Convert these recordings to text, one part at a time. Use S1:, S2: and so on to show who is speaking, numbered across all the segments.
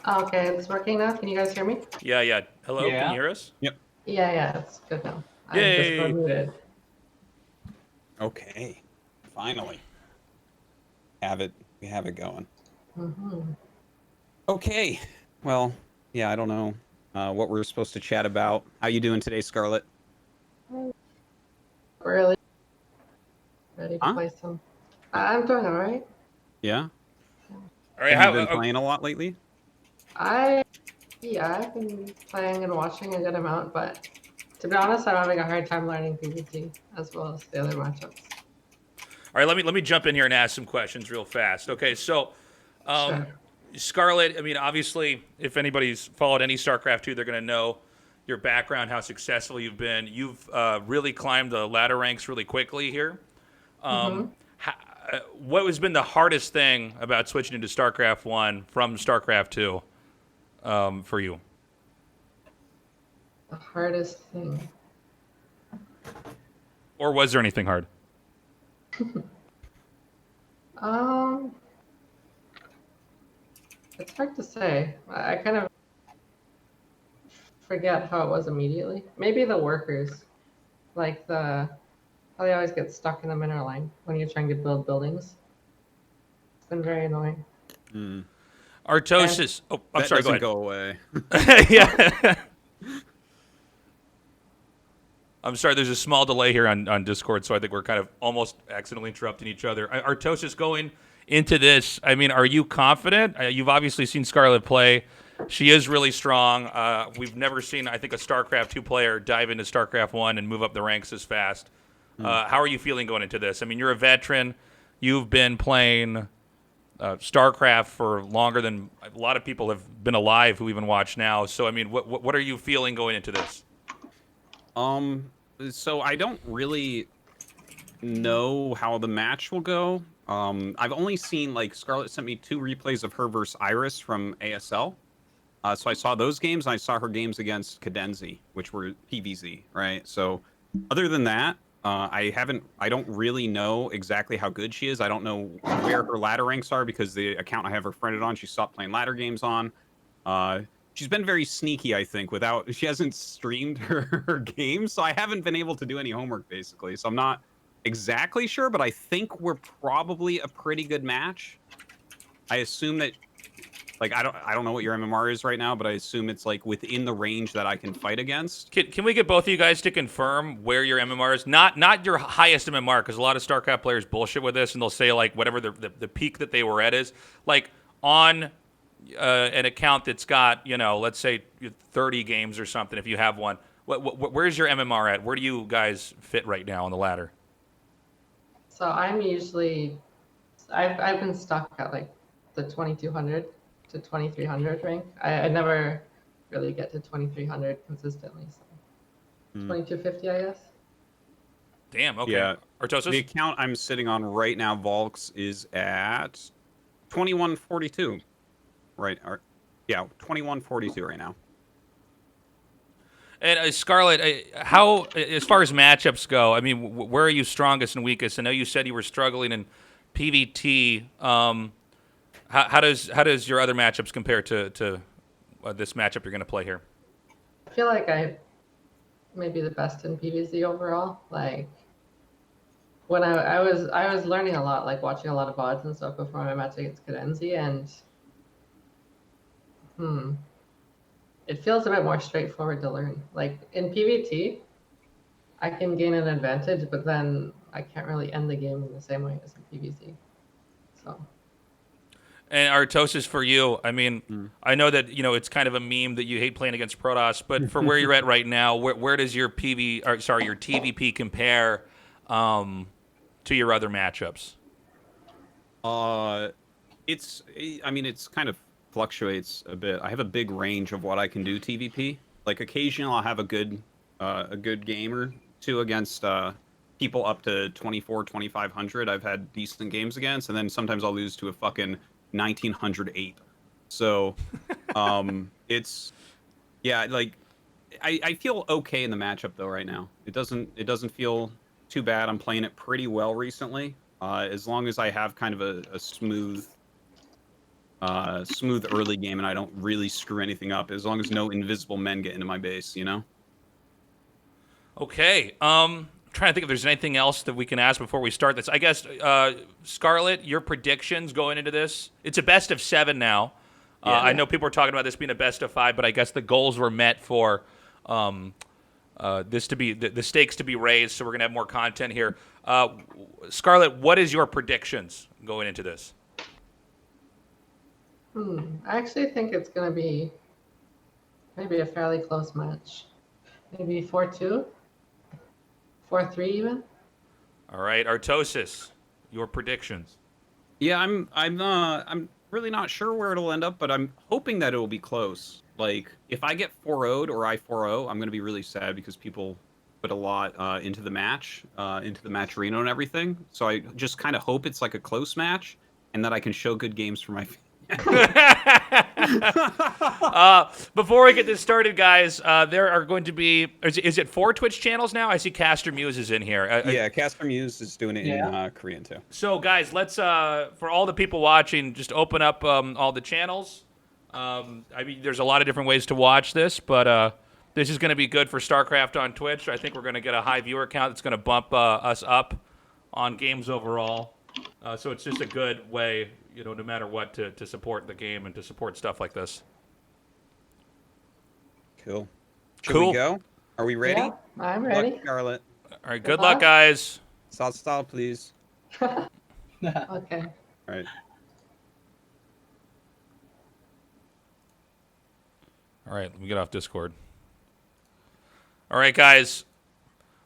S1: Oh, okay, it's working now. Can you guys hear me?
S2: Yeah. Hello, can you
S3: Yeah.
S2: hear us?
S4: Yep.
S1: Yeah, it's good now. I just got
S2: Yay!
S1: muted.
S4: Okay. Finally. Have it. We have it going.
S1: Mm-hmm.
S4: Okay. Well, yeah, I don't know what we're supposed to chat about. How you doing today, Scarlett?
S1: Really ready to
S4: Huh?
S1: play some. I'm doing all right.
S4: Yeah.
S2: All right,
S4: Have you
S2: how?
S4: been playing a lot lately?
S1: I yeah, I've been playing and watching a good amount, but to be honest, I'm having a hard time learning PvP as well as the other matchups.
S2: All right, let me jump in here and ask some questions real fast. Okay, so
S1: Sure.
S2: Scarlett, I mean, obviously, if anybody's followed any StarCraft 2, they're going to know your background, how successful you've been. You've really climbed the ladder ranks really quickly here.
S1: Mm-hmm.
S2: How, what has been the hardest thing about switching into StarCraft 1 from StarCraft 2 for you?
S1: The hardest thing.
S2: Or was there anything hard?
S1: Um, it's hard to say. I kind of forget how it was immediately. Maybe the workers, like how they always get stuck in the mineral line when you're trying to build buildings. It's been very annoying.
S4: Hmm.
S1: And
S2: Artosis. Oh, I'm
S4: That
S2: sorry, go
S4: doesn't
S2: ahead.
S4: go away.
S2: Yeah. I'm sorry, there's a small delay here on Discord, so I think we're kind of almost accidentally interrupting each other. Artosis, going into this, I mean, are you confident? You've obviously seen Scarlett play. She is really strong. We've never seen, I think, a StarCraft 2 player dive into StarCraft 1 and move up the ranks as fast.
S4: Hmm.
S2: How are you feeling going into this? I mean, you're a veteran. You've been playing StarCraft for longer than a lot of people have been alive who even watch now. So, I mean, what are you feeling going into this?
S4: Um. So I don't really know how the match will go. I've only seen like Scarlett sent me 2 replays of her versus Iris from ASL. So I saw those games, and I saw her games against Cadenzi, which were PVZ, right? So other than that, I don't really know exactly how good she is. I don't know where her ladder ranks are because the account I have her friended on, she stopped playing ladder games on. Uh, she's been very sneaky, I think, she hasn't streamed her games, so I haven't been able to do any homework basically. So I'm not exactly sure, but I think we're probably a pretty good match. I assume that like I don't know what your MMR is right now, but I assume it's like within the range that I can fight against.
S2: Can we get both of you guys to confirm where your MMR is? Not your highest MMR, because a lot of StarCraft players bullshit with this, and they'll say like whatever the peak that they were at is. Like on an account that's got, let's say 30 games or something, if you have one. Where's your MMR at? Where do you guys fit right now on the ladder?
S1: so I've been stuck at like the 2200 to 2300 rank. I never really get to 2300 consistently. So
S4: Hmm.
S1: 2250, I guess.
S2: Damn. Okay.
S4: Yeah, the
S2: Artosis.
S4: account I'm sitting on right now, Volks, is at 2142. Right? Yeah, 2142 right now.
S2: And Scarlett, how as far as matchups go, I mean, where are you strongest and weakest? I know you said you were struggling in PVT. How does your other matchups compare to this matchup you're going to play here?
S1: I feel like I may be the best in PvZ overall. Like when I was learning a lot, like watching a lot of VODs and stuff before my match against Cadenzi, and hmm, it feels a bit more straightforward to learn. Like in PvT, I can gain an advantage, but then I can't really end the game in the same way as in PvZ. So
S2: And Artosis, for you, I mean,
S4: Hmm.
S2: I know that it's kind of a meme that you hate playing against Protoss, but for where you're at right now, where does your your TvP compare to your other matchups?
S4: uh, I mean, it's kind of fluctuates a bit. I have a big range of what I can do TvP. Like occasionally I'll have a good game or two against people up to 2500 I've had decent games against, and then sometimes I'll lose to a fucking 1908. So, it's yeah, like I feel okay in the matchup though right now. It doesn't feel too bad. I'm playing it pretty well recently. As long as I have kind of a smooth smooth early game, and I don't really screw anything up as long as no invisible men get into my base. You know.
S2: Okay. Trying to think if there's anything else that we can ask before we start this. I guess, Scarlett, your predictions going into this. It's a best of 7 now.
S4: Yeah.
S2: I know people are talking about this being a best of 5, but I guess the goals were met for this to be the stakes to be raised. So we're gonna have more content here. Scarlett, what is your predictions going into this?
S1: I actually think it's going to be maybe a fairly close match. Maybe 4-2, 4-3 even.
S2: All right, Artosis, your predictions.
S4: Yeah, I'm really not sure where it'll end up, but I'm hoping that it will be close. Like, if I get 4-0'd or I 4-0, I'm gonna be really sad because people put a lot into the match arena and everything. So I just kind of hope it's like a close match, and that I can show good games for my.
S2: Before we get this started, guys, there are going to be. Is it 4 Twitch channels now? I see Caster Muse is in here.
S4: Yeah, Casper Muse is doing it in Korean too.
S2: So, guys, let's for all the people watching, just open up all the channels. I mean, there's a lot of different ways to watch this, but this is going to be good for StarCraft on Twitch. I think we're going to get a high viewer count that's going to bump us up on games overall. So it's just a good way, you know, no matter what, to support the game and to support stuff like this.
S4: Cool. Should
S2: Cool.
S4: we go? Are we ready?
S1: Yeah, I'm
S4: Good
S1: ready.
S4: luck, Scarlett.
S2: All right, good luck, guys.
S4: Style, please.
S1: Okay.
S4: All right.
S2: All right, let me get off Discord. All right, guys.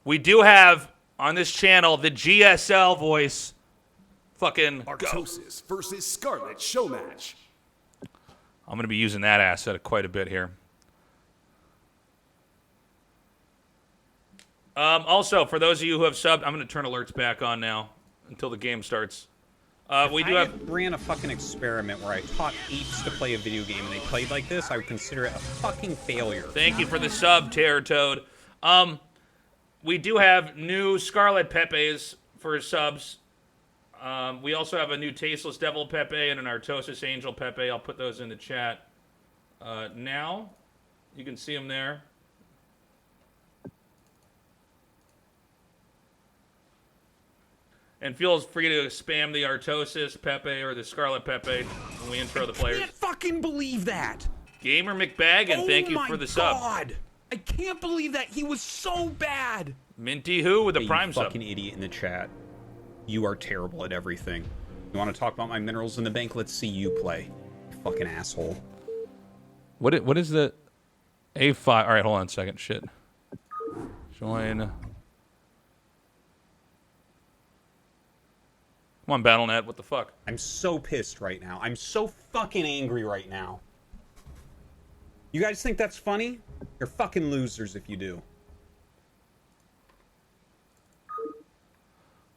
S2: We do have on this channel the GSL voice. Fucking go.
S3: Artosis versus Scarlett Showmatch.
S2: I'm going to be using that asset quite a bit here. Also, for those of you who have subbed, I'm going to turn alerts back on now until the game starts. We do have.
S4: ran a fucking experiment where I taught apes to play a video game and they played like this, I would consider it a fucking failure.
S2: Thank you for the sub, Terror Toad. We do have new Scarlet Pepes for subs. We also have a new Tasteless Devil Pepe and an Artosis Angel Pepe. I'll put those in the chat now. You can see them there. And feel free to spam the Artosis Pepe or the Scarlet Pepe when we intro the players.
S3: I can't fucking believe that.
S2: Gamer McBaggin, thank you for the sub.
S3: God. I can't believe that he was so bad.
S2: Minty Who with a
S4: Hey,
S2: prime
S4: you
S2: sub.
S4: fucking idiot in the chat. You are terrible at everything. You want to talk about my minerals in the bank? Let's see you play. You fucking asshole.
S2: What is the A5? All right, hold on a second. Shit. Join. Come on, BattleNet. What the fuck?
S4: I'm so pissed right now. I'm so fucking angry right now. You guys think that's funny? You're fucking losers if you do.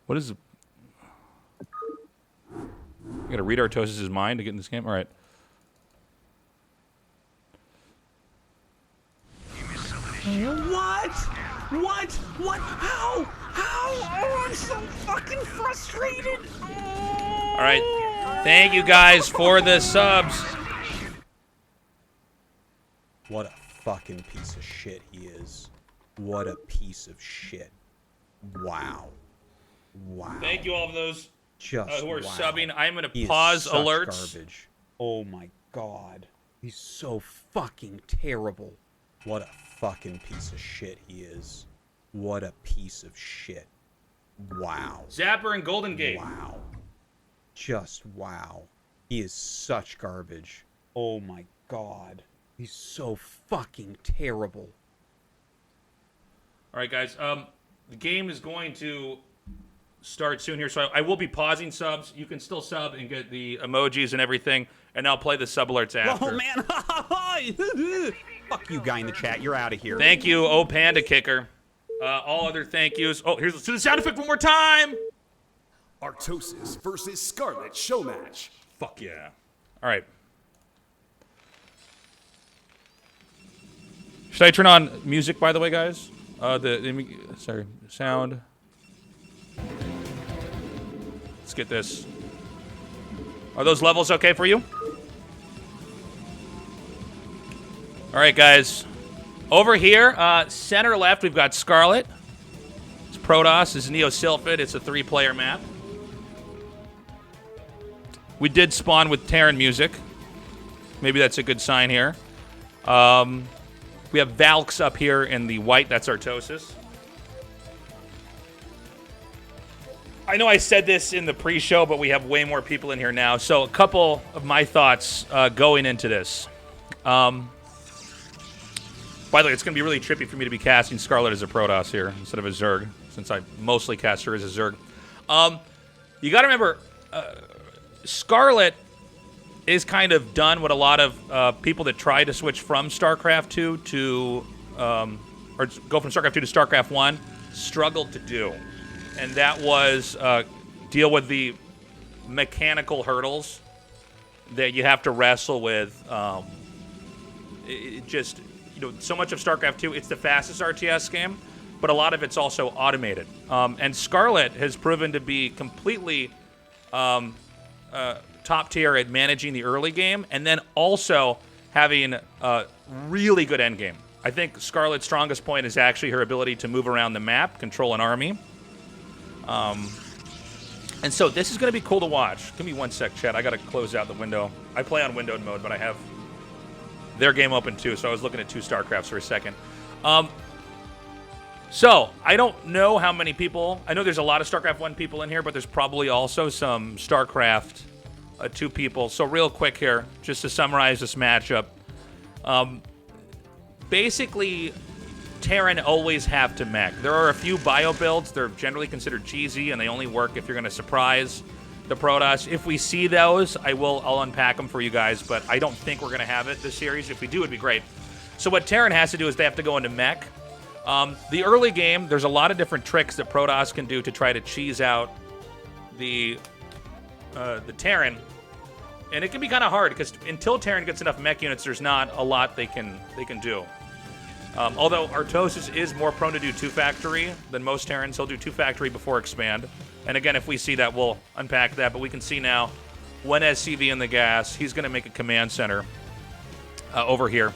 S2: What is? You gotta read Artosis' mind to get in this game. All right.
S3: What? What? How? Oh, I'm so fucking frustrated.
S2: All right. Thank you guys for the subs.
S4: What a fucking piece of shit he is. What a piece of shit. Wow. Wow.
S2: Thank you all of those
S4: Just
S2: who are
S4: wow.
S2: subbing. I'm gonna
S4: He is
S2: pause
S4: such
S2: alerts.
S4: Garbage. Oh my god. He's so fucking terrible. What a fucking piece of shit he is. What a piece of shit. Wow.
S2: Zapper and Golden Gate.
S4: Wow. Just wow. He is such garbage. Oh my god. He's so fucking terrible.
S2: All right, guys. The game is going to start soon here, so I will be pausing subs. You can still sub and get the emojis and everything, and I'll play the sub alerts after.
S4: Oh man. Fuck you, guy in the chat. You're out of here.
S2: Thank you, O Panda Kicker. All other thank yous. Oh, let's do the sound effect one more time.
S3: Artosis versus Scarlett Showmatch.
S2: Fuck yeah. All right. Should I turn on music, by the way, guys? Sorry, sound. Let's get this. Are those levels okay for you? All right, guys. Over here, center left, we've got Scarlett. It's Protoss. It's Neo Sylphid. It's a 3-player map. We did spawn with Terran music. Maybe that's a good sign here. We have Valks up here in the white. That's Artosis. I know I said this in the pre-show, but we have way more people in here now. So a couple of my thoughts going into this. By the way, it's going to be really trippy for me to be casting Scarlett as a Protoss here instead of a Zerg, since I mostly cast her as a Zerg. You got to remember, Scarlett is kind of done what a lot of people that try to switch from StarCraft 2 to, or go from StarCraft 2 to StarCraft 1 struggled to do. And that was deal with the mechanical hurdles that you have to wrestle with. It just, you know, so much of StarCraft 2, it's the fastest RTS game, but a lot of it's also automated. And Scarlett has proven to be completely top tier at managing the early game, and then also having a really good end game. I think Scarlett's strongest point is actually her ability to move around the map, control an army. And so this is going to be cool to watch. Give me one sec, chat. I got to close out the window. I play on windowed mode, but I have their game open too, so I was looking at 2 StarCrafts for a second. So, I don't know how many people... I know there's a lot of StarCraft 1 people in here, but there's probably also some StarCraft 2 people. So real quick here, just to summarize this matchup. Basically, Terran always have to mech. There are a few bio builds. They're generally considered cheesy, and they only work if you're going to surprise the Protoss. If we see those, I'll unpack them for you guys, but I don't think we're going to have it this series. If we do, it'd be great. So what Terran has to do is they have to go into mech. The early game, there's a lot of different tricks that Protoss can do to try to cheese out the Terran, and it can be kind of hard because until Terran gets enough mech units, there's not a lot they can do. Although Artosis is more prone to do 2-factory than most Terrans, he'll do 2-factory before expand. And again, if we see that, we'll unpack that. But we can see now, one SCV in the gas, he's going to make a command center over here.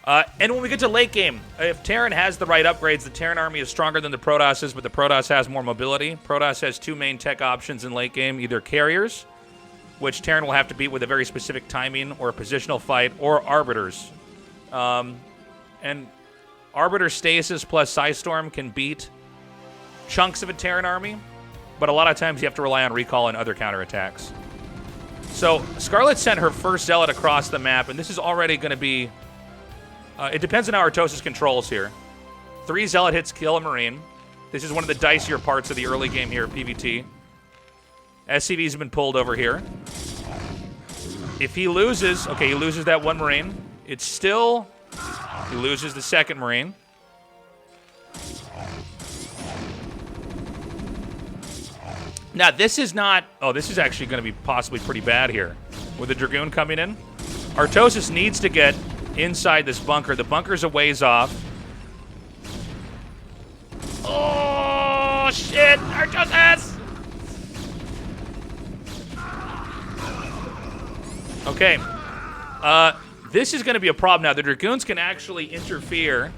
S2: And when we get to late game, if Terran has the right upgrades, the Terran army is stronger than the Protosses, but the Protoss has more mobility. Protoss has 2 main tech options in late game, either carriers, which Terran will have to beat with a very specific timing or a positional fight, or arbiters. And Arbiter Stasis plus Psystorm can beat chunks of a Terran army, but a lot of times you have to rely on recall and other counterattacks. So Scarlett sent her first Zealot across the map, and this is already going to be... it depends on how Artosis controls here. 3 Zealot hits kill a Marine. This is one of the dicier parts of the early game here at PvT. SCV's been pulled over here. If he loses... Okay, he loses that 1 Marine. It's still... He loses the 2nd Marine. Now, this is not... Oh, this is actually going to be possibly pretty bad here. With the Dragoon coming in. Artosis needs to get inside this bunker. The bunker's a ways off. Oh, shit! Artosis! Okay. This is going to be a problem now. The Dragoons can actually interfere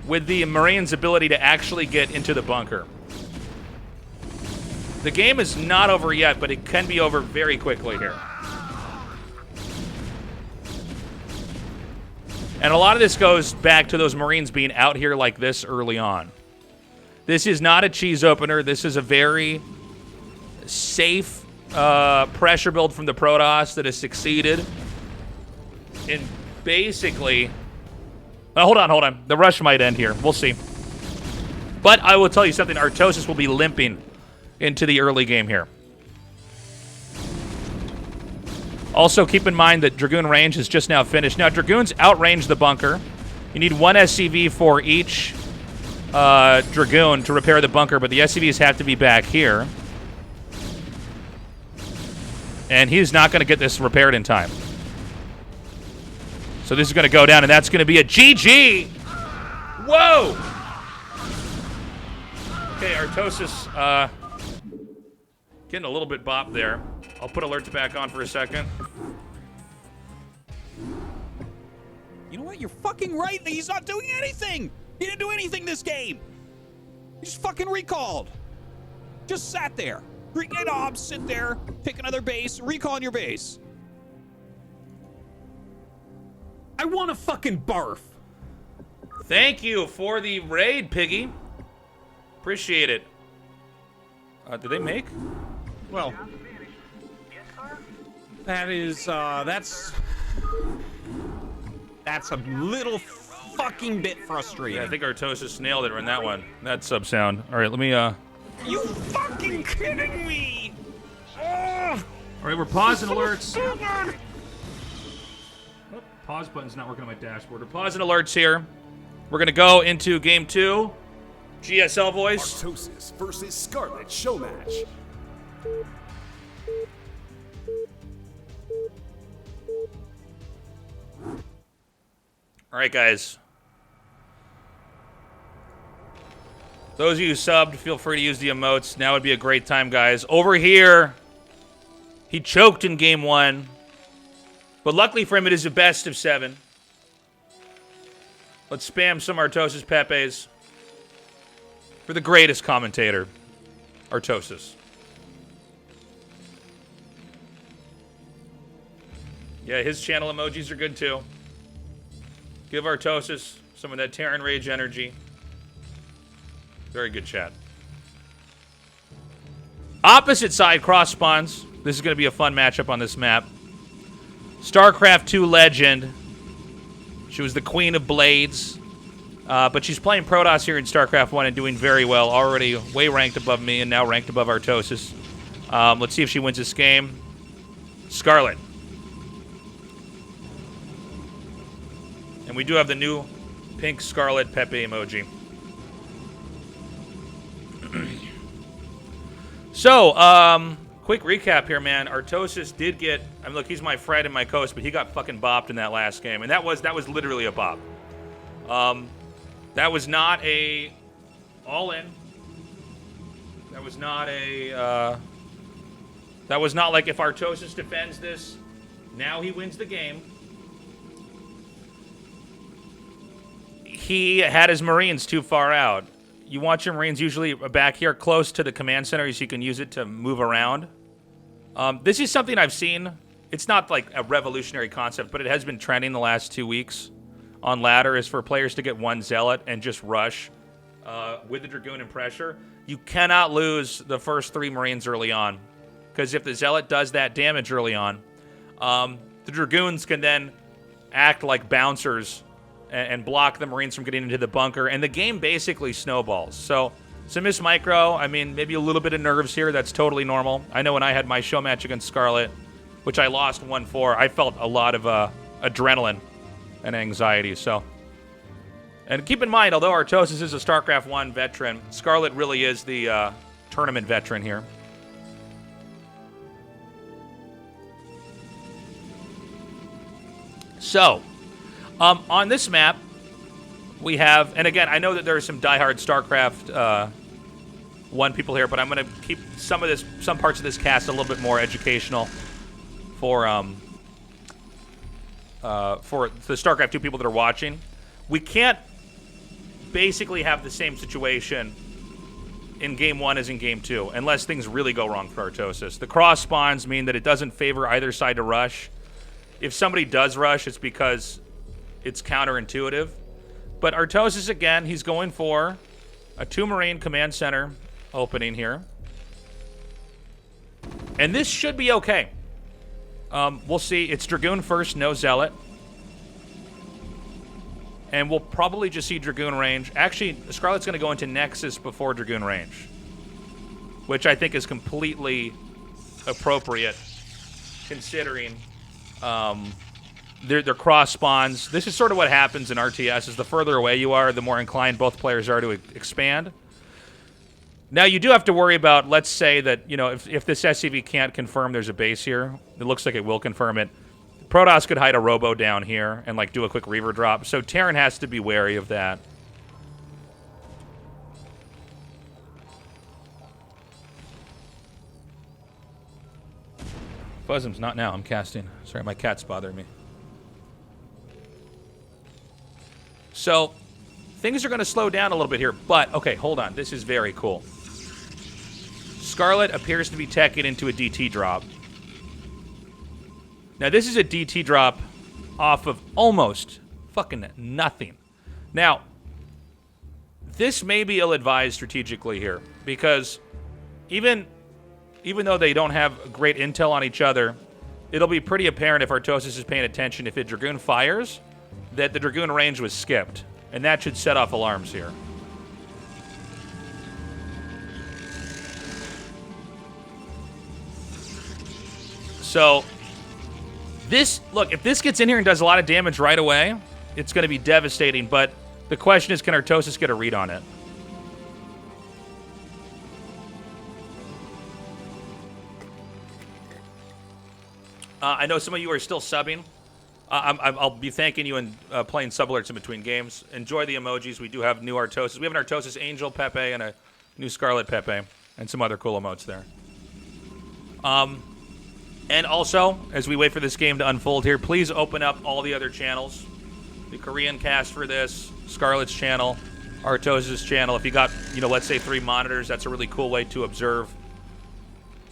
S2: with the Marines' ability to actually get into the bunker. The game is not over yet, but it can be over very quickly here. And a lot of this goes back to those Marines being out here like this early on. This is not a cheese opener. This is a very safe pressure build from the Protoss that has succeeded in basically... Oh, hold on. The rush might end here. We'll see. But I will tell you something. Artosis will be limping into the early game here. Also, keep in mind that Dragoon range is just now finished. Now, Dragoons outrange the bunker. You need 1 SCV for each Dragoon to repair the bunker, but the SCVs have to be back here. And he's not going to get this repaired in time. So this is going to go down, and that's going to be a GG! Whoa! Okay, Artosis getting a little bit bopped there. I'll put alerts back on for a second.
S3: You know what? You're fucking right. He's not doing anything. He didn't do anything this game. He just fucking recalled. Just sat there. Get obs, sit there, pick another base, recall on your base.
S4: I want to fucking barf.
S2: Thank you for the raid, Piggy. Appreciate it. Did they make?
S4: Well, that is, that's a little fucking bit frustrating.
S2: Yeah, I think Artosis nailed it on that one. That sub sound. All right, let me,
S3: You fucking kidding me? Ugh.
S2: All right, we're pausing alerts. Oh, pause button's not working on my dashboard. We're pausing alerts here. We're gonna go into game 2. GSL voice.
S5: Artosis versus Scarlett Showmatch.
S2: All right, guys. Those of you who subbed, feel free to use the emotes. Now would be a great time, guys. Over here, he choked in game 1. But luckily for him, it is a best of 7. Let's spam some Artosis Pepes for the greatest commentator, Artosis. Yeah, his channel emojis are good too. Give Artosis some of that Terran Rage energy. Very good chat. Opposite side cross spawns. This is going to be a fun matchup on this map. StarCraft 2 legend. She was the queen of blades. But she's playing Protoss here in StarCraft 1 and doing very well. Already way ranked above me and now ranked above Artosis. Let's see if she wins this game. Scarlett. And we do have the new pink Scarlet Pepe emoji. So, quick recap here, man. Artosis did get... I mean, look, he's my friend and my coach, but he got fucking bopped in that last game. And that was literally a bop. That was not a all-in. That was not a... that was not like if Artosis defends this, now he wins the game. He had his Marines too far out. You want your Marines usually back here close to the command center so you can use it to move around. This is something I've seen. It's not like a revolutionary concept, but it has been trending the last 2 weeks on ladder is for players to get one Zealot and just rush with the Dragoon and pressure. You cannot lose the first 3 Marines early on because if the Zealot does that damage early on, the Dragoons can then act like bouncers and block the Marines from getting into the bunker, and the game basically snowballs. So, Miss Micro, I mean, maybe a little bit of nerves here. That's totally normal. I know when I had my show match against Scarlett, which I lost 1-4, I felt a lot of adrenaline and anxiety. So, and keep in mind, although Artosis is a StarCraft 1 veteran, Scarlett really is the tournament veteran here. So, on this map, we have, and again, I know that there are some diehard StarCraft 1 people here, but I'm going to keep some parts of this cast a little bit more educational for the StarCraft 2 people that are watching. We can't basically have the same situation in Game 1 as in Game 2, unless things really go wrong for Artosis. The cross spawns mean that it doesn't favor either side to rush. If somebody does rush, it's because it's counterintuitive. But Artosis, again, he's going for a 2-Marine command center opening here. And this should be okay. We'll see. It's Dragoon first, no Zealot. And we'll probably just see Dragoon range. Actually, Scarlett's going to go into Nexus before Dragoon range, which I think is completely appropriate considering their cross spawns. This is sort of what happens in RTS, is the further away you are, the more inclined both players are to expand. Now, you do have to worry about, let's say that, you know, if this SCV can't confirm there's a base here, it looks like it will confirm it. Protoss could hide a Robo down here and, like, do a quick Reaver drop. So Terran has to be wary of that. Fuzzum's not now. I'm casting. Sorry, my cat's bothering me. So things are going to slow down a little bit here. But, okay, hold on. This is very cool. Scarlett appears to be teching into a DT drop. Now, this is a DT drop off of almost fucking nothing. Now, this may be ill-advised strategically here, because even though they don't have great intel on each other, it'll be pretty apparent if Artosis is paying attention, if a Dragoon fires, that the Dragoon range was skipped. And that should set off alarms here. So, look, if this gets in here and does a lot of damage right away, it's going to be devastating, but the question is, can Artosis get a read on it? I know some of you are still subbing. I'll be thanking you and playing sub alerts in between games. Enjoy the emojis. We do have new Artosis. We have an Artosis Angel Pepe and a new Scarlett Pepe and some other cool emotes there. And also, as we wait for this game to unfold here, please open up all the other channels. The Korean cast for this, Scarlett's channel, Artosis' channel. If you got, let's say 3 monitors, that's a really cool way to observe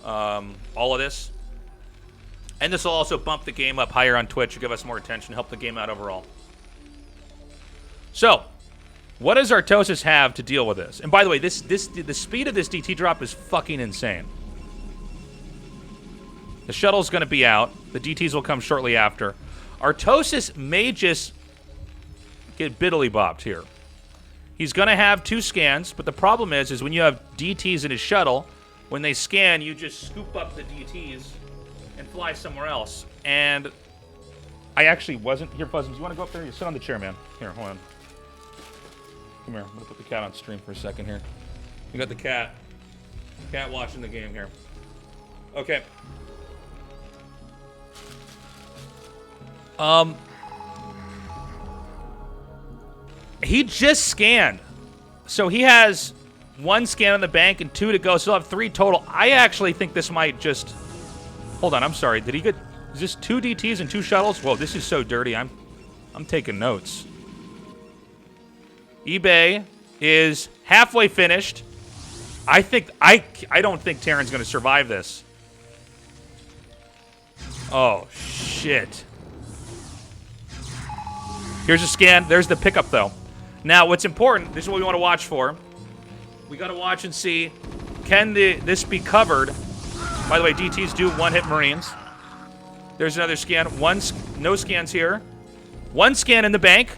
S2: all of this. And this will also bump the game up higher on Twitch to give us more attention, help the game out overall. So, what does Artosis have to deal with this? And by the way, the speed of this DT drop is fucking insane. The shuttle's going to be out. The DTs will come shortly after. Artosis may just get biddly bopped here. He's going to have 2 scans, but the problem is when you have DTs in his shuttle, when they scan, you just scoop up the DTs and fly somewhere else. And I actually wasn't here. Fuzzums, you want to go up there? You sit on the chair, man. Here, hold on. Come here. I'm gonna put the cat on stream for a second here. You got the cat watching the game here. Okay. He just scanned, so he has 1 scan in the bank and 2 to go. So he'll have 3 total. I actually think this might just. Hold on, I'm sorry. Did he get? Is this 2 DTs and 2 shuttles? Whoa, this is so dirty. I'm taking notes. eBay is halfway finished. I don't think Terran's going to survive this. Oh shit. Here's a scan. There's the pickup though. Now, what's important? This is what we want to watch for. We got to watch and see, can this be covered? By the way, DTs do 1-hit Marines. There's another scan. No scans here. 1 scan in the bank.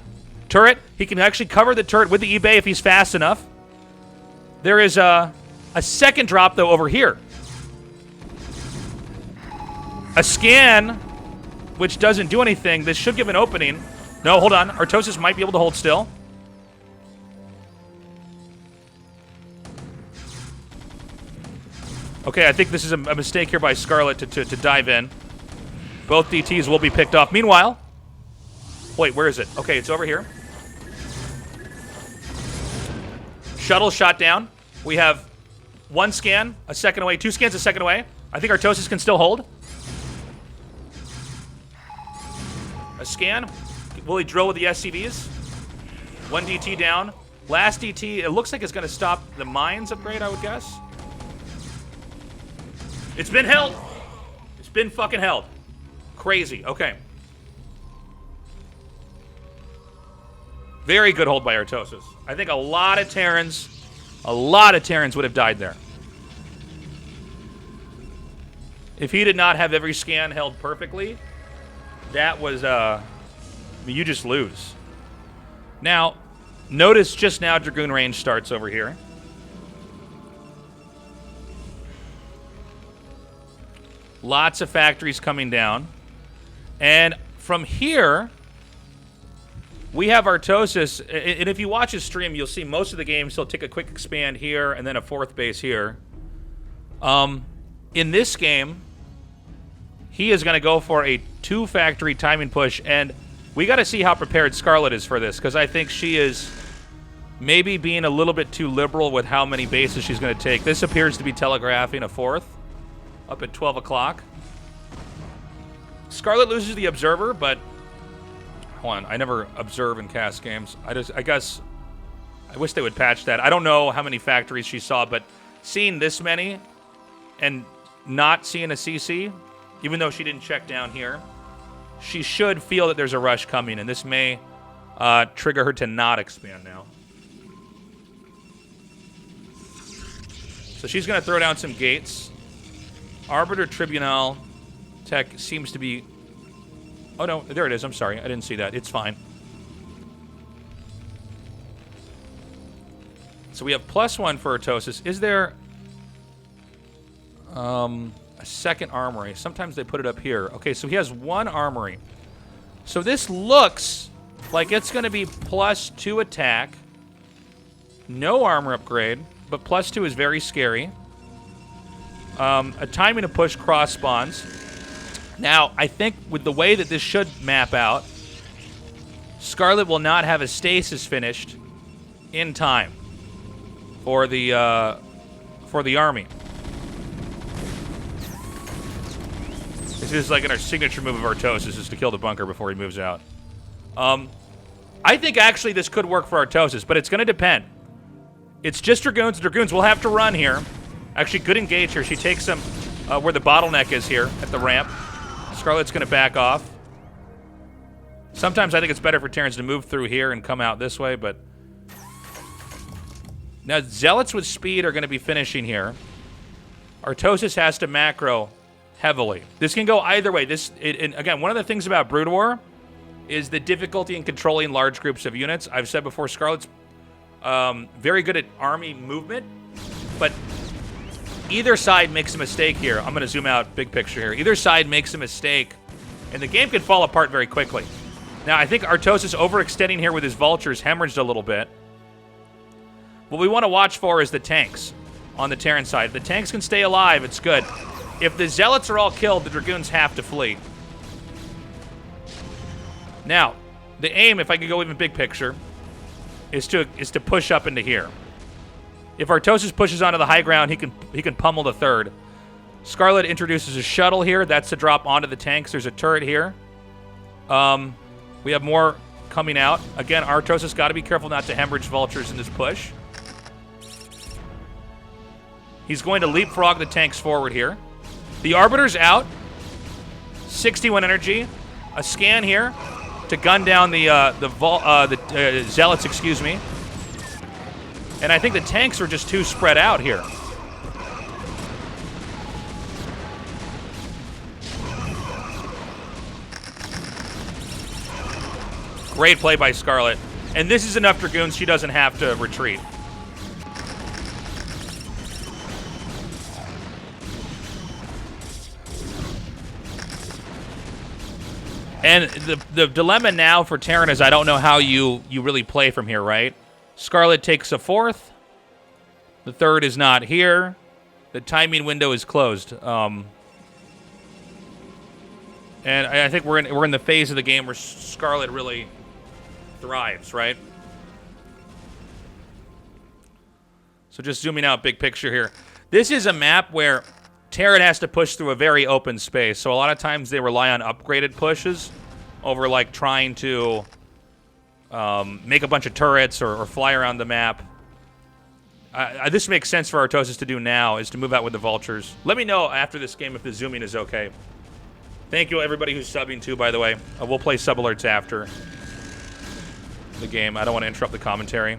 S2: Turret. He can actually cover the turret with the eBay if he's fast enough. There is a second drop, though, over here. A scan, which doesn't do anything. This should give an opening. No, hold on. Artosis might be able to hold still. Okay, I think this is a mistake here by Scarlett to dive in. Both DTs will be picked off. Meanwhile, wait, where is it? Okay, it's over here. Shuttle shot down. We have 1 scan, a second away, 2 scans, a second away. I think Artosis can still hold. A scan. Will he drill with the SCVs? 1 DT down. Last DT, it looks like it's going to stop the mines upgrade, I would guess. It's been held. It's been fucking held. Crazy. Okay. Very good hold by Artosis. I think a lot of Terrans would have died there. If he did not have every scan held perfectly, that was, you just lose. Now, notice just now Dragoon range starts over here. Lots of factories coming down. And from here, we have Artosis. And if you watch his stream, you'll see most of the games, he'll take a quick expand here and then a 4th base here. In this game, he is going to go for a 2-factory timing push. And we got to see how prepared Scarlett is for this, because I think she is maybe being a little bit too liberal with how many bases she's going to take. This appears to be telegraphing a 4th. Up at 12 o'clock. Scarlett loses the Observer, but Hold on, I never observe and cast games. I guess, I wish they would patch that. I don't know how many factories she saw, but seeing this many and not seeing a CC, even though she didn't check down here, she should feel that there's a rush coming, and this may trigger her to not expand now. So she's going to throw down some gates. Arbiter Tribunal tech seems to be... Oh, no, there it is. I'm sorry. I didn't see that. It's fine. So we have +1 for Artosis. Is there a second armory? Sometimes they put it up here. Okay, so he has 1 armory. So this looks like it's going to be +2 attack. No armor upgrade, but +2 is very scary. A timing to push cross spawns. Now, I think with the way that this should map out, Scarlett will not have a stasis finished in time for the army. This is like our signature move of Artosis, is to kill the bunker before he moves out. I think actually this could work for Artosis, but it's going to depend. It's just Dragoons. Dragoons will have to run here. Actually, good engage here. She takes them where the bottleneck is here at the ramp. Scarlett's going to back off. Sometimes I think it's better for Terrans to move through here and come out this way, but... Now, Zealots with speed are going to be finishing here. Artosis has to macro heavily. This can go either way. And again, one of the things about Brood War is the difficulty in controlling large groups of units. I've said before, Scarlett's very good at army movement, but either side makes a mistake here. I'm going to zoom out big picture here. Either side makes a mistake, and the game can fall apart very quickly. Now, I think Artosis overextending here with his vultures hemorrhaged a little bit. What we want to watch for is the tanks on the Terran side. If the tanks can stay alive, it's good. If the Zealots are all killed, the Dragoons have to flee. Now, the aim, if I could go even big picture, is to push up into here. If Artosis pushes onto the high ground, he can pummel the third. Scarlett introduces a shuttle here. That's to drop onto the tanks. There's a turret here. We have more coming out. Again, Artosis got to be careful not to hemorrhage vultures in this push. He's going to leapfrog the tanks forward here. The Arbiter's out. 61 energy. A scan here to gun down the Zealots, excuse me. And I think the tanks are just too spread out here. Great play by Scarlett. And this is enough Dragoons, she doesn't have to retreat. And the dilemma now for Terran is I don't know how you really play from here, right? Scarlett takes a fourth. The third is not here. The timing window is closed. And I think we're in the phase of the game where Scarlett really thrives, right? So just zooming out big picture here. This is a map where Terran has to push through a very open space. So a lot of times they rely on upgraded pushes over like trying to make a bunch of turrets or fly around the map. This makes sense for Artosis to do now, is to move out with the vultures. Let me know after this game if the zooming is okay. Thank you everybody who's subbing too, by the way. We'll play sub alerts after the game. I don't want to interrupt the commentary.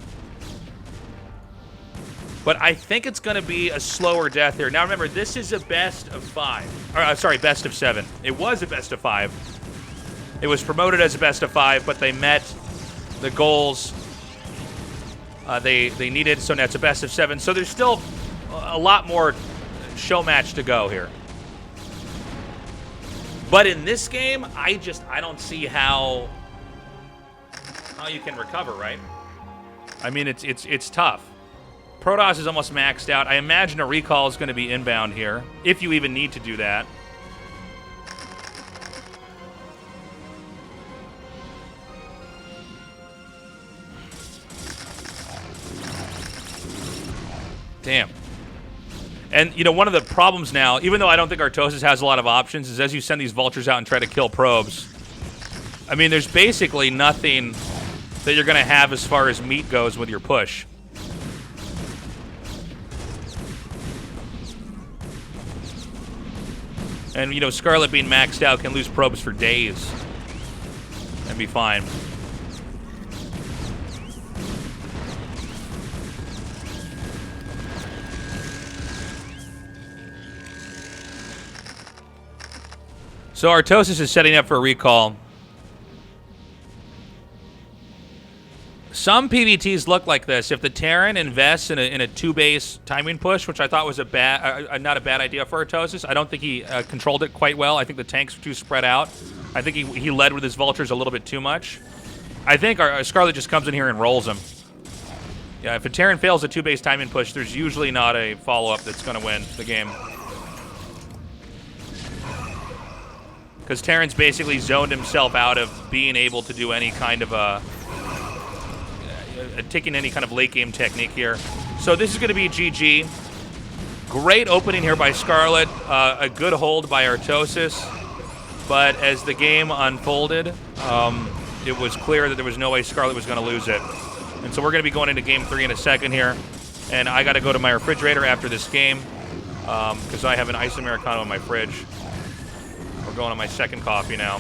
S2: But I think it's going to be a slower death here. Now remember, this is a best of 5. Or, sorry, best of 7. It was a best of 5. It was promoted as a best of 5, but they met the goals they needed, so now it's a best of 7. So there's still a lot more show match to go here. But in this game, I don't see how you can recover, right? I mean, it's tough. Protoss is almost maxed out. I imagine a recall is going to be inbound here, if you even need to do that. Damn. And, you know, one of the problems now, even though I don't think Artosis has a lot of options, is as you send these vultures out and try to kill probes, I mean, there's basically nothing that you're going to have as far as meat goes with your push. And, you know, Scarlett being maxed out can lose probes for days and be fine. So Artosis is setting up for a recall. Some PVTs look like this. If the Terran invests in a two-base timing push, which I thought was not a bad idea for Artosis, I don't think he controlled it quite well. I think the tanks were too spread out. I think he led with his vultures a little bit too much. I think our Scarlett just comes in here and rolls him. Yeah, if a Terran fails a two-base timing push, there's usually not a follow-up that's going to win the game. Because Terran's basically zoned himself out of being able to do any kind of taking any kind of late game technique here. So this is going to be GG. Great opening here by Scarlett. A good hold by Artosis. But as the game unfolded, it was clear that there was no way Scarlett was going to lose it. And so we're going to be going into game 3 in a second here. And I got to go to my refrigerator after this game because I have an ice Americano in my fridge. We're going on my second coffee now.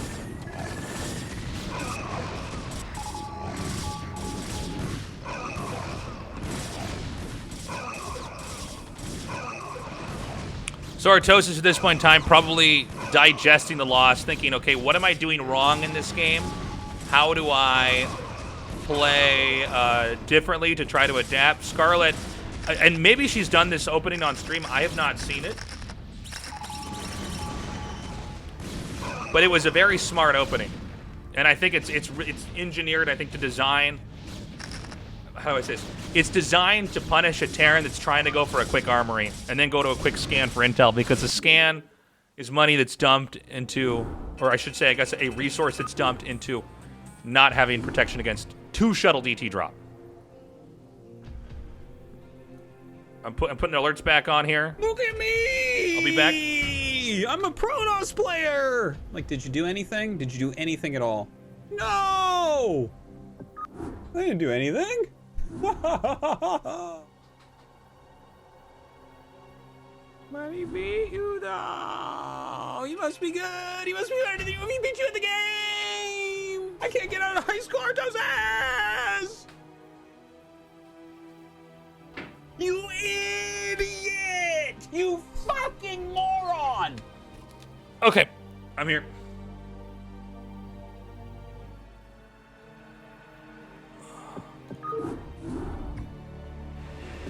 S2: So Artosis at this point in time probably digesting the loss, thinking, okay, what am I doing wrong in this game? How do I play differently to try to adapt? Scarlett, and maybe she's done this opening on stream. I have not seen it. But it was a very smart opening. And I think it's engineered, I think, to design. How do I say this? It's designed to punish a Terran that's trying to go for a quick armory and then go to a quick scan for intel, because the scan is money that's dumped into, or I should say, I guess, a resource that's dumped into not having protection against 2 shuttle DT drop. I'm putting alerts back on here.
S4: Look at me!
S2: I'll be back.
S4: I'm a Protoss player! Like, did you do anything? Did you do anything at all? No! I didn't do anything. Money beat you though. You must be good. You must be better than you. He beat you in the game. I can't get out of high school, Artosis! You idiot! You fucking moron!
S2: Okay, I'm here.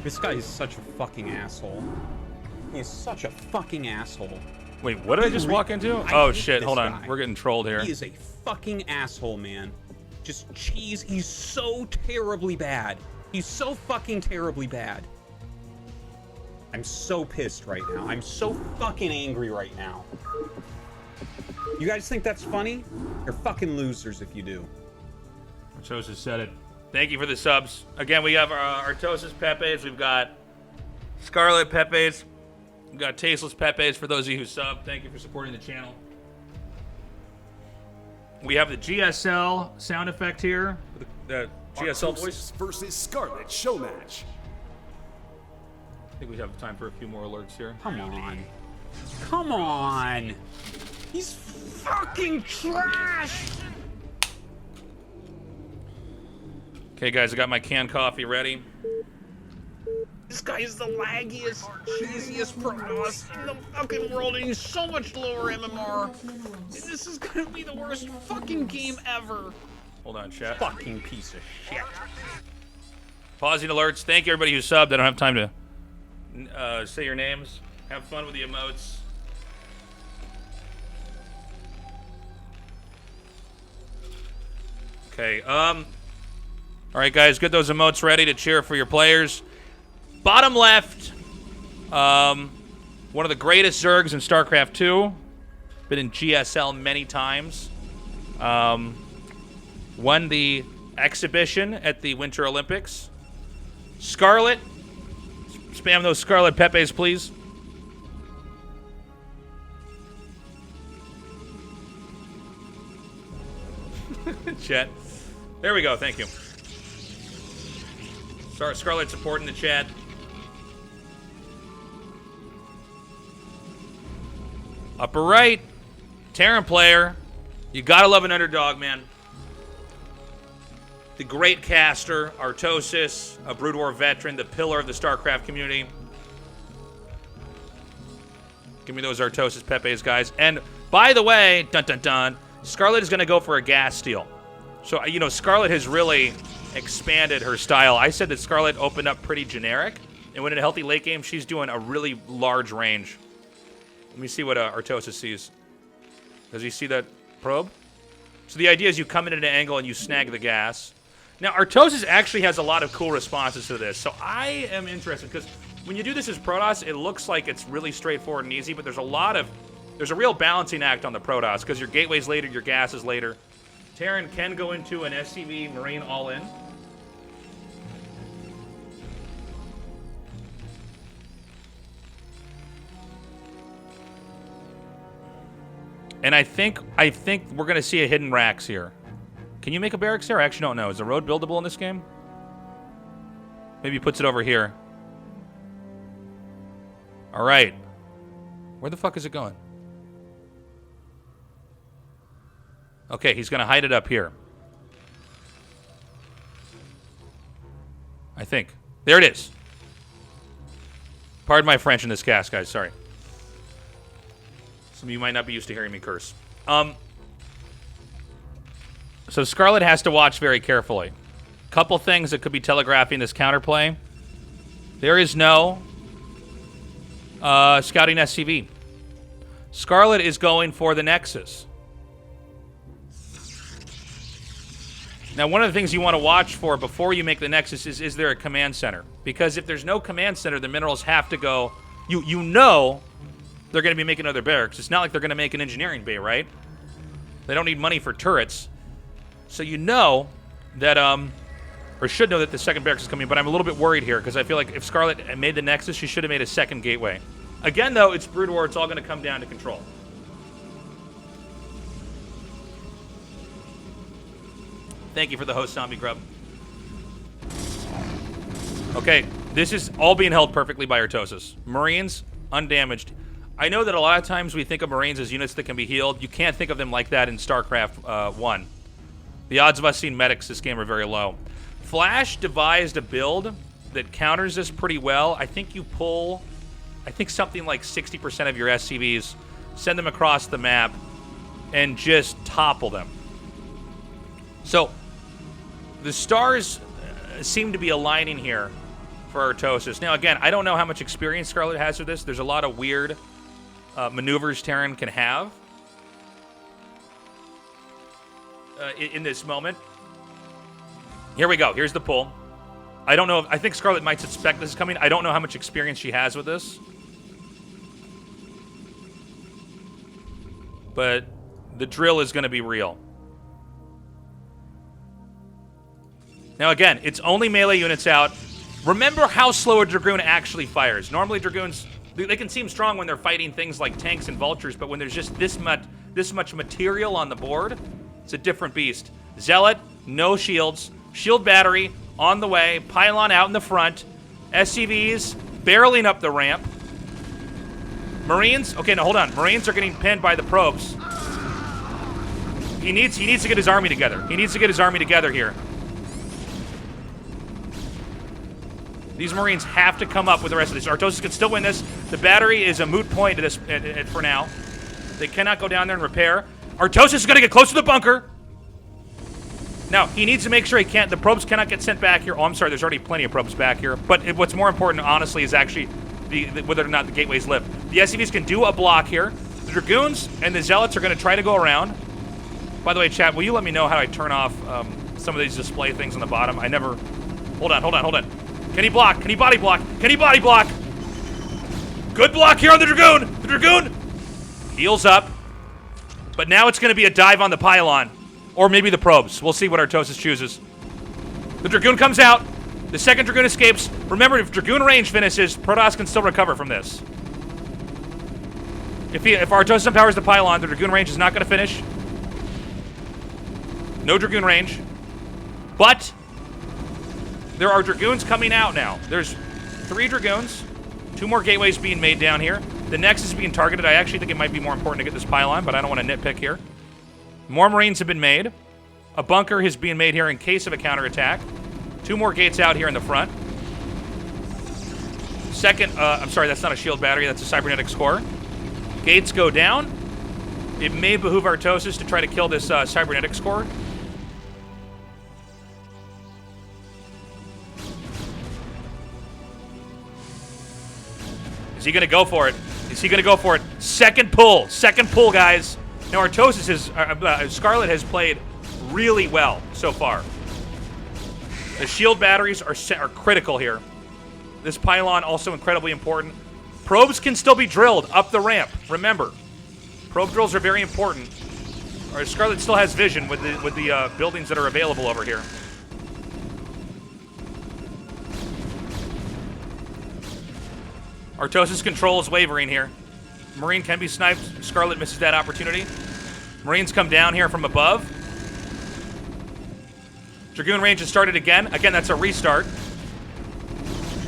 S4: This guy is such a fucking asshole. He's such a fucking asshole.
S2: Wait, what did I just walk into? Oh shit, hold on. We're getting trolled here.
S4: He is a fucking asshole, man. Just cheese. He's so terribly bad. He's so fucking terribly bad. I'm so pissed right now. I'm so fucking angry right now. You guys think that's funny? You're fucking losers if you do.
S2: Artosis said it. Thank you for the subs. Again, we have our Artosis Pepes. We've got Scarlett Pepes. We've got Tasteless Pepes for those of you who sub. Thank you for supporting the channel. We have the GSL sound effect here. The GSL voice.
S5: Versus Scarlett Showmatch.
S2: I think we have time for a few more alerts here.
S4: Come on. Come on. He's fucking trash.
S2: Okay, guys, I got my canned coffee ready.
S3: This guy is the laggiest, cheesiest Protoss in the fucking world, and he's so much lower MMR. This is gonna be the worst fucking game ever.
S2: Hold on, chat.
S4: Fucking piece of shit.
S2: Pausing alerts. Thank you, everybody who subbed. I don't have time to say your names. Have fun with the emotes. Okay, all right, guys, get those emotes ready to cheer for your players. Bottom left, one of the greatest Zergs in StarCraft 2. Been in GSL many times. Won the exhibition at the Winter Olympics. Scarlett. Spam those Scarlett Pepes, please. Chat. There we go. Thank you. Scarlett supporting the chat. Upper right. Terran player. You gotta love an underdog, man. The great caster, Artosis, a Brood War veteran, the pillar of the StarCraft community. Give me those Artosis Pepes, guys. And by the way, dun dun dun, Scarlett is gonna go for a gas steal. So, you know, Scarlett has really expanded her style. I said that Scarlett opened up pretty generic, and when in a healthy late game, she's doing a really large range. Let me see what Artosis sees. Does he see that probe? So the idea is you come in at an angle and you snag the gas. Now, Artosis actually has a lot of cool responses to this, so I am interested, because when you do this as Protoss, it looks like it's really straightforward and easy, but there's a real balancing act on the Protoss, because your gateway's later, your gas is later. Terran can go into an SCV Marine all-in. And I think we're going to see a hidden racks here. Can you make a barracks here? I actually don't know. Is the road buildable in this game? Maybe he puts it over here. All right. Where the fuck is it going? Okay, he's going to hide it up here. I think. There it is. Pardon my French in this cast, guys. Sorry. Some of you might not be used to hearing me curse. So Scarlett has to watch very carefully. Couple things that could be telegraphing this counterplay. There is no scouting SCV. Scarlett is going for the Nexus. Now, one of the things you want to watch for before you make the Nexus is there a command center? Because if there's no command center, the minerals have to go... You know they're going to be making other barracks. It's not like they're going to make an engineering bay, right? They don't need money for turrets. So you know that, or should know that the second barracks is coming, but I'm a little bit worried here because I feel like if Scarlett made the Nexus, she should have made a second gateway. Again, though, it's Brood War. It's all going to come down to control. Thank you for the host, Zombie Grub. Okay, this is all being held perfectly by Artosis. Marines, undamaged. I know that a lot of times we think of Marines as units that can be healed. You can't think of them like that in StarCraft 1. The odds of us seeing medics this game are very low. Flash devised a build that counters this pretty well. I think you pull, something like 60% of your SCVs, send them across the map, and just topple them. So, the stars seem to be aligning here for Artosis. Now, again, I don't know how much experience Scarlett has with this. There's a lot of weird maneuvers Terran can have in this moment. Here we go. Here's the pull. I don't know. I think Scarlett might suspect this is coming. I don't know how much experience she has with this. But the drill is going to be real. Now, again, it's only melee units out. Remember how slow a Dragoon actually fires. Normally, Dragoons, they can seem strong when they're fighting things like tanks and vultures, but when there's just this much material on the board, it's a different beast. Zealot, no shields. Shield battery on the way. Pylon out in the front. SCVs barreling up the ramp. Marines, okay, no, hold on. Marines are getting pinned by the probes. He needs to get his army together. He needs to get his army together here. These Marines have to come up with the rest of this. Artosis can still win this. The battery is a moot point to this for now. They cannot go down there and repair. Artosis is going to get close to the bunker. Now, he needs to make sure the probes cannot get sent back here. Oh, I'm sorry, there's already plenty of probes back here. But what's more important, honestly, is actually whether or not the gateways live. The SCVs can do a block here. The Dragoons and the Zealots are going to try to go around. By the way, chat, will you let me know how I turn off some of these display things on the bottom? I never... Hold on. Can he block? Can he body block? Can he body block? Good block here on the Dragoon. The Dragoon heals up. But now it's going to be a dive on the pylon. Or maybe the probes. We'll see what Artosis chooses. The Dragoon comes out. The second Dragoon escapes. Remember, if Dragoon range finishes, Protoss can still recover from this. If Artosis empowers the pylon, the Dragoon range is not going to finish. No Dragoon range. But there are Dragoons coming out now. There's 3 Dragoons. 2 more gateways being made down here. The next is being targeted. I actually think it might be more important to get this pylon, but I don't want to nitpick here. More Marines have been made. A bunker is being made here in case of a counterattack. 2 more gates out here in the front. Second, I'm sorry, that's not a shield battery. That's a cybernetic score. Gates go down. It may behoove Artosis to try to kill this cybernetic score. Is he going to go for it? Is he going to go for it? Second pull, guys. Now Artosis is, Scarlett has played really well so far. The shield batteries are critical here. This pylon also incredibly important. Probes can still be drilled up the ramp. Remember, probe drills are very important. Or Scarlett still has vision with the buildings that are available over here. Artosis control is wavering here. Marine can be sniped. Scarlett misses that opportunity. Marines come down here from above. Dragoon range has started again. Again, that's a restart.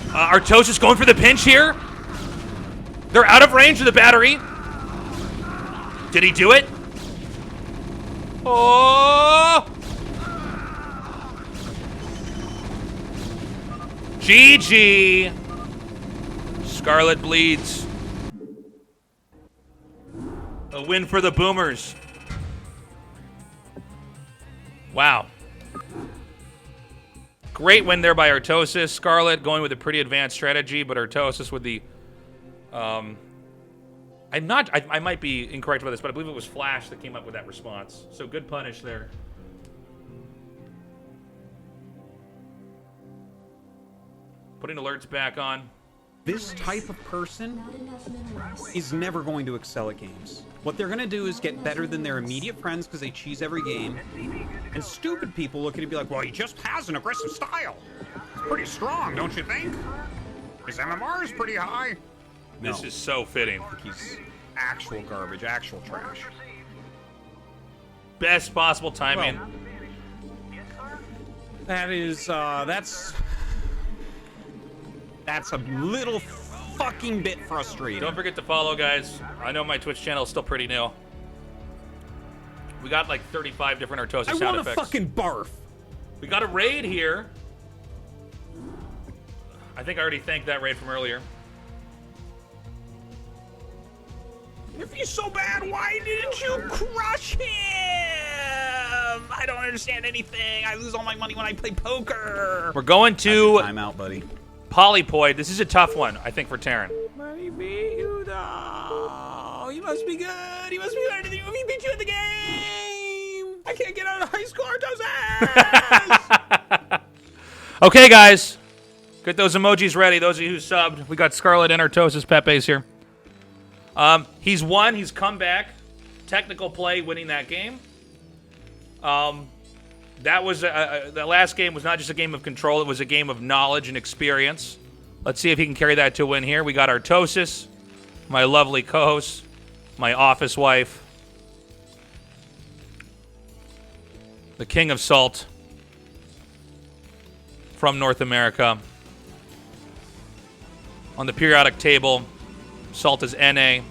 S2: Artosis going for the pinch here. They're out of range of the battery. Did he do it? Oh! GG. Scarlett bleeds. A win for the Boomers. Wow. Great win there by Artosis. Scarlett going with a pretty advanced strategy, but Artosis with the... I might be incorrect about this, but I believe it was Flash that came up with that response. So good punish there. Putting alerts back on.
S4: This type of person is never going to excel at games. What they're going to do is get better than their immediate friends because they cheese every game. And stupid people look at it and be like, well, he just has an aggressive style. It's pretty strong, don't you think? His MMR is pretty high.
S2: This is so fitting.
S4: He's actual garbage, actual trash.
S2: Best possible timing.
S4: Well, that is, that's a little fucking bit frustrating.
S2: Don't forget to follow, guys. I know my Twitch channel is still pretty new. We got like 35 different Artosis sound
S4: I want
S2: effects.
S4: to fucking barf.
S2: We got a raid here. I think I already thanked that raid from earlier.
S3: If he's so bad, why didn't you crush him? I don't understand anything. I lose all my money when I play poker.
S2: We're going to
S4: Time out, buddy.
S2: Polypoid. This is a tough one, I think, for Terran.
S3: He beat you, though. He must be good. He must be better than you. He beat you in the game. I can't get out of high school, Artosis.
S2: Okay, guys. Get those emojis ready. Those of you who subbed. We got Scarlett and Artosis Pepe's here. He's won. He's come back. Technical play, winning that game. That was the last game was not just a game of control. It was a game of knowledge and experience. Let's see if he can carry that to a win here. We got Artosis, my lovely co-host, my office wife, the king of salt from North America. On the periodic table, salt is Na.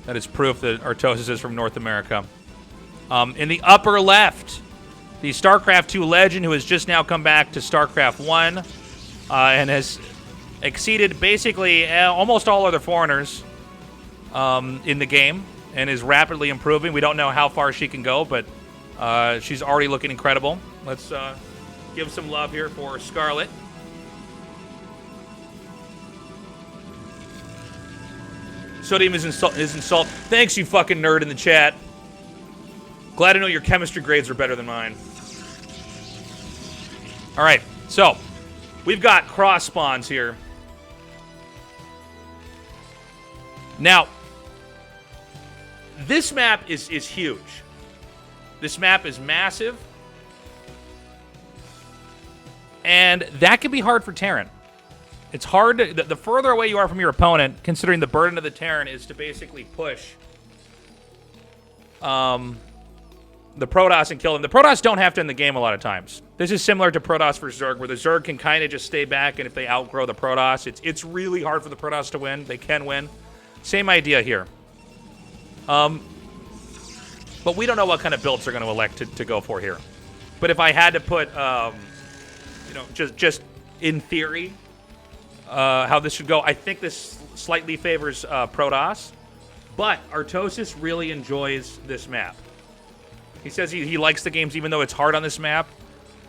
S2: That is proof that Artosis is from North America. In the upper left, the StarCraft 2 legend who has just now come back to StarCraft 1 and has exceeded basically almost all other foreigners in the game and is rapidly improving. We don't know how far she can go, but she's already looking incredible. Let's give some love here for Scarlett. Sodium is insult. Thanks, you fucking nerd in the chat. Glad to know your chemistry grades are better than mine. All right, so we've got cross spawns here. Now, this map is huge. This map is massive. And that can be hard for Terran. It's hard to, the further away you are from your opponent, considering the burden of the Terran is to basically push the Protoss and kill them. The Protoss don't have to end the game a lot of times. This is similar to Protoss versus Zerg, where the Zerg can kind of just stay back, and if they outgrow the Protoss, it's really hard for the Protoss to win. They can win. Same idea here. But we don't know what kind of builds they're going to elect to go for here. But if I had to put, you know, just in theory, how this should go, I think this slightly favors Protoss. But Artosis really enjoys this map. He says he likes the games even though it's hard on this map.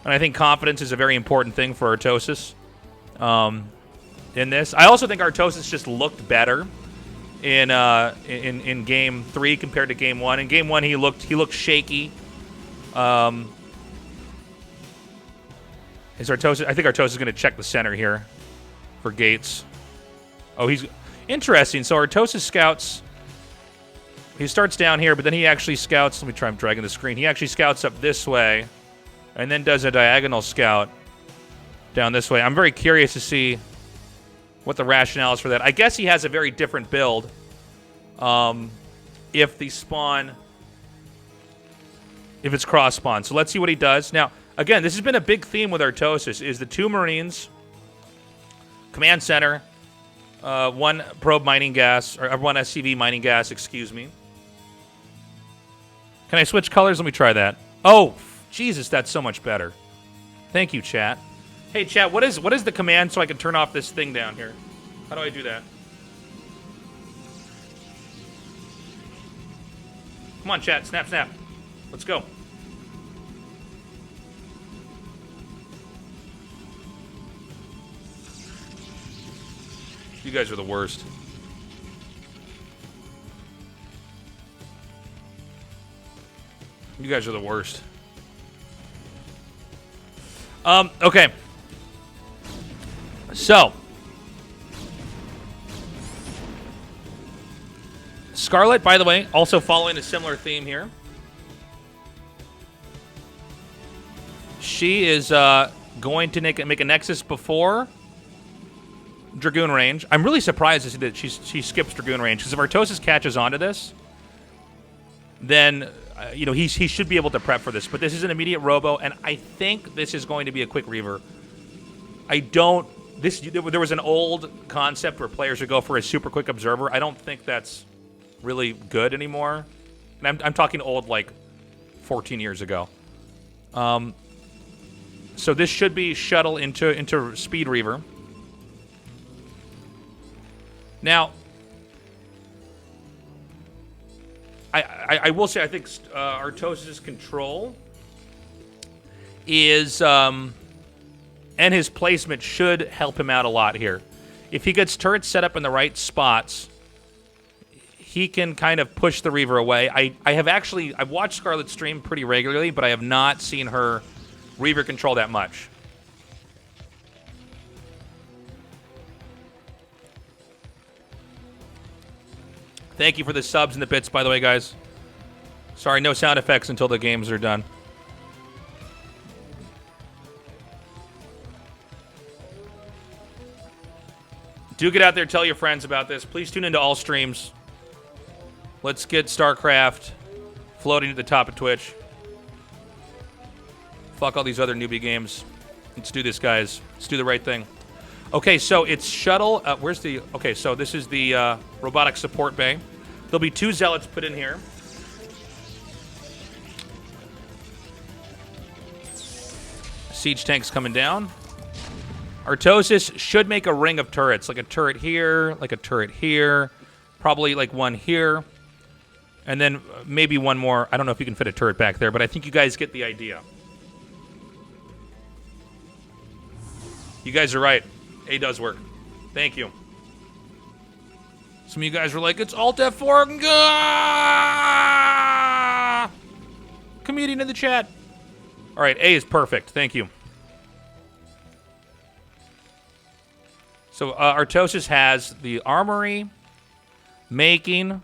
S2: And I think confidence is a very important thing for Artosis in this. I also think Artosis just looked better in Game 3 compared to Game 1. In Game 1, he looked shaky. Is Artosis? I think Artosis is going to check the center here for gates. Oh, he's interesting. So Artosis scouts. He starts down here, but then he actually scouts. Let me try. I'm dragging the screen. He actually scouts up this way, and then does a diagonal scout down this way. I'm very curious to see what the rationale is for that. I guess he has a very different build. If the spawn, if it's cross spawn. So let's see what he does. Now, again, this has been a big theme with Artosis, is the 2 Marines, command center, 1 probe mining gas, or 1 SCV mining gas, excuse me. Can I switch colors? Let me try that. Oh, Jesus, that's so much better. Thank you, chat. Hey, chat, what is the command so I can turn off this thing down here? How do I do that? Come on, chat. Snap, snap. Let's go. You guys are the worst. You guys are the worst. Okay. So. Scarlett, by the way, also following a similar theme here. She is going to make a Nexus before Dragoon range. I'm really surprised to see that she skips Dragoon range, because if Artosis catches onto this, then you know, he should be able to prep for this. But this is an immediate robo, and I think this is going to be a quick reaver. There was an old concept where players would go for a super quick observer. I don't think that's really good anymore. And I'm talking old, like 14 years ago. So this should be shuttle into speed reaver. Now, I will say I think Artosis' control is and his placement should help him out a lot here. If he gets turrets set up in the right spots, he can kind of push the Reaver away. I've watched Scarlett stream pretty regularly, but I have not seen her Reaver control that much. Thank you for the subs and the bits, by the way, guys. Sorry, no sound effects until the games are done. Do get out there, tell your friends about this. Please tune into all streams. Let's get StarCraft floating at the top of Twitch. Fuck all these other newbie games. Let's do this, guys. Let's do the right thing. Okay, so it's shuttle. Where's the... Okay, so this is the robotic support bay. There'll be 2 zealots put in here. Siege tanks coming down. Artosis should make a ring of turrets. Like a turret here, like a turret here. Probably like one here. And then maybe one more. I don't know if you can fit a turret back there, but I think you guys get the idea. You guys are right. A does work. Thank you. Some of you guys were like, it's Alt F4. Comedian in the chat. All right, A is perfect. Thank you. So Artosis has the armory making.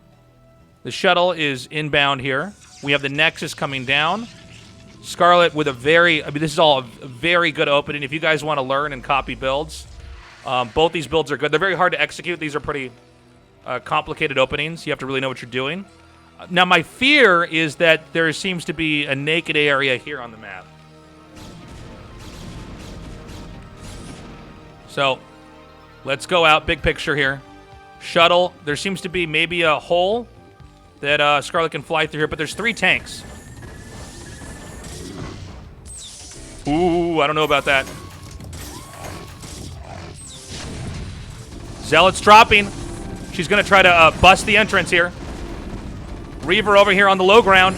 S2: The shuttle is inbound here. We have the Nexus coming down. Scarlett with a this is all a very good opening. If you guys want to learn and copy builds, both these builds are good. They're very hard to execute. These are pretty complicated openings. You have to really know what you're doing. Now, my fear is that there seems to be a naked area here on the map. So, let's go out. Big picture here. Shuttle. There seems to be maybe a hole that Scarlett can fly through here, but there's 3 tanks. Ooh, I don't know about that. Zealot's dropping. She's going to try to bust the entrance here. Reaver over here on the low ground.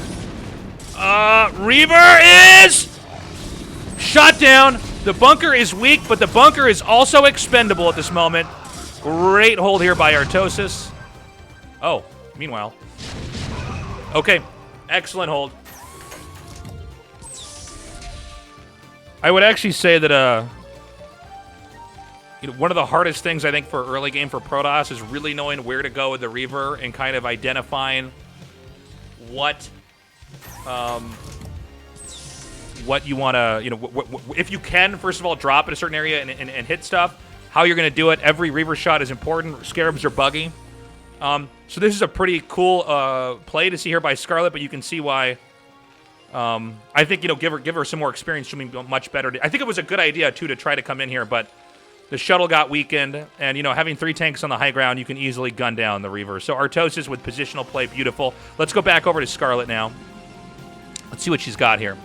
S2: Reaver is shot down. The bunker is weak, but the bunker is also expendable at this moment. Great hold here by Artosis. Oh, meanwhile. Okay, excellent hold. I would actually say that one of the hardest things I think for early game for Protoss is really knowing where to go with the Reaver and kind of identifying what you want to, if you can, first of all, drop in a certain area and hit stuff, how you're going to do it. Every Reaver shot is important. Scarabs are buggy. So this is a pretty cool play to see here by Scarlett, but you can see why. I think, give her some more experience. She'll be much better. I think it was a good idea, too, to try to come in here, but the shuttle got weakened, and, having 3 tanks on the high ground, you can easily gun down the Reaver. So Artosis with positional play, beautiful. Let's go back over to Scarlett now. Let's see what she's got here.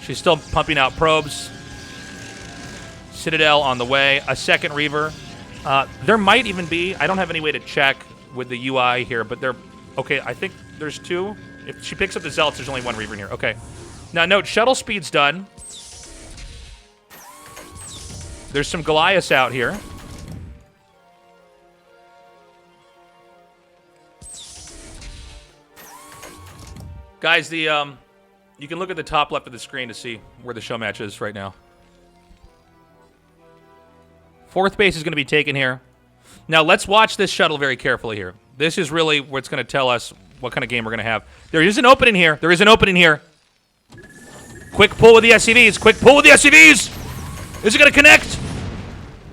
S2: She's still pumping out probes. Citadel on the way. A second Reaver. There might even be, I don't have any way to check with the UI here, but okay, I think there's 2. If she picks up the Zealots, there's only 1 Reaver in here. Okay. Now, note, shuttle speed's done. There's some Goliaths out here. Guys, you can look at the top left of the screen to see where the show match is right now. 4th base is going to be taken here. Now, let's watch this shuttle very carefully here. This is really what's going to tell us what kind of game we're going to have. There is an opening here. There is an opening here. Quick pull with the SCVs. Quick pull with the SCVs. Is it going to connect?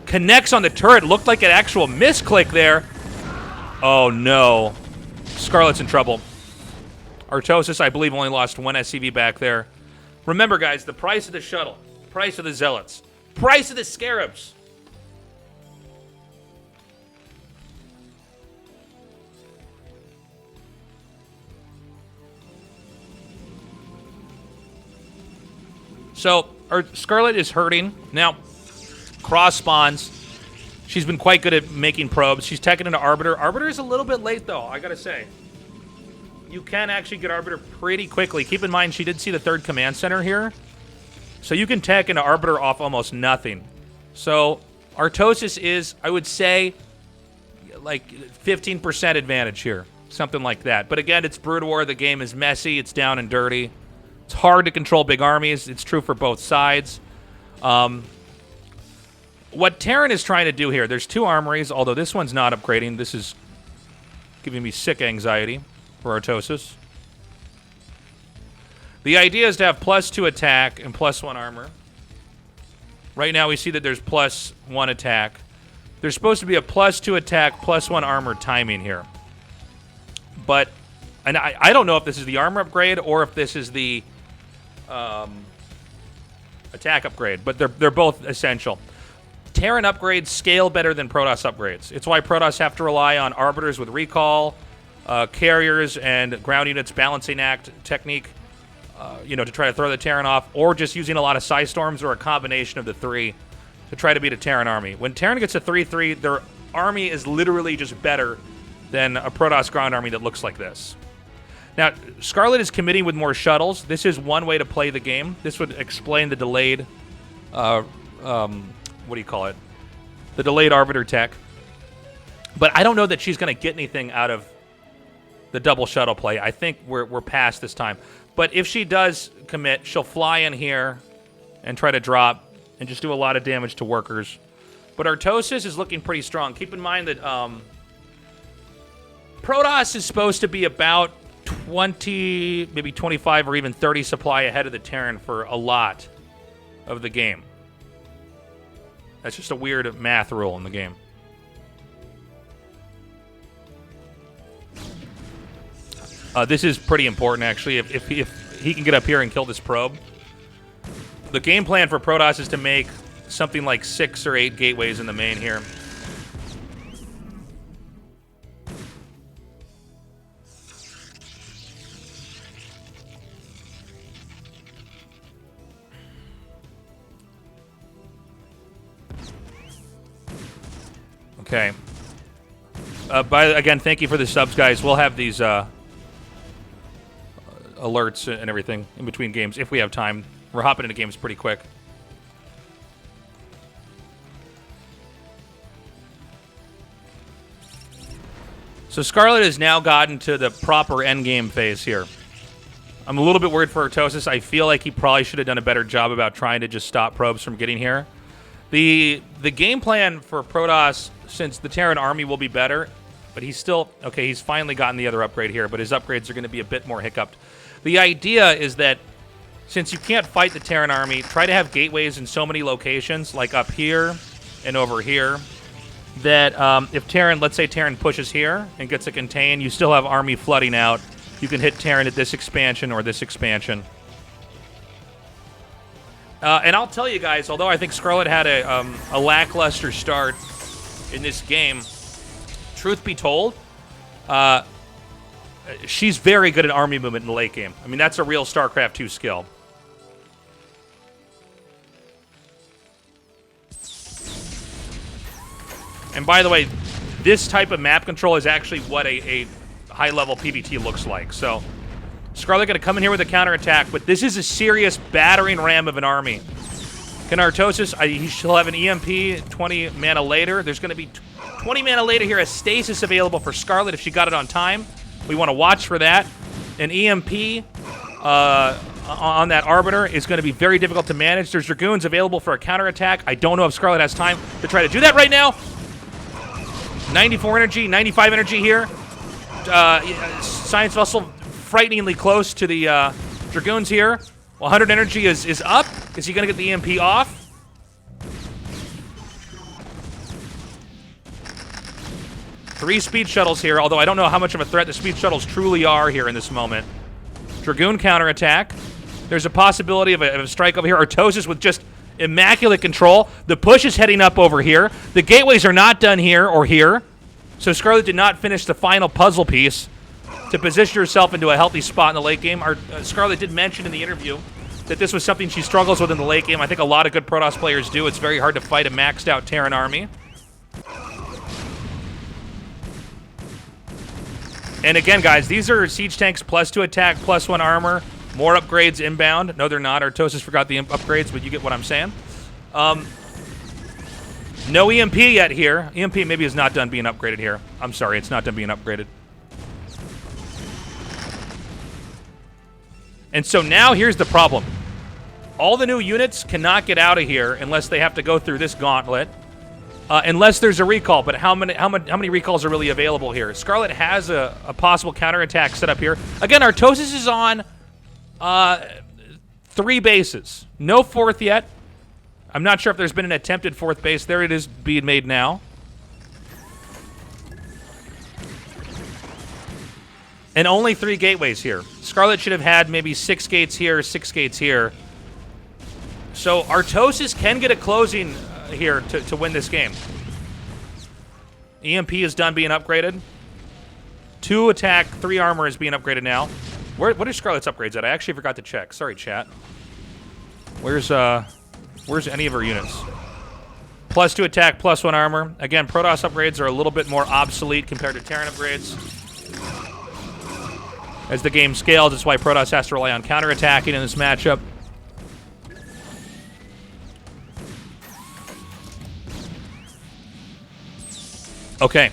S2: Connects on the turret. Looked like an actual misclick there. Oh, no. Scarlett's in trouble. Artosis, I believe, only lost 1 SCV back there. Remember, guys, the price of the shuttle, price of the Zealots, price of the Scarabs. So, Scarlett is hurting. Now, cross spawns. She's been quite good at making probes. She's teching into Arbiter. Arbiter is a little bit late, though, I gotta say. You can actually get Arbiter pretty quickly. Keep in mind, she did see the 3rd command center here. So you can tech into Arbiter off almost nothing. So, Artosis is, I would say, like 15% advantage here. Something like that. But again, it's Brood War. The game is messy. It's down and dirty. It's hard to control big armies. It's true for both sides. What Terran is trying to do here, there's 2 armories, although this one's not upgrading. This is giving me sick anxiety for Artosis. The idea is to have +2 attack and +1 armor. Right now we see that there's +1 attack. There's supposed to be a +2 attack, +1 armor timing here. But, and I don't know if this is the armor upgrade or if this is the attack upgrade, but they're both essential. Terran upgrades scale better than Protoss upgrades. It's why Protoss have to rely on Arbiters with recall, carriers, and ground units balancing act technique, to try to throw the Terran off, or just using a lot of Psy Storms or a combination of the 3 to try to beat a Terran army. When Terran gets a 3-3, their army is literally just better than a Protoss ground army that looks like this. Now, Scarlett is committing with more shuttles. This is one way to play the game. This would explain the delayed, what do you call it? The delayed Arbiter tech. But I don't know that she's going to get anything out of the double shuttle play. I think we're past this time. But if she does commit, she'll fly in here and try to drop and just do a lot of damage to workers. But Artosis is looking pretty strong. Keep in mind that Protoss is supposed to be about 20, maybe 25 or even 30 supply ahead of the Terran for a lot of the game. That's just a weird math rule in the game. This is pretty important, actually. If he can get up here and kill this probe. The game plan for Protoss is to make something like 6 or 8 gateways in the main here. Okay. Again, thank you for the subs, guys. We'll have these alerts and everything in between games if we have time. We're hopping into games pretty quick. So Scarlett has now gotten to the proper endgame phase here. I'm a little bit worried for Artosis. I feel like he probably should have done a better job about trying to just stop probes from getting here. The game plan for Protoss, since the Terran army will be better, but he's still... Okay, he's finally gotten the other upgrade here, but his upgrades are going to be a bit more hiccuped. The idea is that since you can't fight the Terran army, try to have gateways in so many locations, like up here and over here, that if Terran, let's say Terran pushes here and gets a contain, you still have army flooding out. You can hit Terran at this expansion or this expansion. And I'll tell you guys, although I think Scarlett had a lackluster start in this game, truth be told, she's very good at army movement in the late game. I mean, that's a real StarCraft 2 skill. And by the way, this type of map control is actually what a high-level PvT looks like. So Scarlett going to come in here with a counterattack, but this is a serious battering ram of an army. Can Artosis, she'll have an EMP 20 mana later. There's going to be 20 mana later here, a stasis available for Scarlett if she got it on time. We want to watch for that. An EMP on that Arbiter is going to be very difficult to manage. There's Dragoons available for a counterattack. I don't know if Scarlett has time to try to do that right now. 94 energy, 95 energy here. Science Vessel frighteningly close to the Dragoons here. 100 energy is up. Is he going to get the EMP off? Three speed shuttles here, although I don't know how much of a threat the speed shuttles truly are here in this moment. Dragoon counterattack. There's a possibility of a strike over here. Artosis with just immaculate control. The push is heading up over here. The gateways are not done here or here. So Scarlett did not finish the final puzzle piece to position herself into a healthy spot in the late game. Scarlett did mention in the interview that this was something she struggles with in the late game. I think a lot of good Protoss players do. It's very hard to fight a maxed out Terran army. And again, guys, these are siege tanks +2 attack, +1 armor. More upgrades inbound. No, they're not. Artosis forgot the upgrades, but you get what I'm saying. No EMP yet here. EMP maybe is not done being upgraded here. I'm sorry, it's not done being upgraded. And so now here's the problem. All the new units cannot get out of here unless they have to go through this gauntlet. Unless there's a recall, but how many recalls are really available here? Scarlett has a possible counterattack set up here. Again, Artosis is on 3 bases. No 4th yet. I'm not sure if there's been an attempted 4th base. There it is being made now. And only 3 gateways here. Scarlett should have had maybe 6 gates here, 6 gates here. So Artosis can get a closing here to win this game. EMP is done being upgraded. 2 attack, 3 armor is being upgraded now. What are Scarlett's upgrades at? I actually forgot to check. Sorry, chat. Where's any of her units? +2 attack, +1 armor. Again, Protoss upgrades are a little bit more obsolete compared to Terran upgrades. As the game scales, that's why Protoss has to rely on counterattacking in this matchup. Okay.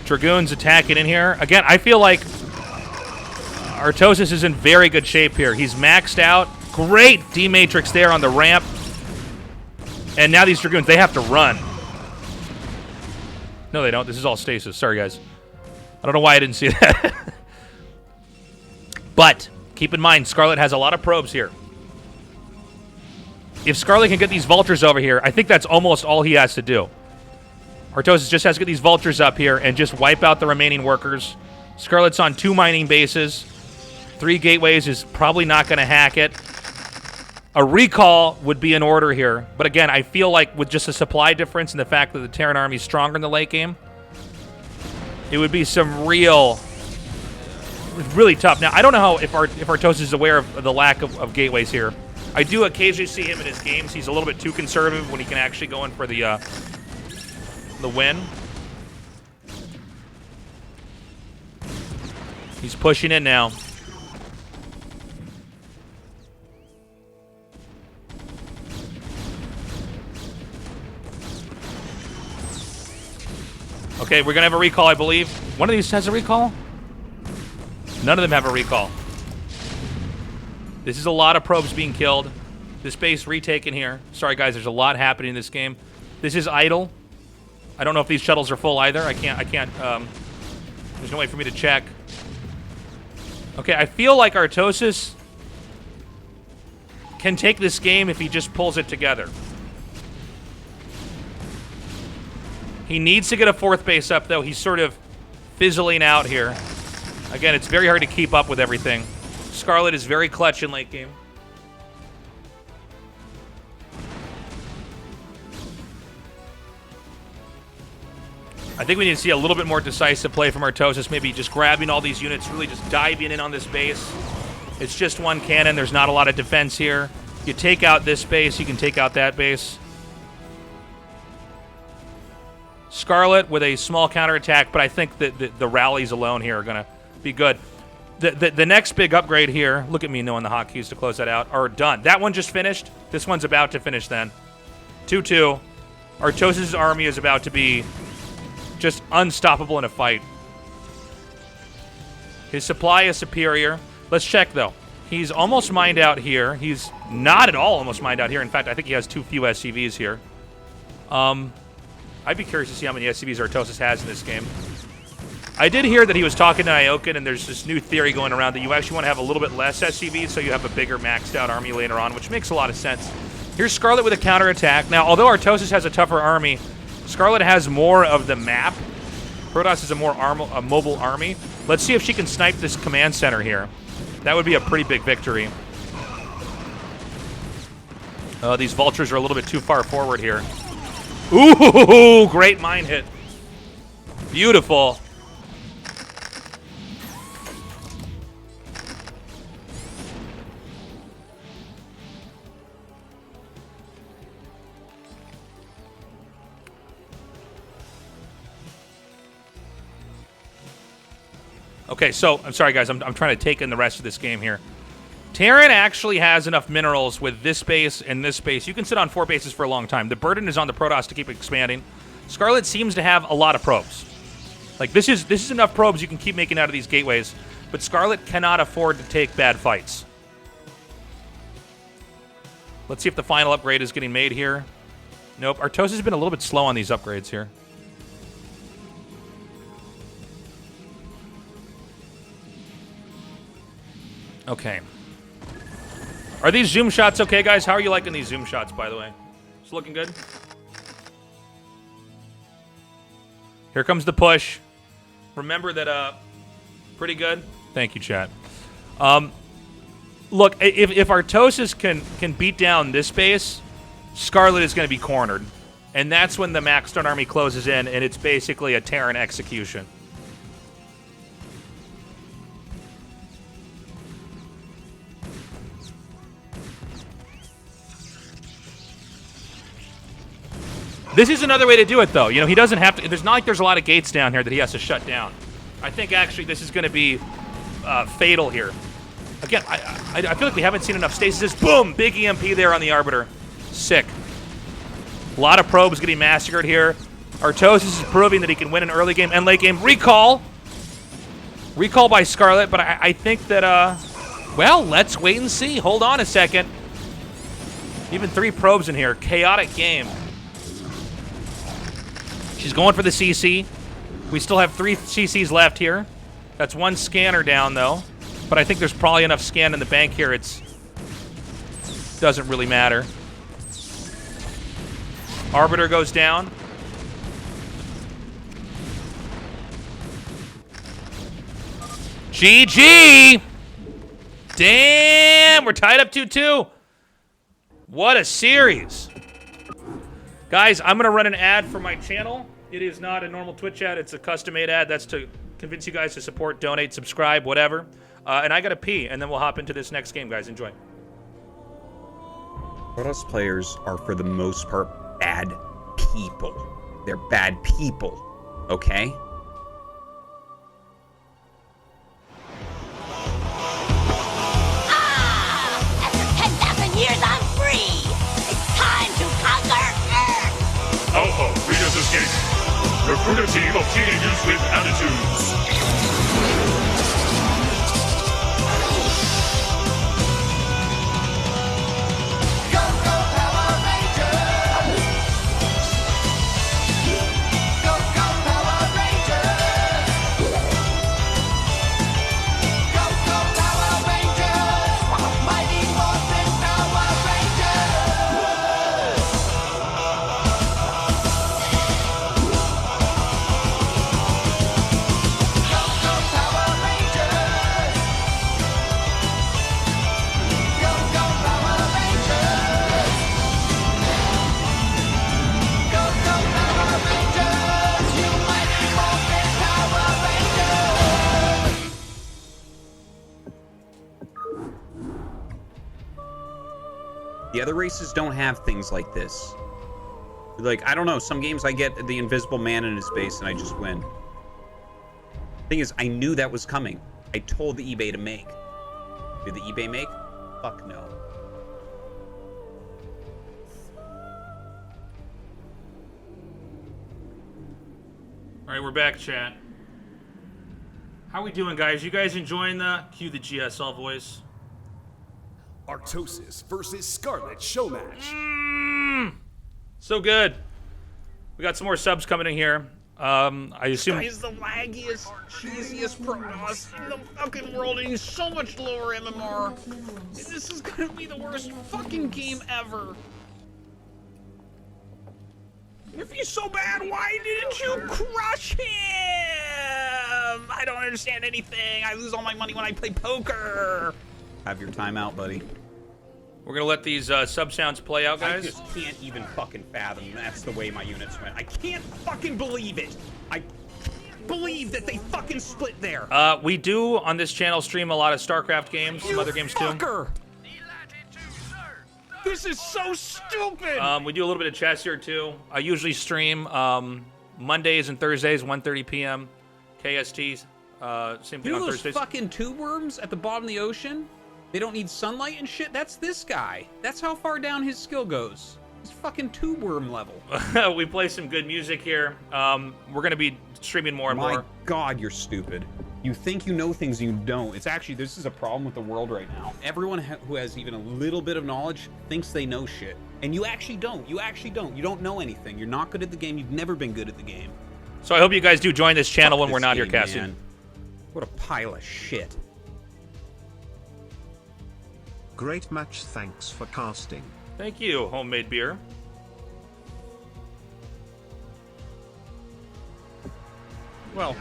S2: Dragoons attacking in here. Again, I feel like Artosis is in very good shape here. He's maxed out. Great D-Matrix there on the ramp. And now these Dragoons, they have to run. No, they don't. This is all stasis. Sorry, guys. I don't know why I didn't see that. But keep in mind, Scarlett has a lot of probes here. if Scarlett can get these vultures over here, I think that's almost all he has to do. Artosis just has to get these vultures up here and just wipe out the remaining workers. Scarlett's on 2 mining bases. 3 gateways is probably not going to hack it. A recall would be in order here. But again, I feel like with just a supply difference and the fact that the Terran army is stronger in the late game, it would be some really tough. Now, I don't know how if Artosis is aware of the lack of gateways here. I do occasionally see him in his games. He's a little bit too conservative when he can actually go in for the win. He's pushing in now. Okay, we're going to have a recall, I believe. One of these has a recall? None of them have a recall. This is a lot of probes being killed. This base retaken here. Sorry, guys, there's a lot happening in this game. This is idle. I don't know if these shuttles are full either. I can't, there's no way for me to check. Okay, I feel like Artosis can take this game if he just pulls it together. He needs to get a 4th base up, though. He's sort of fizzling out here. Again, it's very hard to keep up with everything. Scarlett is very clutch in late game. I think we need to see a little bit more decisive play from Artosis, maybe just grabbing all these units, really just diving in on this base. It's just 1 cannon. There's not a lot of defense here. You take out this base, you can take out that base. Scarlett with a small counterattack, but I think that the rallies alone here are going to be good. The next big upgrade here, look at me knowing the hotkeys to close that out, are done. That one just finished. This one's about to finish then. 2-2. Artosis' army is about to be just unstoppable in a fight. His supply is superior. Let's check, though. He's almost mined out here. He's not at all almost mined out here. In fact, I think he has too few SCVs here. I'd be curious to see how many SCVs Artosis has in this game. I did hear that he was talking to Iokin, and there's this new theory going around that you actually want to have a little bit less SCVs so you have a bigger maxed out army later on, which makes a lot of sense. Here's Scarlett with a counterattack. Now, although Artosis has a tougher army, Scarlett has more of the map. Protoss is a more mobile army. Let's see if she can snipe this command center here. That would be a pretty big victory. These vultures are a little bit too far forward here. Ooh, great mine hit. Beautiful. Okay, so, I'm sorry, guys. I'm trying to take in the rest of this game here. Terran actually has enough minerals with this base and this base. You can sit on 4 bases for a long time. The burden is on the Protoss to keep expanding. Scarlett seems to have a lot of probes. Like, this is enough probes you can keep making out of these gateways, but Scarlett cannot afford to take bad fights. Let's see if the final upgrade is getting made here. Nope. Artosis has been a little bit slow on these upgrades here. Okay. Are these zoom shots okay, guys? How are you liking these zoom shots, by the way? It's looking good? Here comes the push. Remember that, pretty good? Thank you, chat. Look, if Artosis can beat down this base, Scarlett is going to be cornered. And that's when the maxed out army closes in, and it's basically a Terran execution. This is another way to do it, though. You know, he doesn't have to... There's not like there's a lot of gates down here that he has to shut down. I think, actually, this is going to be fatal here. Again, I feel like we haven't seen enough stasis. Boom! Big EMP there on the Arbiter. Sick. A lot of probes getting massacred here. Artosis is proving that he can win an early game and late game. Recall! Recall by Scarlett, but I think that, well, let's wait and see. Hold on a second. Even 3 probes in here. Chaotic game. She's going for the CC. We still have 3 CCs left here. That's 1 scanner down, though. But I think there's probably enough scan in the bank here. Doesn't really matter. Arbiter goes down. GG! Damn, we're tied up 2-2. What a series. Guys, I'm going to run an ad for my channel. It is not a normal Twitch ad. It's a custom-made ad. That's to convince you guys to support, donate, subscribe, whatever. And I got to pee, and then we'll hop into this next game, guys. Enjoy.
S4: Artosis players are, for the most part, bad people. They're bad people, okay?
S6: After 10,000 years, I'm free! It's time to conquer Earth!
S5: Alpha, Leaders Escape. Recruit a team of teenagers with attitudes.
S4: The other races don't have things like this. Like, I don't know, some games I get the invisible man in his base and I just win. Thing is, I knew that was coming. I told the eBay to make. Did the eBay make? Fuck no.
S2: All right, we're back, chat. How we doing, guys? You guys enjoying the cue the GSL voice?
S5: Artosis versus Scarlett Showmatch.
S2: So good. We got some more subs coming in here. I assume
S3: He's the laggiest, cheesiest Protoss in the fucking world, and he's so much lower MMR. This is gonna be the worst fucking game ever. If he's so bad, why didn't you crush him? I don't understand anything. I lose all my money when I play poker.
S4: Have your timeout, buddy.
S2: we're gonna let these sub sounds play out,
S4: I
S2: guys.
S4: just can't even fucking fathom that's the way my units went. I can't fucking believe it. I can't believe that they fucking split there.
S2: We do on this channel stream a lot of StarCraft games, some other games too.
S3: Fucker. This is so stupid.
S2: We do a little bit of chess here too. I usually stream Mondays and Thursdays, 1:30 p.m. KST. Same thing
S4: You
S2: on
S4: know those
S2: Thursdays.
S4: fucking tube worms at the bottom of the ocean? They don't need sunlight and shit? That's this guy. That's how far down his skill goes. He's fucking tube worm level.
S2: We play some good music here. We're gonna be streaming more and
S4: My
S2: more.
S4: God, you're stupid. You think you know things and you don't. It's actually, this is a problem with the world right now. Everyone who has even a little bit of knowledge thinks they know shit. And you actually don't. You actually don't. You don't know anything. You're not good at the game. You've never been good at the game.
S2: So I hope you guys do join this channel
S4: Fuck
S2: when we're
S4: this
S2: not here
S4: game,
S2: casting.
S4: man. What a pile of shit.
S7: Great match, thanks for casting.
S2: Thank you, homemade beer.
S4: Well,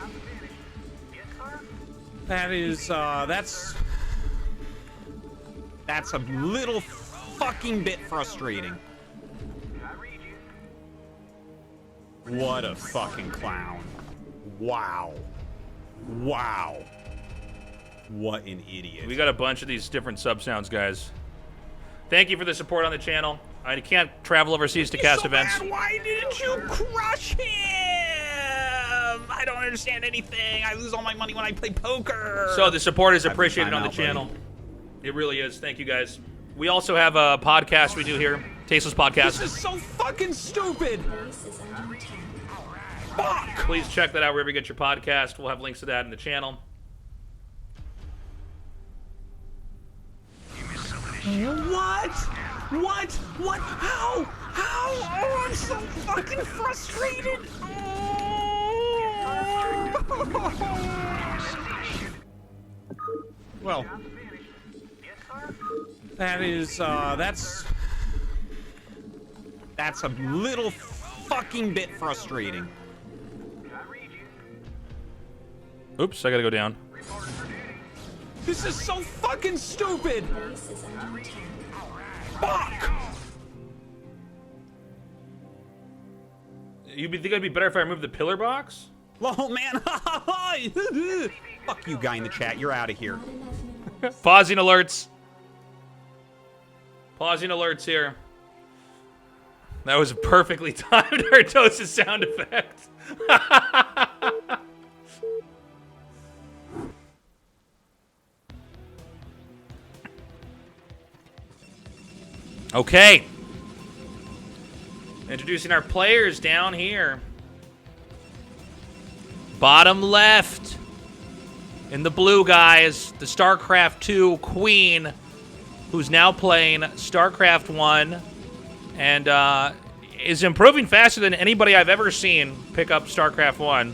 S4: that is, that's a little fucking bit frustrating. What a fucking clown. Wow. Wow. What an idiot.
S2: We got a bunch of these different sub sounds, guys. Thank you for the support on the channel. I can't travel overseas to cast
S3: so
S2: events.
S3: Bad. Why didn't you crush him? I don't understand anything. I lose all my money when I play poker.
S2: So the support is
S4: Have your
S2: appreciated
S4: time
S2: on the
S4: out, buddy.
S2: channel. It really is. Thank you, guys. We also have a podcast we do here, Tasteless Podcast.
S3: This is so fucking stupid. Fuck.
S2: Please check that out wherever you get your podcast. We'll have links to that in the channel.
S3: What? What? What? How? How? Oh, I'm so fucking frustrated.
S4: Well, that is, that's That's a little fucking bit frustrating.
S2: Oops, I gotta go down.
S3: This is so fucking stupid. Fuck.
S2: You think it'd be better if I removed the pillar box?
S4: Oh, man. Fuck you, guy in the chat. You're out of here.
S2: Pausing alerts. Pausing alerts here. That was a perfectly timed Artosis sound effect. Okay. Introducing our players down here. Bottom left. In the blue, guys, the StarCraft 2 Queen, who's now playing StarCraft 1 and is improving faster than anybody I've ever seen pick up StarCraft 1.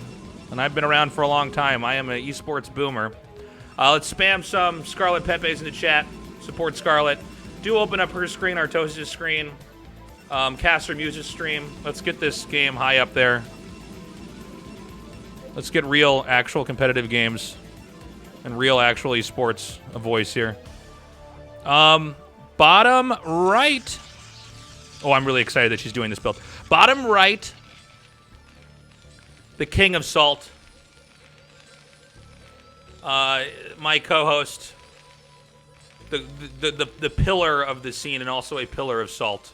S2: And I've been around for a long time. I am an esports boomer. Let's spam some Scarlett Pepes in the chat. Support Scarlett. Do open up her screen, Artosis' screen, Caster Muse's stream. Let's get this game high up there. Let's get real, actual competitive games and real, actual esports a voice here. Bottom right. Oh, I'm really excited that she's doing this build. Bottom right, the King of Salt. My co-host. The pillar of the scene and also a pillar of salt.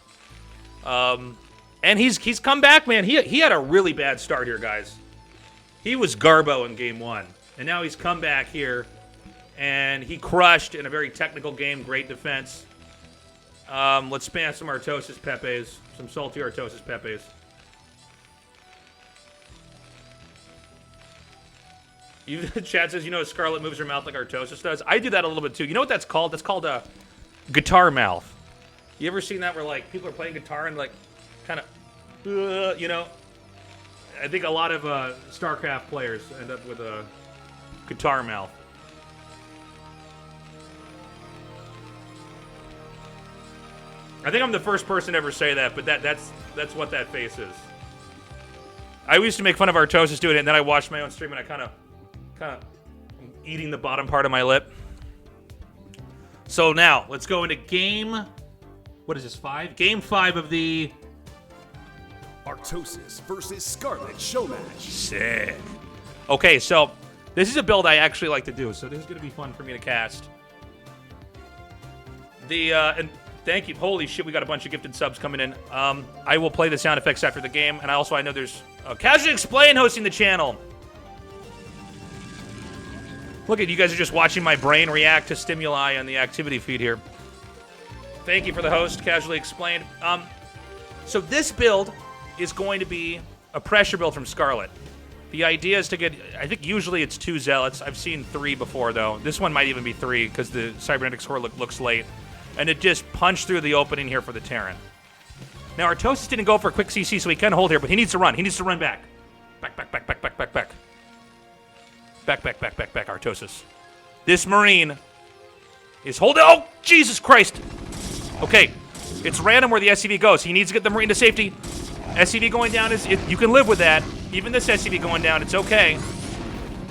S2: And he's come back, man. He had a really bad start here, guys. He was Garbo in game 1. And now he's come back here. And he crushed in a very technical game. Great defense. Let's spam some Artosis Pepes. Some salty Artosis Pepes. The chat says, you know, Scarlett moves her mouth like Artosis does. I do that a little bit too. You know what that's called? That's called a guitar mouth. You ever seen that where like people are playing guitar and like kind of, you know? I think a lot of StarCraft players end up with a guitar mouth. I think I'm the first person to ever say that, but that's what that face is. I used to make fun of Artosis doing it, and then I watched my own stream and I kind of eating the bottom part of my lip. So now, let's go into game... What is this, 5? Game 5 of the...
S5: Artosis versus Scarlett Showmatch.
S2: Sick. Okay, so this is a build I actually like to do, so this is going to be fun for me to cast. And thank you. Holy shit, we got a bunch of gifted subs coming in. I will play the sound effects after the game, and I know there's Casually Explain hosting the channel. Look at you guys are just watching my brain react to stimuli on the activity feed here. Thank you for the host, Casually Explained. So this build is going to be a pressure build from Scarlett. The idea is to get, I think usually it's 2 Zealots. I've seen 3 before, though. This one might even be 3 because the Cybernetic score looks late. And it just punched through the opening here for the Terran. Now, Artosis didn't go for a quick CC, so he can hold here, but he needs to run. He needs to run back. Back. Back, Artosis. This Marine is holding... Oh, Jesus Christ! Okay, it's random where the SCV goes. He needs to get the Marine to safety. SCV going down is... You can live with that. Even this SCV going down, it's okay.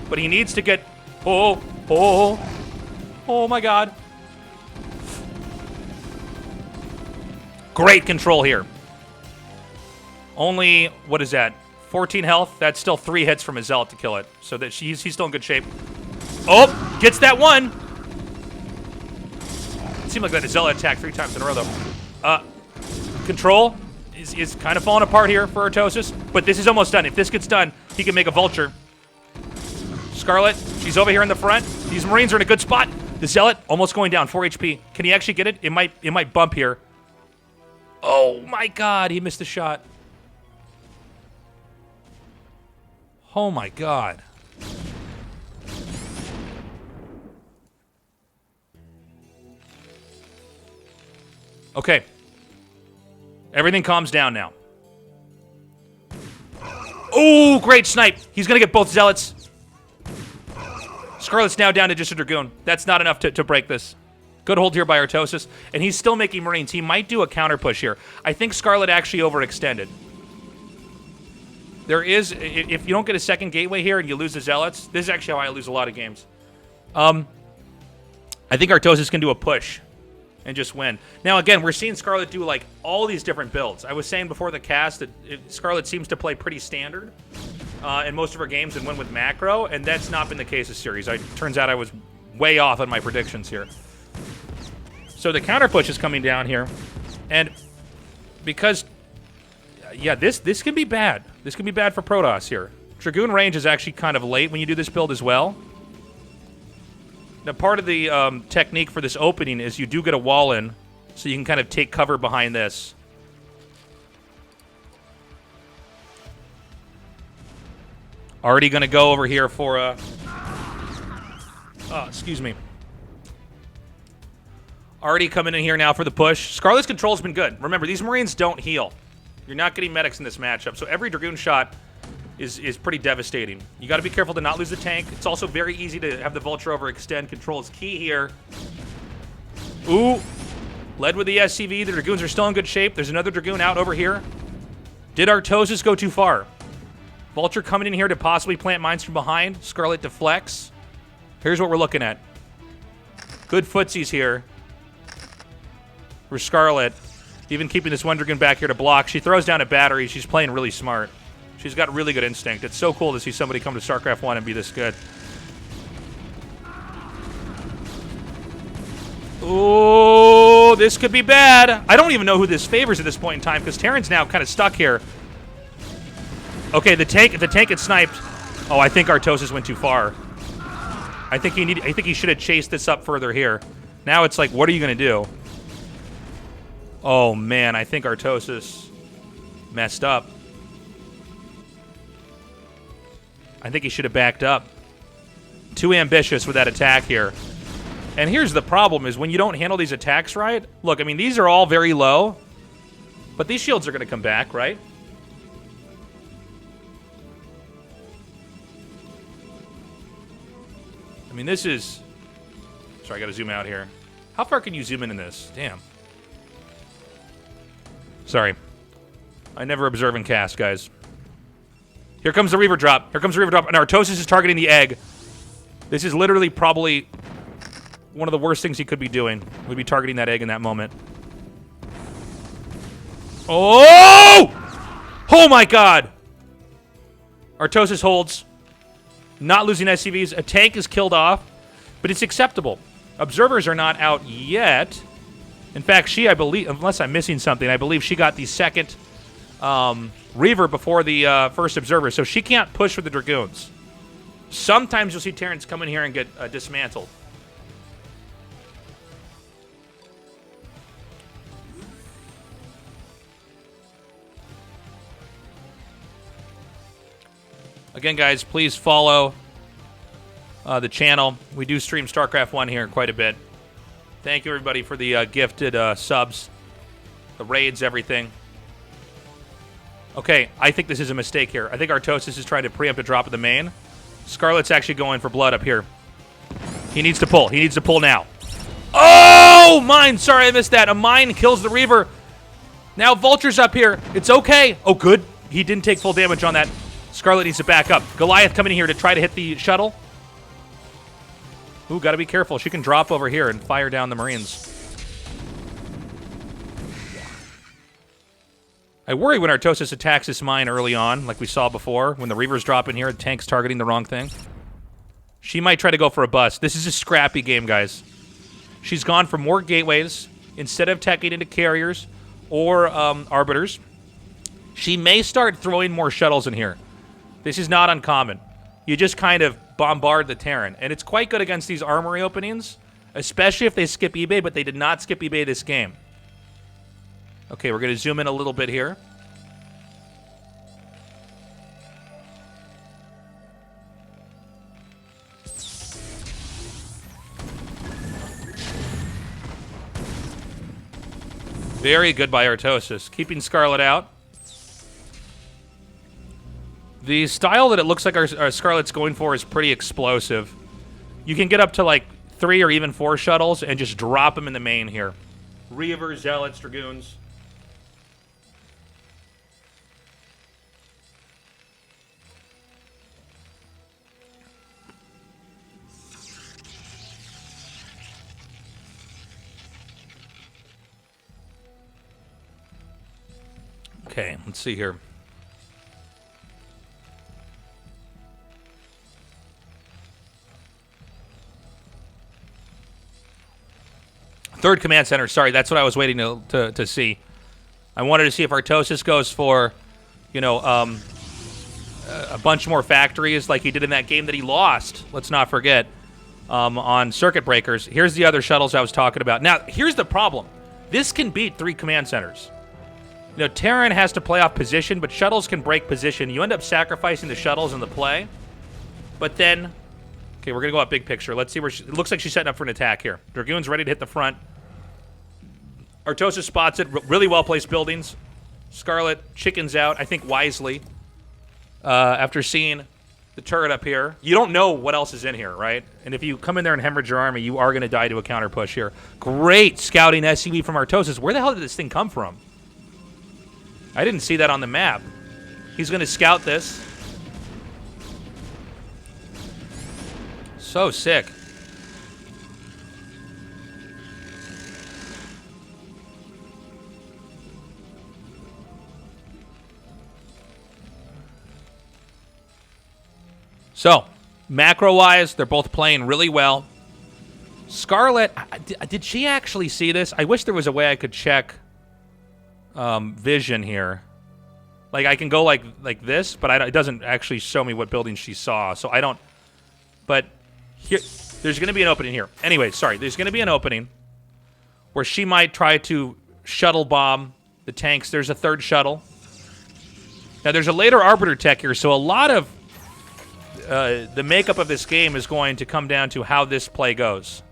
S2: But he needs to get... Oh my God. Great control here. Only, what is that? 14 health. That's still 3 hits from his Zealot to kill it. So that he's still in good shape. Oh, gets that one. It seemed like that Zealot attacked 3 times in a row, though. Control is kind of falling apart here for Artosis, but this is almost done. If this gets done, he can make a Vulture. Scarlett, she's over here in the front. These Marines are in a good spot. The Zealot almost going down, 4 HP. Can he actually get it? It might bump here. Oh my God, he missed the shot. Oh my God. Okay. Everything calms down now. Oh, great snipe. He's going to get both Zealots. Scarlett's now down to just a Dragoon. That's not enough to break this. Good hold here by Artosis, and he's still making Marines. He might do a counter push here. I think Scarlett actually overextended. There is, if you don't get a second gateway here and you lose the Zealots, this is actually how I lose a lot of games. I think Artosis can do a push and just win. Now, again, we're seeing Scarlett do, like, all these different builds. I was saying before the cast that Scarlett seems to play pretty standard in most of her games and win with macro, and that's not been the case this series. Turns out I was way off on my predictions here. So the counter push is coming down here, and because, yeah, this can be bad. This can be bad for Protoss here. Dragoon range is actually kind of late when you do this build as well. Now, part of the technique for this opening is you do get a wall in, so you can kind of take cover behind this. Already going to go over here for excuse me. Already coming in here now for the push. Scarlet's control's been good. Remember, these Marines don't heal. You're not getting medics in this matchup, so every Dragoon shot is pretty devastating. You got to be careful to not lose the tank. It's also very easy to have the Vulture overextend. Control is key here. Ooh. Led with the SCV. The Dragoons are still in good shape. There's another Dragoon out over here. Did Artosis go too far? Vulture coming in here to possibly plant mines from behind. Scarlett deflects. Here's what we're looking at. Good footsies here for Scarlett. Even keeping this one Dragoon back here to block. She throws down a battery. She's playing really smart. She's got really good instinct. It's so cool to see somebody come to StarCraft 1 and be this good. Oh, this could be bad. I don't even know who this favors at this point in time because Terran's now kind of stuck here. Okay, the tank had sniped. Oh, I think Artosis went too far. I think he should have chased this up further here. Now it's like, what are you going to do? Oh, man, I think Artosis messed up. I think he should have backed up. Too ambitious with that attack here. And here's the problem is when you don't handle these attacks right, look, I mean, these are all very low, but these shields are going to come back, right? I mean, this is... Sorry, I got to zoom out here. How far can you zoom in this? Damn. Sorry. I never observe and cast, guys. Here comes the Reaver drop. Here comes the Reaver drop. And Artosis is targeting the egg. This is literally probably one of the worst things he could be doing. Would be targeting that egg in that moment. Oh! Oh my god! Artosis holds. Not losing SCVs. A tank is killed off. But it's acceptable. Observers are not out yet. In fact, she, I believe, unless I'm missing something, I believe she got the second Reaver before the first Observer, so she can't push with the Dragoons. Sometimes you'll see Terrans come in here and get dismantled. Again, guys, please follow the channel. We do stream StarCraft 1 here quite a bit. Thank you, everybody, for the gifted subs, the raids, everything. Okay, I think this is a mistake here. I think Artosis is trying to preempt a drop of the main. Scarlett's actually going for blood up here. He needs to pull. He needs to pull now. Oh, mine. Sorry, I missed that. A mine kills the Reaver. Now Vulture's up here. It's okay. Oh, good. He didn't take full damage on that. Scarlett needs to back up. Goliath coming in here to try to hit the shuttle. Ooh, gotta be careful. She can drop over here and fire down the Marines. I worry when Artosis attacks this mine early on, like we saw before, when the Reavers drop in here, the tank's targeting the wrong thing. She might try to go for a bust. This is a scrappy game, guys. She's gone for more gateways instead of teching into carriers or arbiters. She may start throwing more shuttles in here. This is not uncommon. You just kind of bombard the Terran. And it's quite good against these armory openings, especially if they skip eBay, but they did not skip eBay this game. Okay, we're going to zoom in a little bit here. Very good by Artosis. Keeping Scarlett out. The style that it looks like our Scarlett's going for is pretty explosive. You can get up to like 3 or even 4 shuttles and just drop them in the main here. Reavers, Zealots, Dragoons. Okay, let's see here. Third command center. Sorry, that's what I was waiting to see. I wanted to see if Artosis goes for, you know, a bunch more factories like he did in that game that he lost. Let's not forget on circuit breakers. Here's the other shuttles I was talking about. Now, here's the problem. This can beat 3 command centers. You know, Terran has to play off position, but shuttles can break position. You end up sacrificing the shuttles in the play. But then, okay, we're going to go up big picture. Let's see where it looks like she's setting up for an attack here. Dragoon's ready to hit the front. Artosis spots it. Really well-placed buildings. Scarlett chickens out, I think wisely, after seeing the turret up here. You don't know what else is in here, right? And if you come in there and hemorrhage your army, you are going to die to a counter push here. Great scouting SUV from Artosis. Where the hell did this thing come from? I didn't see that on the map. He's going to scout this. So sick. So, macro-wise, they're both playing really well. Scarlett, did she actually see this? I wish there was a way I could check vision here. Like, I can go like this, but it doesn't actually show me what building she saw. So, I don't... But here, there's going to be an opening here. Anyway, sorry. There's going to be an opening where she might try to shuttle bomb the tanks. There's a third shuttle. Now, there's a later Arbiter tech here, so a lot of the makeup of this game is going to come down to how this play goes.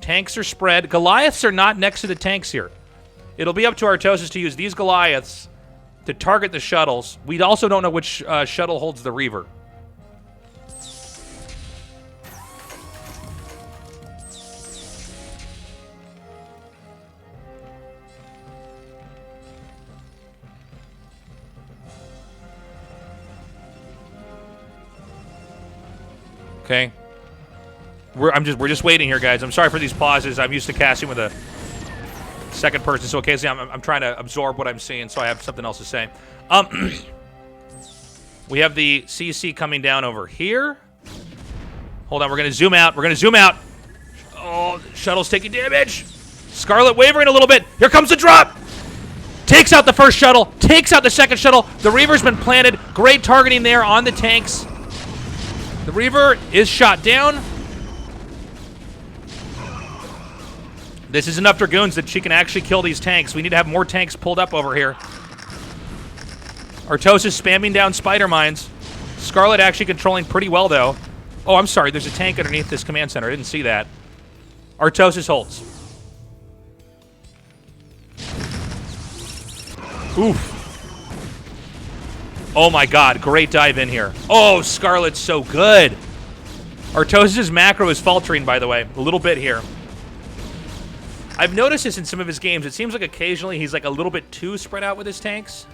S2: Tanks are spread. Goliaths are not next to the tanks here. It'll be up to Artosis to use these Goliaths to target the shuttles. We also don't know which shuttle holds the Reaver. Okay. We're just waiting here, guys. I'm sorry for these pauses. I'm used to casting with a second person, so occasionally I'm trying to absorb what I'm seeing, so I have something else to say. We have the CC coming down over here. Hold on, we're going to zoom out. We're going to zoom out. Oh, shuttle's taking damage. Scarlett wavering a little bit. Here comes the drop. Takes out the first shuttle. Takes out the second shuttle. The Reaver's been planted. Great targeting there on the tanks. The Reaver is shot down. This is enough Dragoons that she can actually kill these tanks. We need to have more tanks pulled up over here. Artosis spamming down spider mines. Scarlett actually controlling pretty well, though. Oh, I'm sorry. There's a tank underneath this command center. I didn't see that. Artosis holds. Oof. Oh my god, great dive in here. Oh, Scarlett's so good. Artosis' macro is faltering, by the way, a little bit here. I've noticed this in some of his games. It seems like occasionally he's like a little bit too spread out with his tanks.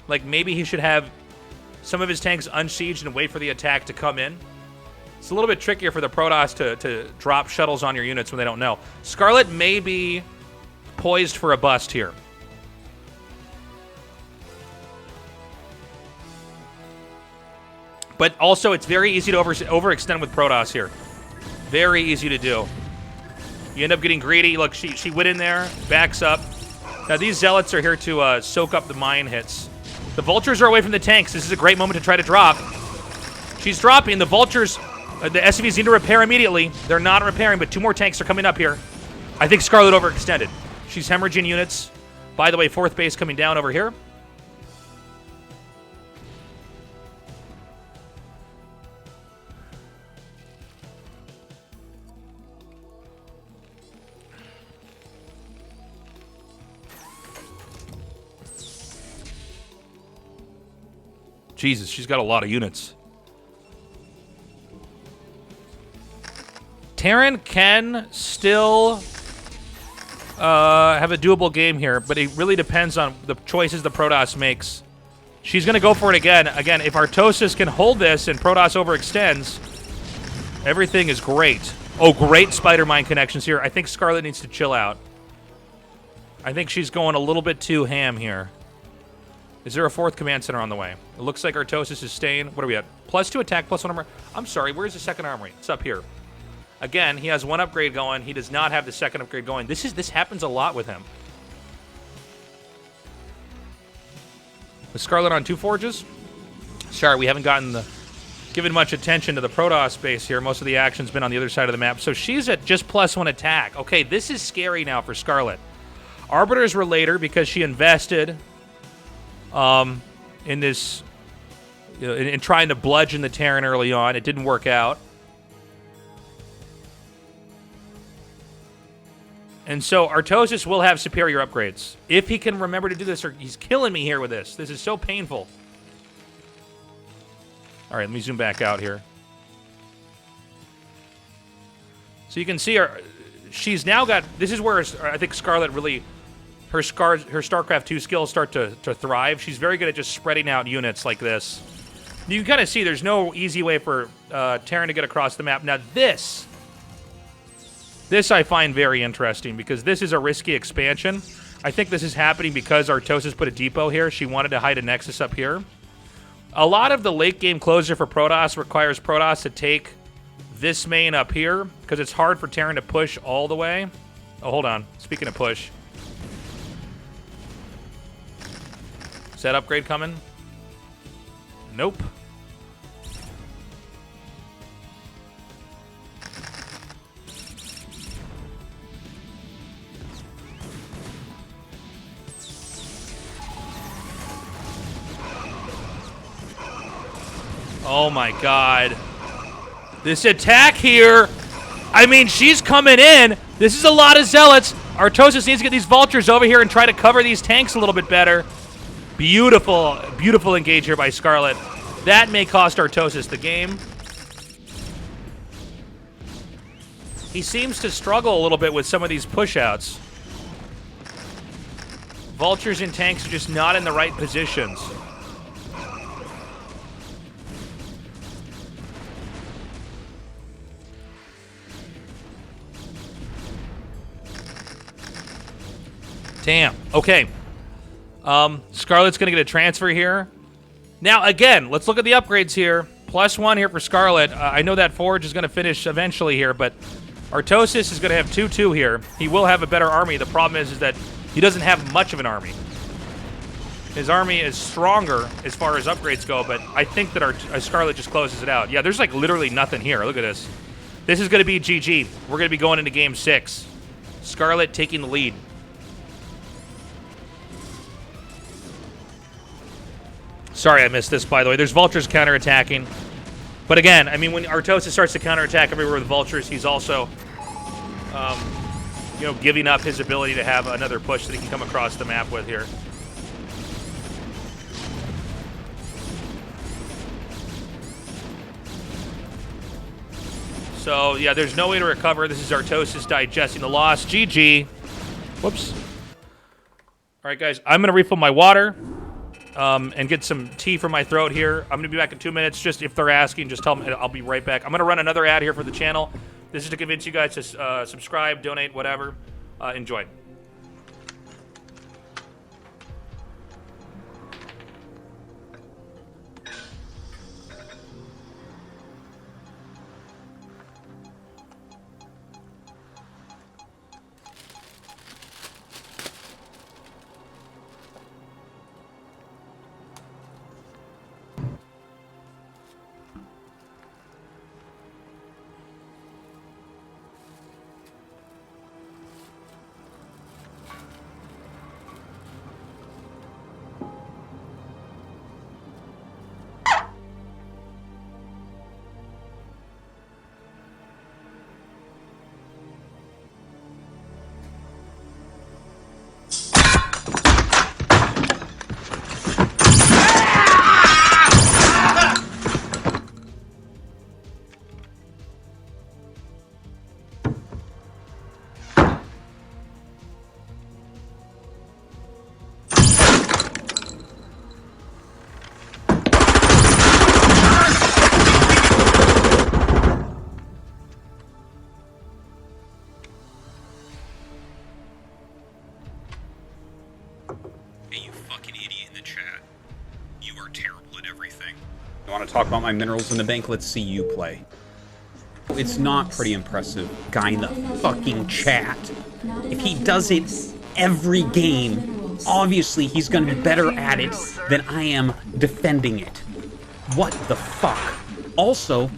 S2: Like maybe he should have some of his tanks unsieged and wait for the attack to come in. It's a little bit trickier for the Protoss to drop shuttles on your units when they don't know. Scarlett may be poised for a bust here. But also, it's very easy to overextend with Protoss here. Very easy to do. You end up getting greedy. Look, she went in there, backs up. Now, these Zealots are here to soak up the mine hits. The Vultures are away from the tanks. This is a great moment to try to drop. She's dropping. The Vultures, the SCVs need to repair immediately. They're not repairing, but 2 more tanks are coming up here. I think Scarlett overextended. She's hemorrhaging units. By the way, 4th base coming down over here. Jesus, she's got a lot of units. Terran can still have a doable game here, but it really depends on the choices the Protoss makes. She's going to go for it again. Again, if Artosis can hold this and Protoss overextends, everything is great. Oh, great Spider Mine connections here. I think Scarlett needs to chill out. I think she's going a little bit too ham here. Is there a 4th command center on the way? It looks like Artosis is staying. What are we at? +2 attack, +1 armor. I'm sorry, where's the 2nd armory? It's up here. Again, he has 1 upgrade going. He does not have the 2nd upgrade going. This happens a lot with him. The Scarlett on 2 forges? Sorry, we haven't given much attention to the Protoss base here. Most of the action's been on the other side of the map. So she's at just +1 attack. Okay, this is scary now for Scarlett. Arbiters were later because she invested in this, in trying to bludgeon the Terran early on. It didn't work out. And so Artosis will have superior upgrades. If he can remember to do this, or he's killing me here with this. This is so painful. All right, let me zoom back out here. So you can see she's now got, this is where I think Scarlett really, her StarCraft 2 skills start to thrive. She's very good at just spreading out units like this. You can kind of see there's no easy way for Terran to get across the map. Now this I find very interesting because this is a risky expansion. I think this is happening because Artosis put a depot here. She wanted to hide a Nexus up here. A lot of the late game closure for Protoss requires Protoss to take this main up here because it's hard for Terran to push all the way. Oh, hold on. Speaking of push. Is that upgrade coming? Nope. Oh my god. This attack here. I mean, she's coming in. This is a lot of zealots. Artosis needs to get these vultures over here and try to cover these tanks a little bit better. Beautiful, beautiful engage here by Scarlett. That may cost Artosis the game. He seems to struggle a little bit with some of these push-outs. Vultures and tanks are just not in the right positions. Damn. Okay. Scarlett's going to get a transfer here. Now, again, let's look at the upgrades here. +1 here for Scarlett. I know that Forge is going to finish eventually here, but Artosis is going to have 2-2 here. He will have a better army. The problem is that he doesn't have much of an army. His army is stronger as far as upgrades go, but I think that Scarlett just closes it out. Yeah, there's like literally nothing here. Look at this. This is going to be GG. We're going to be going into Game 6. Scarlett taking the lead. Sorry I missed this, by the way. There's Vultures counterattacking. But again, I mean, when Artosis starts to counterattack everywhere with Vultures, he's also, giving up his ability to have another push that he can come across the map with here. So, yeah, there's no way to recover. This is Artosis digesting the loss. GG. Whoops. All right, guys, I'm going to refill my water. And get some tea for my throat here. I'm going to be back in 2 minutes. Just if they're asking, just tell them I'll be right back. I'm going to run another ad here for the channel. This is to convince you guys to subscribe, donate, whatever. Enjoy.
S4: everything. You want to talk about my minerals in the bank? Let's see you play. It's not pretty impressive. Guy in the fucking chat. If he does it every game, obviously he's going to be better at it than I am defending it. What the fuck? Also...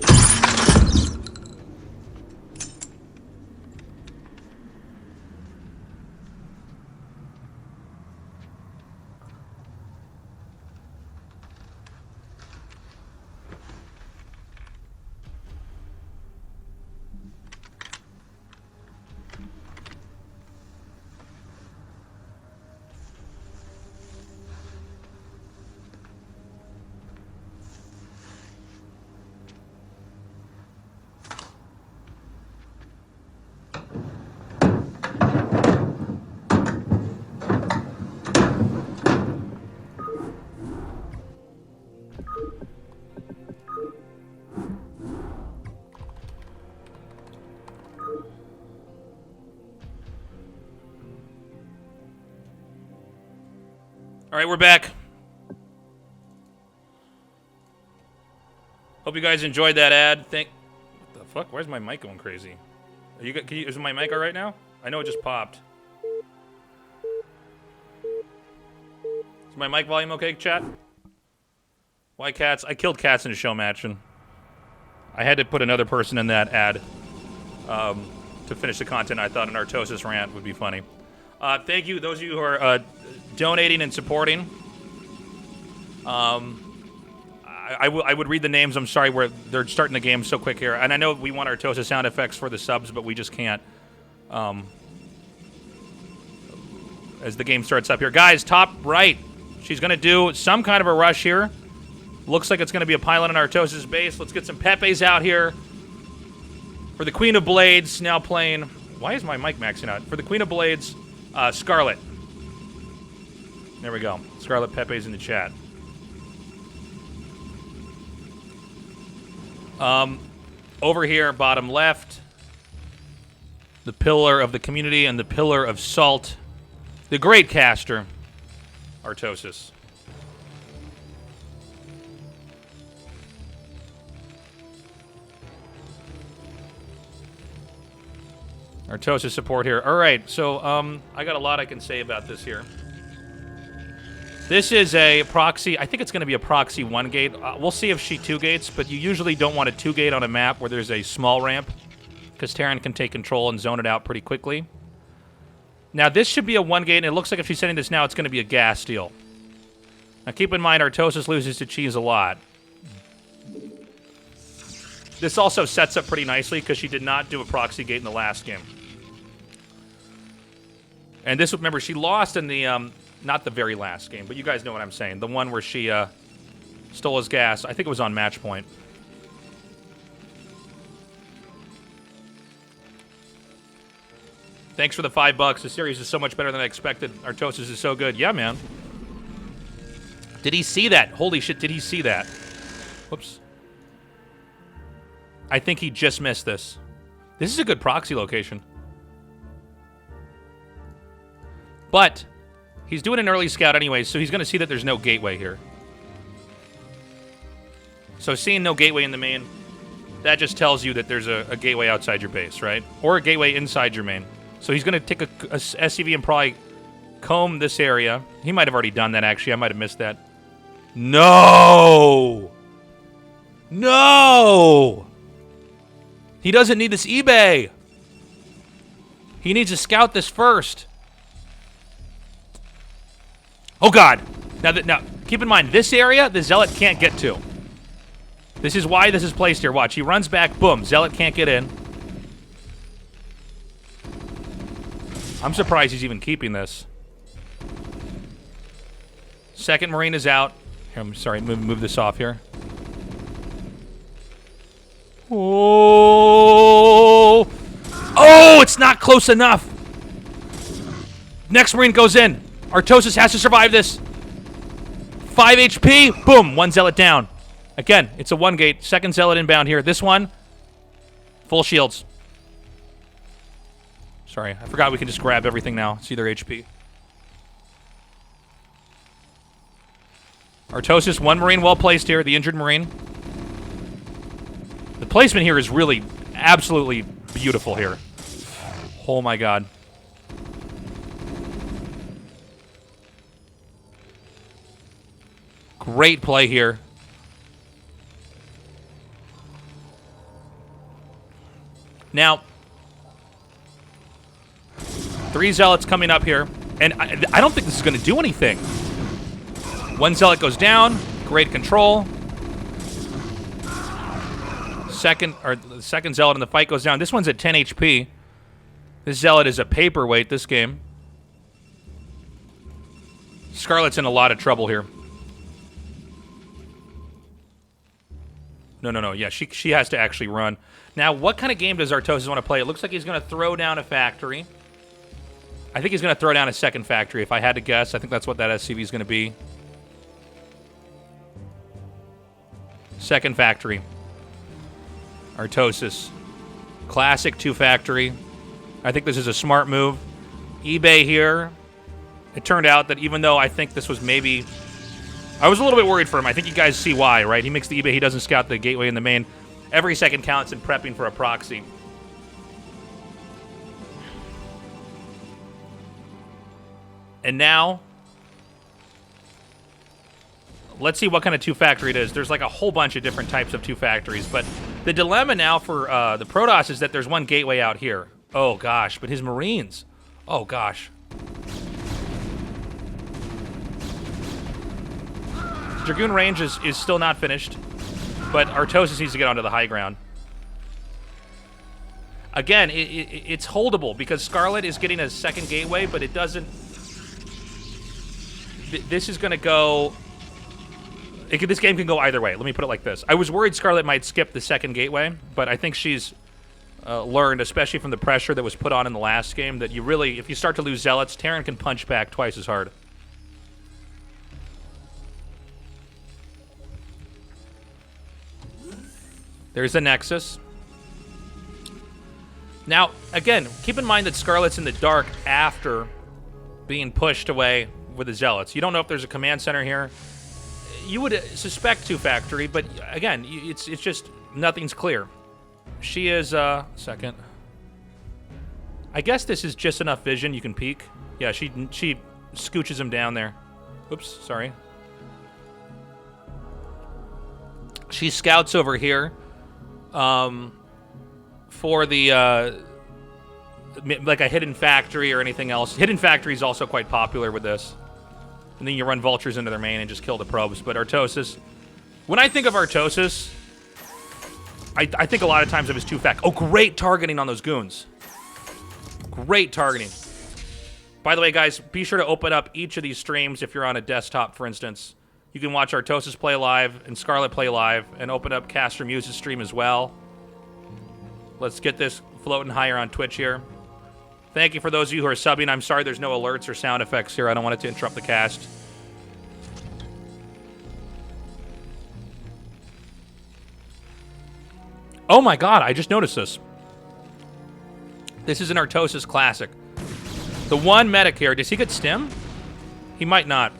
S2: All right, we're back. Hope you guys enjoyed that ad. What the fuck? Where's my mic going crazy? Is my mic all right now? I know it just popped. Is my mic volume okay, chat? Why cats? I killed cats in a show match, and I had to put another person in that ad to finish the content. I thought an Artosis rant would be funny. Thank you, those of you who are donating and supporting. I would read the names. I'm sorry, they're starting the game so quick here. And I know we want Artosis sound effects for the subs, but we just can't. As the game starts up here. Guys, top right. She's going to do some kind of a rush here. Looks like it's going to be a pylon on Artosis' base. Let's get some Pepes out here. For the Queen of Blades, now playing... Why is my mic maxing out? For the Queen of Blades, Scarlett. There we go. Scarlett Pepe's in the chat. Over here, bottom left, the pillar of the community and the pillar of salt, the great caster, Artosis. Artosis support here. All right, so I got a lot I can say about this here. This is a proxy. I think it's going to be a proxy 1-gate. We'll see if she 2-gates, but you usually don't want a 2-gate on a map where there's a small ramp because Terran can take control and zone it out pretty quickly. Now, this should be a 1-gate, and it looks like if she's sending this now, it's going to be a gas steal. Now, keep in mind, Artosis loses to cheese a lot. This also sets up pretty nicely because she did not do a proxy gate in the last game. And this, remember, she lost in the... not the very last game, but you guys know what I'm saying. The one where she stole his gas. I think it was on match point. Thanks for the $5. The series is so much better than I expected. Artosis is so good. Yeah, man. Did he see that? Holy shit, did he see that? Whoops. I think he just missed this. This is a good proxy location. But... he's doing an early scout anyway, so he's going to see that there's no gateway here. So seeing no gateway in the main, that just tells you that there's a gateway outside your base, right? Or a gateway inside your main. So he's going to take a SCV and probably comb this area. He might have already done that, actually. I might have missed that. No! No! He doesn't need this eBay. He needs to scout this first. Oh, God. Now, keep in mind, this area, the Zealot can't get to. This is why this is placed here. Watch. He runs back. Boom. Zealot can't get in. I'm surprised he's even keeping this. Second Marine is out. Here, I'm sorry. Move this off here. Oh! Oh, it's not close enough. Next Marine goes in. Artosis has to survive this. 5 HP. Boom. 1 Zealot down. Again, it's a 1-gate. Second Zealot inbound here. This one, full shields. Sorry, I forgot we can just grab everything now. See their HP. Artosis, one Marine well placed here, the injured Marine. The placement here is really absolutely beautiful here. Oh my god. Great play here. Now, 3 Zealots coming up here, and I don't think this is going to do anything. 1 Zealot goes down. Great control. The second Zealot in the fight goes down. This one's at 10 HP. This Zealot is a paperweight this game. Scarlett's in a lot of trouble here. No. Yeah, she has to actually run. Now, what kind of game does Artosis want to play? It looks like he's going to throw down a factory. I think he's going to throw down a second factory. If I had to guess, I think that's what that SCV is going to be. Second factory. Artosis. Classic 2 factory. I think this is a smart move. eBay here. It turned out that even though I think this was maybe... I was a little bit worried for him. I think you guys see why, right? He makes the eBay. He doesn't scout the gateway in the main. Every second counts in prepping for a proxy. And now, let's see what kind of 2 factory it is. There's like a whole bunch of different types of 2 factories. But the dilemma now for the Protoss is that there's one gateway out here. Oh, gosh. But his Marines. Oh, gosh. Dragoon range is still not finished. But Artosis needs to get onto the high ground. Again, it's holdable because Scarlett is getting a second gateway, but it doesn't... This is going to go... This game can go either way. Let me put it like this. I was worried Scarlett might skip the second gateway, but I think she's learned, especially from the pressure that was put on in the last game, that you really, if you start to lose Zealots, Terran can punch back twice as hard. There's the Nexus. Now, again, keep in mind that Scarlett's in the dark after being pushed away with the Zealots. You don't know if there's a command center here. You would suspect 2 factory, but again, it's just nothing's clear. She is second. I guess this is just enough vision you can peek. Yeah, she scooches him down there. Oops, sorry. She scouts over here for the like a hidden factory or anything else. Hidden factory is also quite popular with this. And then you run vultures into their main and just kill the probes. But Artosis, when I think of Artosis, I think a lot of times of his 2 fact. Oh, great targeting on those goons. Great targeting. By the way, guys, be sure to open up each of these streams if you're on a desktop, for instance. You can watch Artosis play live and Scarlett play live and open up Caster Muse's stream as well. Let's get this floating higher on Twitch here. Thank you for those of you who are subbing. I'm sorry there's no alerts or sound effects here. I don't want it to interrupt the cast. Oh my god, I just noticed this. This is an Artosis classic. The one medic here, does he get stim? He might not.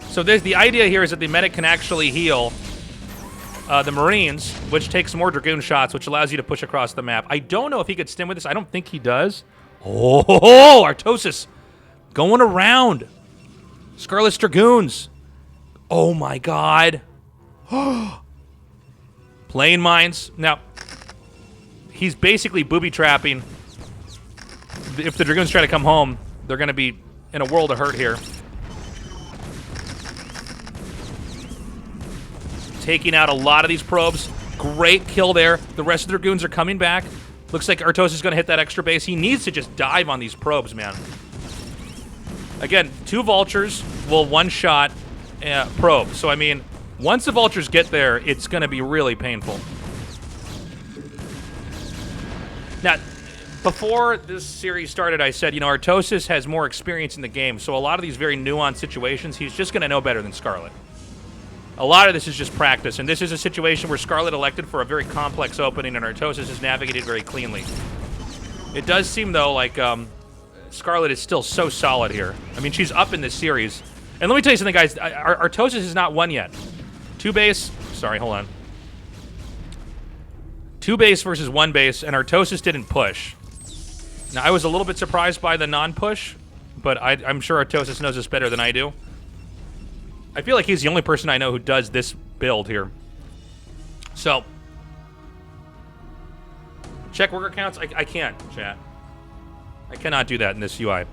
S2: So the idea here is that the medic can actually heal the Marines, which takes more Dragoon shots, which allows you to push across the map. I don't know if he gets stim with this. I don't think he does. Oh, Artosis going around. Scarlett's Dragoons. Oh my god. Plane mines. Now, he's basically booby-trapping. If the Dragoons try to come home, they're going to be in a world of hurt here. Taking out a lot of these probes. Great kill there. The rest of the Dragoons are coming back. Looks like Artosis is going to hit that extra base. He needs to just dive on these probes, man. Again, 2 vultures will one-shot probe. So, I mean, once the vultures get there, it's going to be really painful. Now, before this series started, I said, you know, Artosis has more experience in the game, so a lot of these very nuanced situations, he's just going to know better than Scarlett. A lot of this is just practice, and this is a situation where Scarlett elected for a very complex opening, and Artosis has navigated very cleanly. It does seem, though, like Scarlett is still so solid here. I mean, she's up in this series. And let me tell you something, guys. Artosis is not won yet. 2 base. Sorry, hold on. 2 base versus 1 base, and Artosis didn't push. Now, I was a little bit surprised by the non-push, but I'm sure Artosis knows this better than I do. I feel like he's the only person I know who does this build here. So, check worker counts. I can't, chat. I cannot do that in this UI.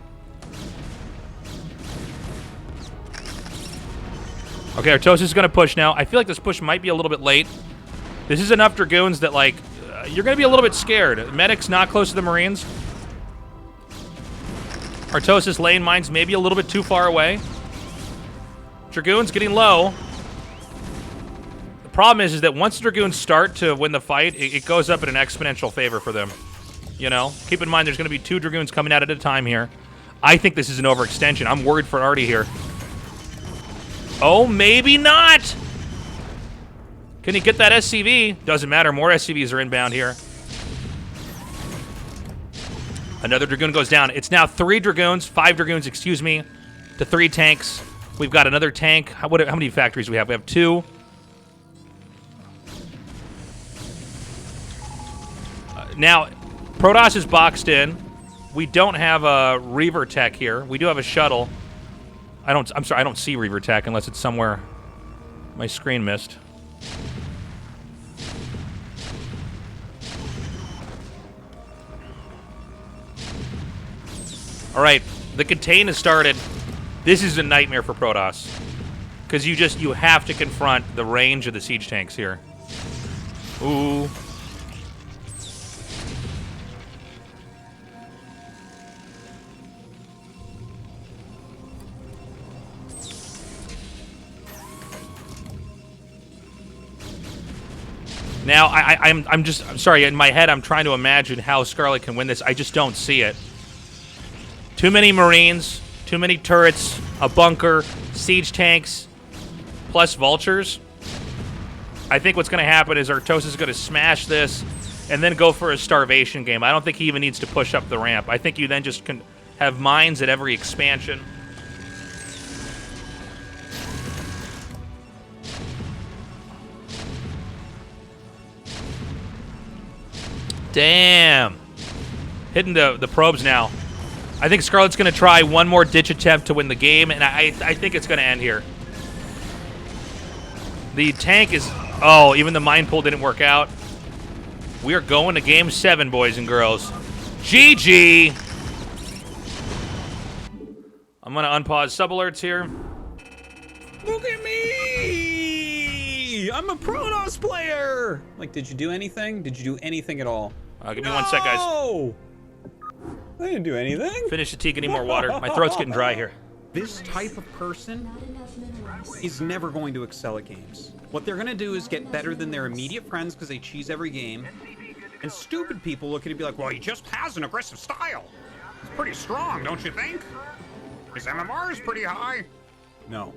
S2: Okay, Artosis is going to push now. I feel like this push might be a little bit late. This is enough Dragoons that, like, you're going to be a little bit scared. Medic's not close to the Marines. Artosis lane mines maybe a little bit too far away. Dragoons getting low. The problem is that once Dragoons start to win the fight, it goes up in an exponential favor for them. You know? Keep in mind there's going to be 2 Dragoons coming out at a time here. I think this is an overextension. I'm worried for Artie here. Oh, maybe not! Can he get that SCV? Doesn't matter. More SCVs are inbound here. Another Dragoon goes down. It's now 3 Dragoons, 5 Dragoons, excuse me, to 3 tanks. We've got another tank. How many factories do we have? We have 2. Now, Protoss is boxed in. We don't have a Reaver tech here. We do have a shuttle. I'm sorry, I don't see Reaver tech unless it's somewhere my screen missed. All right, the contain has started. This is a nightmare for Protoss because you have to confront the range of the siege tanks here. Ooh. Now, I'm sorry, in my head, I'm trying to imagine how Scarlett can win this. I just don't see it. Too many Marines, too many turrets, a bunker, siege tanks, plus vultures. I think what's going to happen is Artosis is going to smash this and then go for a starvation game. I don't think he even needs to push up the ramp. I think you then just can have mines at every expansion. Damn. Hitting the probes now. I think Scarlett's going to try one more ditch attempt to win the game, and I think it's going to end here. The tank is... Oh, even the mine pool didn't work out. We are going to game 7, boys and girls. GG! I'm going to unpause sub-alerts here.
S4: Look at me! I'm a Protoss player! Like, did you do anything? Did you do anything at all?
S2: Give me 1 sec, guys.
S4: No! I didn't do anything.
S2: Finish the tea, get any more water. My throat's getting dry here.
S4: This type of person is never going to excel at games. What they're going to do is get better than their immediate friends because they cheese every game. And stupid people look at it and be like, well, he just has an aggressive style. It's pretty strong, don't you think? His MMR is pretty high. No.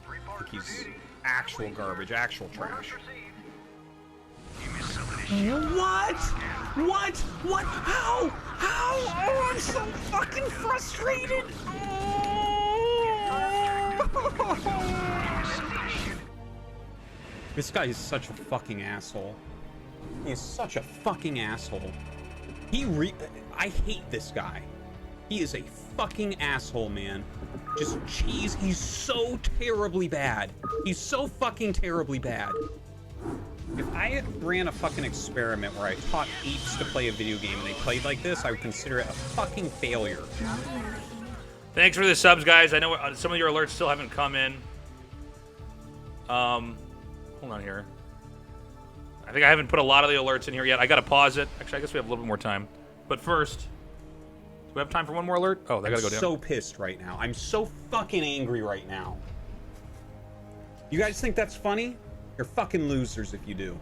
S4: I think he's actual garbage, actual trash. What? What? What? How? How? Oh, I'm so fucking frustrated. This guy is such a fucking asshole. He is such a fucking asshole. I hate this guy. He is a fucking asshole, man. Just cheese. He's so terribly bad. He's so fucking terribly bad. If I ran a fucking experiment where I taught apes to play a video game and they played like this, I would consider it a fucking failure.
S2: Thanks for the subs, guys. I know some of your alerts still haven't come in. Hold on here. I think I haven't put a lot of the alerts in here yet. I gotta pause it. Actually, I guess we have a little bit more time. But first, do we have time for one more alert? Oh, they gotta go down.
S4: I'm so pissed right now. I'm so fucking angry right now. You guys think that's funny? You're fucking losers if you do.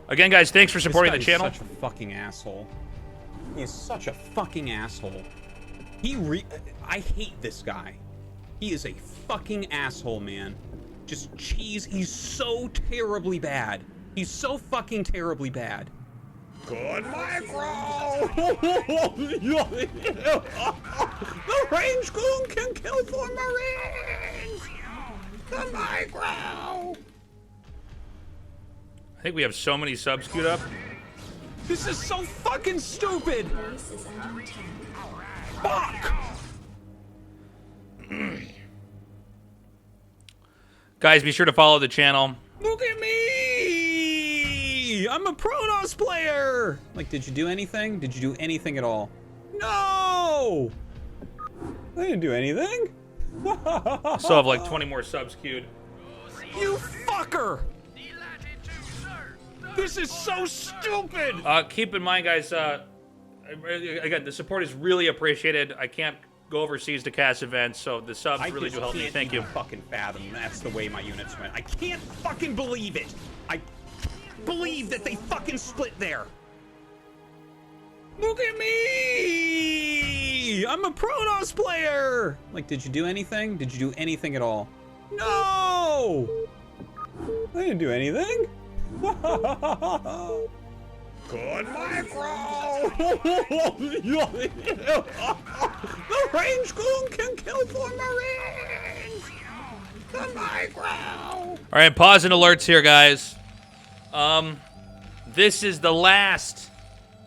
S2: Again, guys, thanks for supporting the channel.
S4: He's such a fucking asshole. He is such a fucking asshole. I hate this guy. He is a fucking asshole, man. Just cheese. He's so terribly bad. He's so fucking terribly bad. Good micro! The range goon can kill 4 Marines! The micro!
S2: I think we have so many subs queued up.
S3: This is so fucking stupid! Fuck!
S2: Guys, be sure to follow the channel.
S4: Look at me! I'm a Protoss player! Like, did you do anything? Did you do anything at all? No! I didn't do anything.
S2: Still have like 20 more subs queued.
S3: You fucker! This is so stupid!
S2: Keep in mind, guys, again, the support is really appreciated. I can't go overseas to cast events, so the subs really do help me. Thank you.
S4: Fucking fathom that's the way my units went. I can't fucking believe it. I believe that they fucking split there. Look at me! I'm a Protoss player! Like, did you do anything? Did you do anything at all? No! I didn't do anything. Good micro! The range goon can kill 4 Marines! The micro!
S2: All right, pause and alerts here, guys. This is the last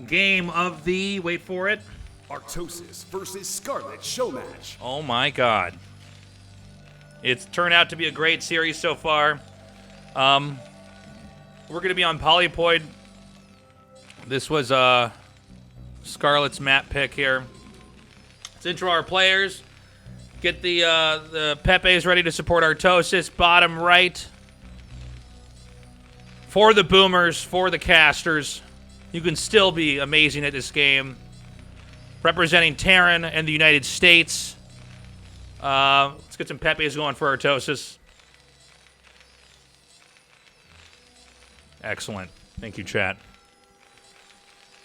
S2: game of the, wait for it.
S5: Artosis versus Scarlett Showmatch.
S2: Oh my God. It's turned out to be a great series so far. We're going to be on Polypoid. This was Scarlett's map pick here. Let's intro our players. Get the Pepes ready to support Artosis. Bottom right. For the boomers, for the casters. You can still be amazing at this game. Representing Terran and the United States. Let's get some Pepes going for Artosis. Excellent. Thank you, chat.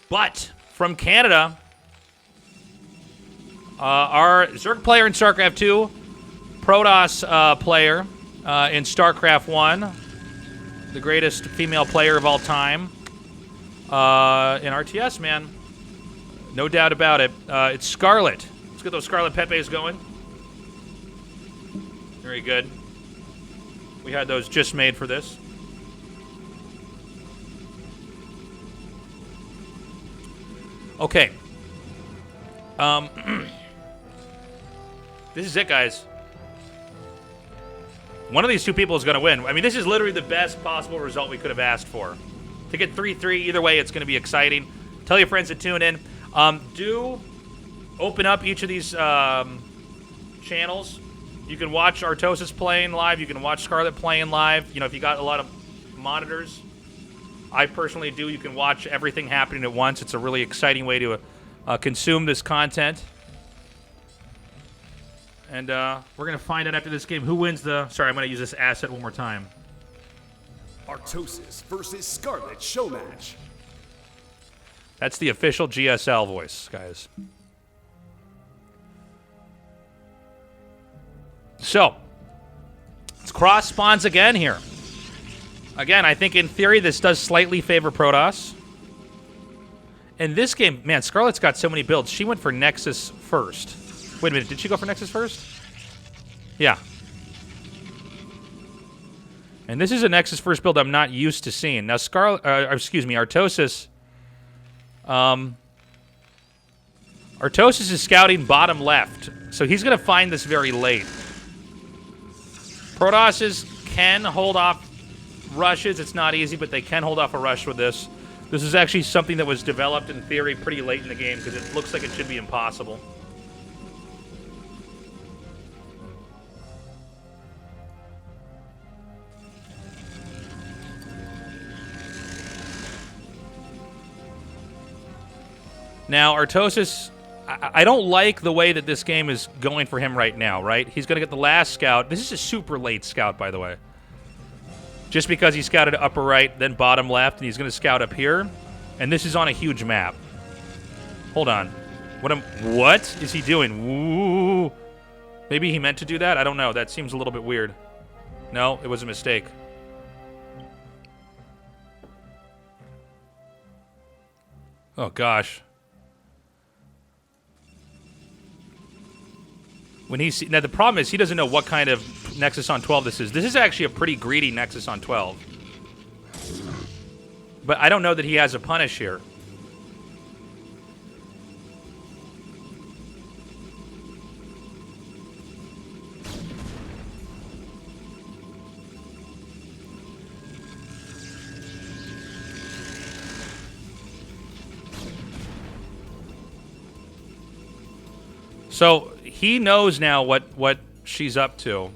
S2: But from Canada, our Zerg player in StarCraft 2, Protoss player in StarCraft 1, the greatest female player of all time in RTS, man. No doubt about it. It's Scarlett. Let's get those Scarlett Pepes going. Very good. We had those just made for this. Okay. This is it, guys. One of these two people is going to win. I mean, this is literally the best possible result we could have asked for. To get 3-3, either way, it's going to be exciting. Tell your friends to tune in. Do open up each of these channels. You can watch Artosis playing live. You can watch Scarlett playing live. You know, if you got a lot of monitors, I personally do. You can watch everything happening at once. It's a really exciting way to consume this content. And we're going to find out after this game who wins the... Sorry, I'm going to use this asset one more time.
S5: Artosis versus Scarlett Showmatch.
S2: That's the official GSL voice, guys. So, let's cross spawns again here. Again, I think in theory this does slightly favor Protoss. In this game, man, Scarlett's got so many builds. She went for Nexus first. Wait a minute, did she go for Nexus first? Yeah. And this is a Nexus first build I'm not used to seeing. Now, Artosis. Artosis is scouting bottom left, so he's going to find this very late. Protosses can hold off rushes. It's not easy, but they can hold off a rush with this. This is actually something that was developed in theory pretty late in the game because it looks like it should be impossible. Now, Artosis, I don't like the way that this game is going for him right now, right? He's going to get the last scout. This is a super late scout, by the way. Just because he scouted upper right, then bottom left, and he's going to scout up here. And this is on a huge map. Hold on. What is he doing? Ooh. Maybe he meant to do that? I don't know. That seems a little bit weird. No, it was a mistake. Oh, gosh. When now, the problem is he doesn't know what kind of Nexus on 12 this is. This is actually a pretty greedy Nexus on 12. But I don't know that he has a punish here. So he knows now what she's up to.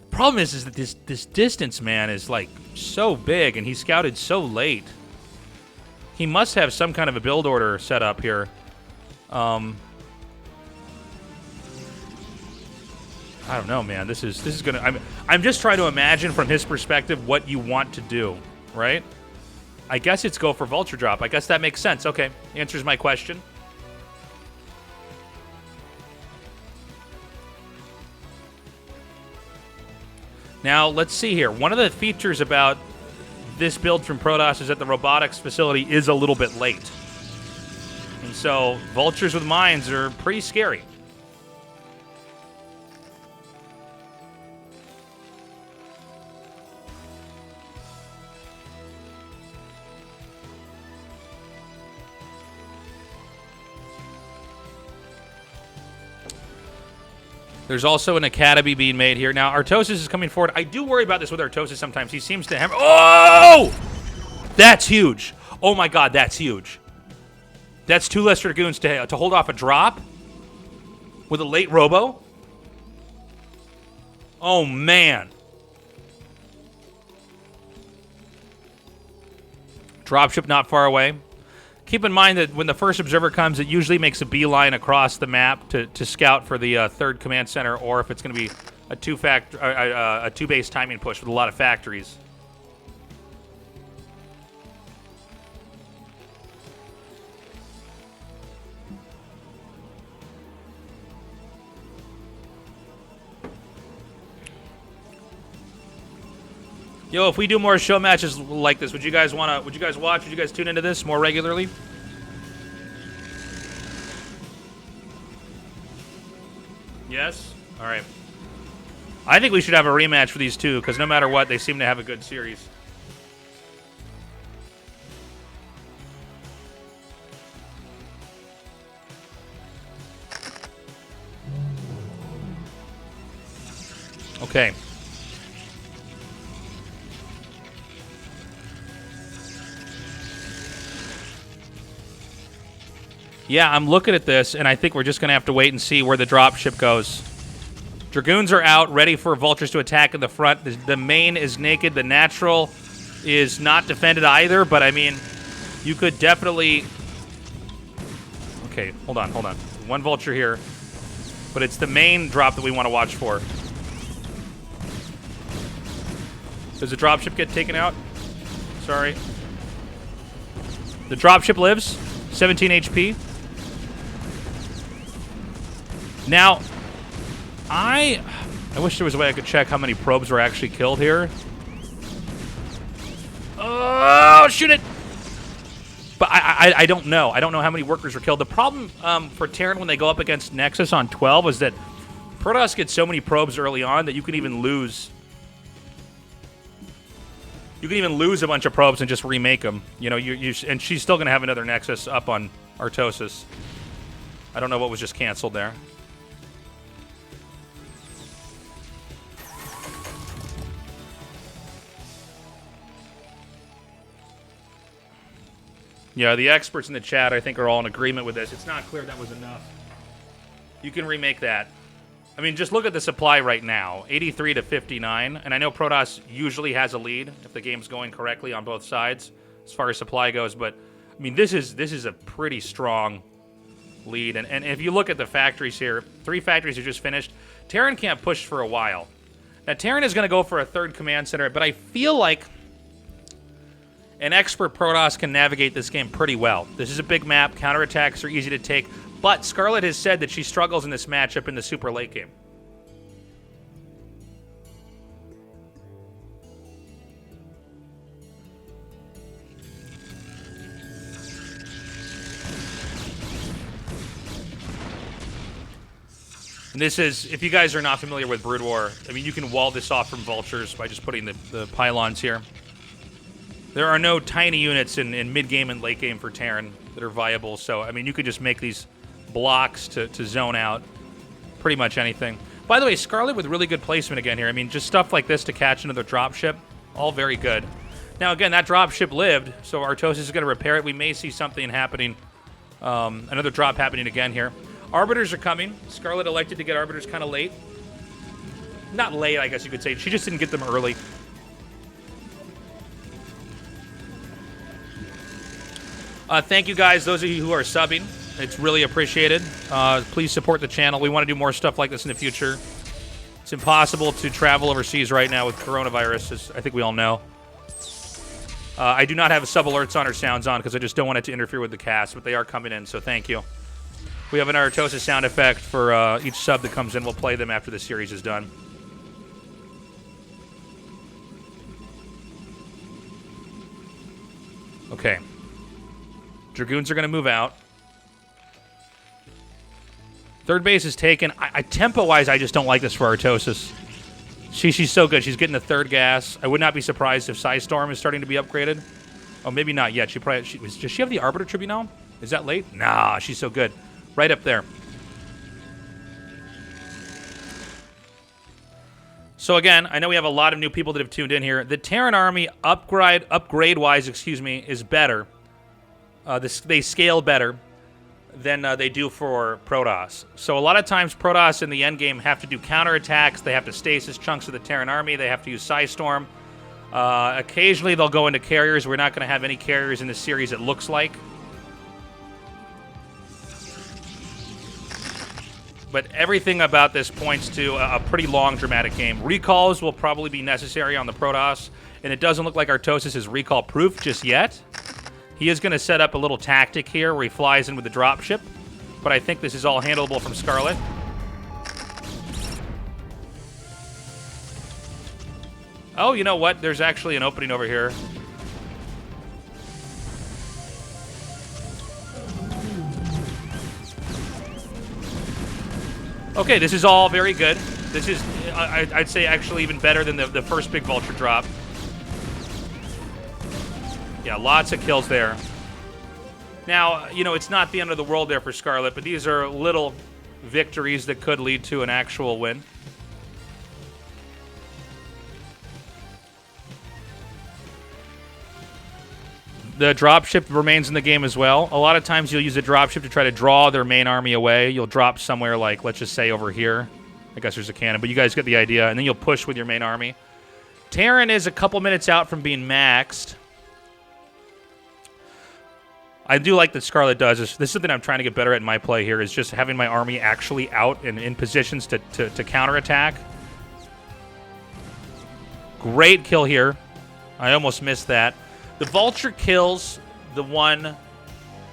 S2: Problem is that this distance, man, is like so big, and he scouted so late. He must have some kind of a build order set up here. I don't know, man. This is gonna. I'm just trying to imagine from his perspective what you want to do, right? I guess it's go for Vulture Drop. I guess that makes sense. Okay, answers my question. Now, let's see here. One of the features about this build from Protoss is that the robotics facility is a little bit late. And so, vultures with mines are pretty scary. There's also an academy being made here. Now, Artosis is coming forward. I do worry about this with Artosis sometimes. He seems to have... Oh! That's huge. Oh, my God, that's huge. That's 2 less Dragoons to hold off a drop with a late robo. Oh, man. Dropship not far away. Keep in mind that when the first observer comes, it usually makes a beeline across the map to scout for the third command center, or if it's going to be a two-base timing push with a lot of factories. Yo, if we do more show matches like this, would you guys watch? Would you guys tune into this more regularly? Yes? All right. I think we should have a rematch for these two, because no matter what, they seem to have a good series. Okay. Yeah, I'm looking at this, and I think we're just going to have to wait and see where the dropship goes. Dragoons are out, ready for vultures to attack in the front. The main is naked. The natural is not defended either, but, I mean, you could definitely... Okay, hold on. One vulture here. But it's the main drop that we want to watch for. Does the dropship get taken out? Sorry. The dropship lives. 17 HP. Now, I wish there was a way I could check how many probes were actually killed here. Oh, shoot it! But I don't know. I don't know how many workers were killed. The problem for Terran when they go up against Nexus on 12 is that Protoss gets so many probes early on that you can even lose. You can even lose a bunch of probes and just remake them. You know, and she's still going to have another Nexus up on Artosis. I don't know what was just canceled there. Yeah, the experts in the chat, I think, are all in agreement with this. It's not clear that was enough. You can remake that. I mean, just look at the supply right now. 83 to 59. And I know Protoss usually has a lead if the game's going correctly on both sides as far as supply goes. But, I mean, this is a pretty strong lead. And if you look at the factories here, 3 factories are just finished. Terran can't push for a while. Now, Terran is going to go for a third command center, but I feel like an expert Protoss can navigate this game pretty well. This is a big map. Counterattacks are easy to take. But Scarlett has said that she struggles in this matchup in the super late game. And this is, if you guys are not familiar with Brood War, I mean, you can wall this off from vultures by just putting the pylons here. There are no tiny units in mid-game and late game for Terran that are viable, so, I mean, you could just make these blocks to zone out pretty much anything. By the way, Scarlett with really good placement again here. I mean, just stuff like this to catch another dropship, all very good. Now, again, that dropship lived, so Artosis is going to repair it. We may see something happening, another drop happening again here. Arbiters are coming. Scarlett elected to get Arbiters kind of late. Not late, I guess you could say. She just didn't get them early. Thank you guys, those of you who are subbing. It's really appreciated. Please support the channel. We want to do more stuff like this in the future. It's impossible to travel overseas right now with coronavirus, as I think we all know. I do not have sub alerts on or sounds on because I just don't want it to interfere with the cast, but they are coming in, so thank you. We have an Artosis sound effect for each sub that comes in. We'll play them after the series is done. Okay. Dragoons are going to move out. Third base is taken. Tempo-wise, I just don't like this for Artosis. She's so good. She's getting the third gas. I would not be surprised if Psystorm is starting to be upgraded. Oh, maybe not yet. Does she have the Arbiter Tribute now? Is that late? Nah, she's so good. Right up there. So again, I know we have a lot of new people that have tuned in here. The Terran Army upgrade-wise, is better. They scale better than they do for Protoss. So a lot of times Protoss in the endgame have to do counterattacks. They have to stasis chunks of the Terran Army. They have to use Psystorm. Occasionally they'll go into carriers. We're not going to have any carriers in this series, it looks like. But everything about this points to a pretty long, dramatic game. Recalls will probably be necessary on the Protoss, and it doesn't look like Artosis is recall-proof just yet. He is going to set up a little tactic here where he flies in with the dropship, but I think this is all handleable from Scarlett. Oh, you know what? There's actually an opening over here. Okay, this is all very good. This is, I'd say, actually even better than the first big vulture drop. Yeah, lots of kills there. Now, you know, it's not the end of the world there for Scarlett, but these are little victories that could lead to an actual win. The dropship remains in the game as well. A lot of times you'll use a dropship to try to draw their main army away. You'll drop somewhere like, let's just say over here. I guess there's a cannon, but you guys get the idea. And then you'll push with your main army. Terran is a couple minutes out from being maxed. I do like that Scarlett does. This is something I'm trying to get better at in my play here, is just having my army actually out and in positions to counterattack. Great kill here. I almost missed that. The Vulture kills the one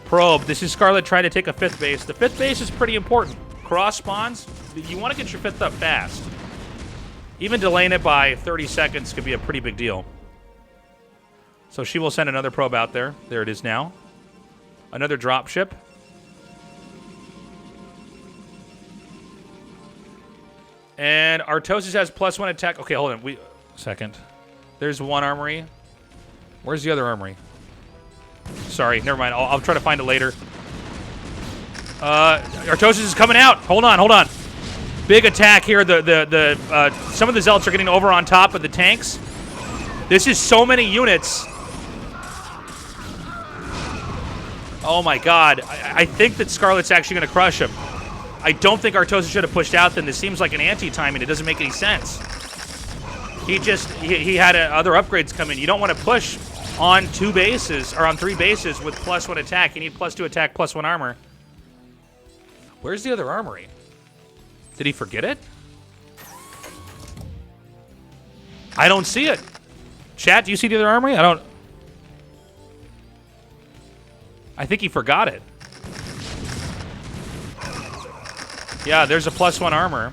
S2: probe. This is Scarlett trying to take a fifth base. The fifth base is pretty important. Cross spawns, you want to get your fifth up fast. Even delaying it by 30 seconds could be a pretty big deal. So she will send another probe out there. There it is now. Another dropship. And Artosis has +1 attack. Okay, hold on. Second. There's one armory. Where's the other armory? Sorry, never mind. I'll try to find it later. Artosis is coming out. Hold on. Big attack here. Some of the Zealots are getting over on top of the tanks. This is so many units. Oh my god. I think that Scarlett's actually going to crush him. I don't think Artosis should have pushed out then. This seems like an anti-timing. It doesn't make any sense. He had other upgrades come in. You don't want to push on 2 bases, or on 3 bases with +1 attack. You need +2 attack, +1 armor. Where's the other armory? Did he forget it? I don't see it. Chat, do you see the other armory? I think he forgot it. Yeah, there's a +1 armor.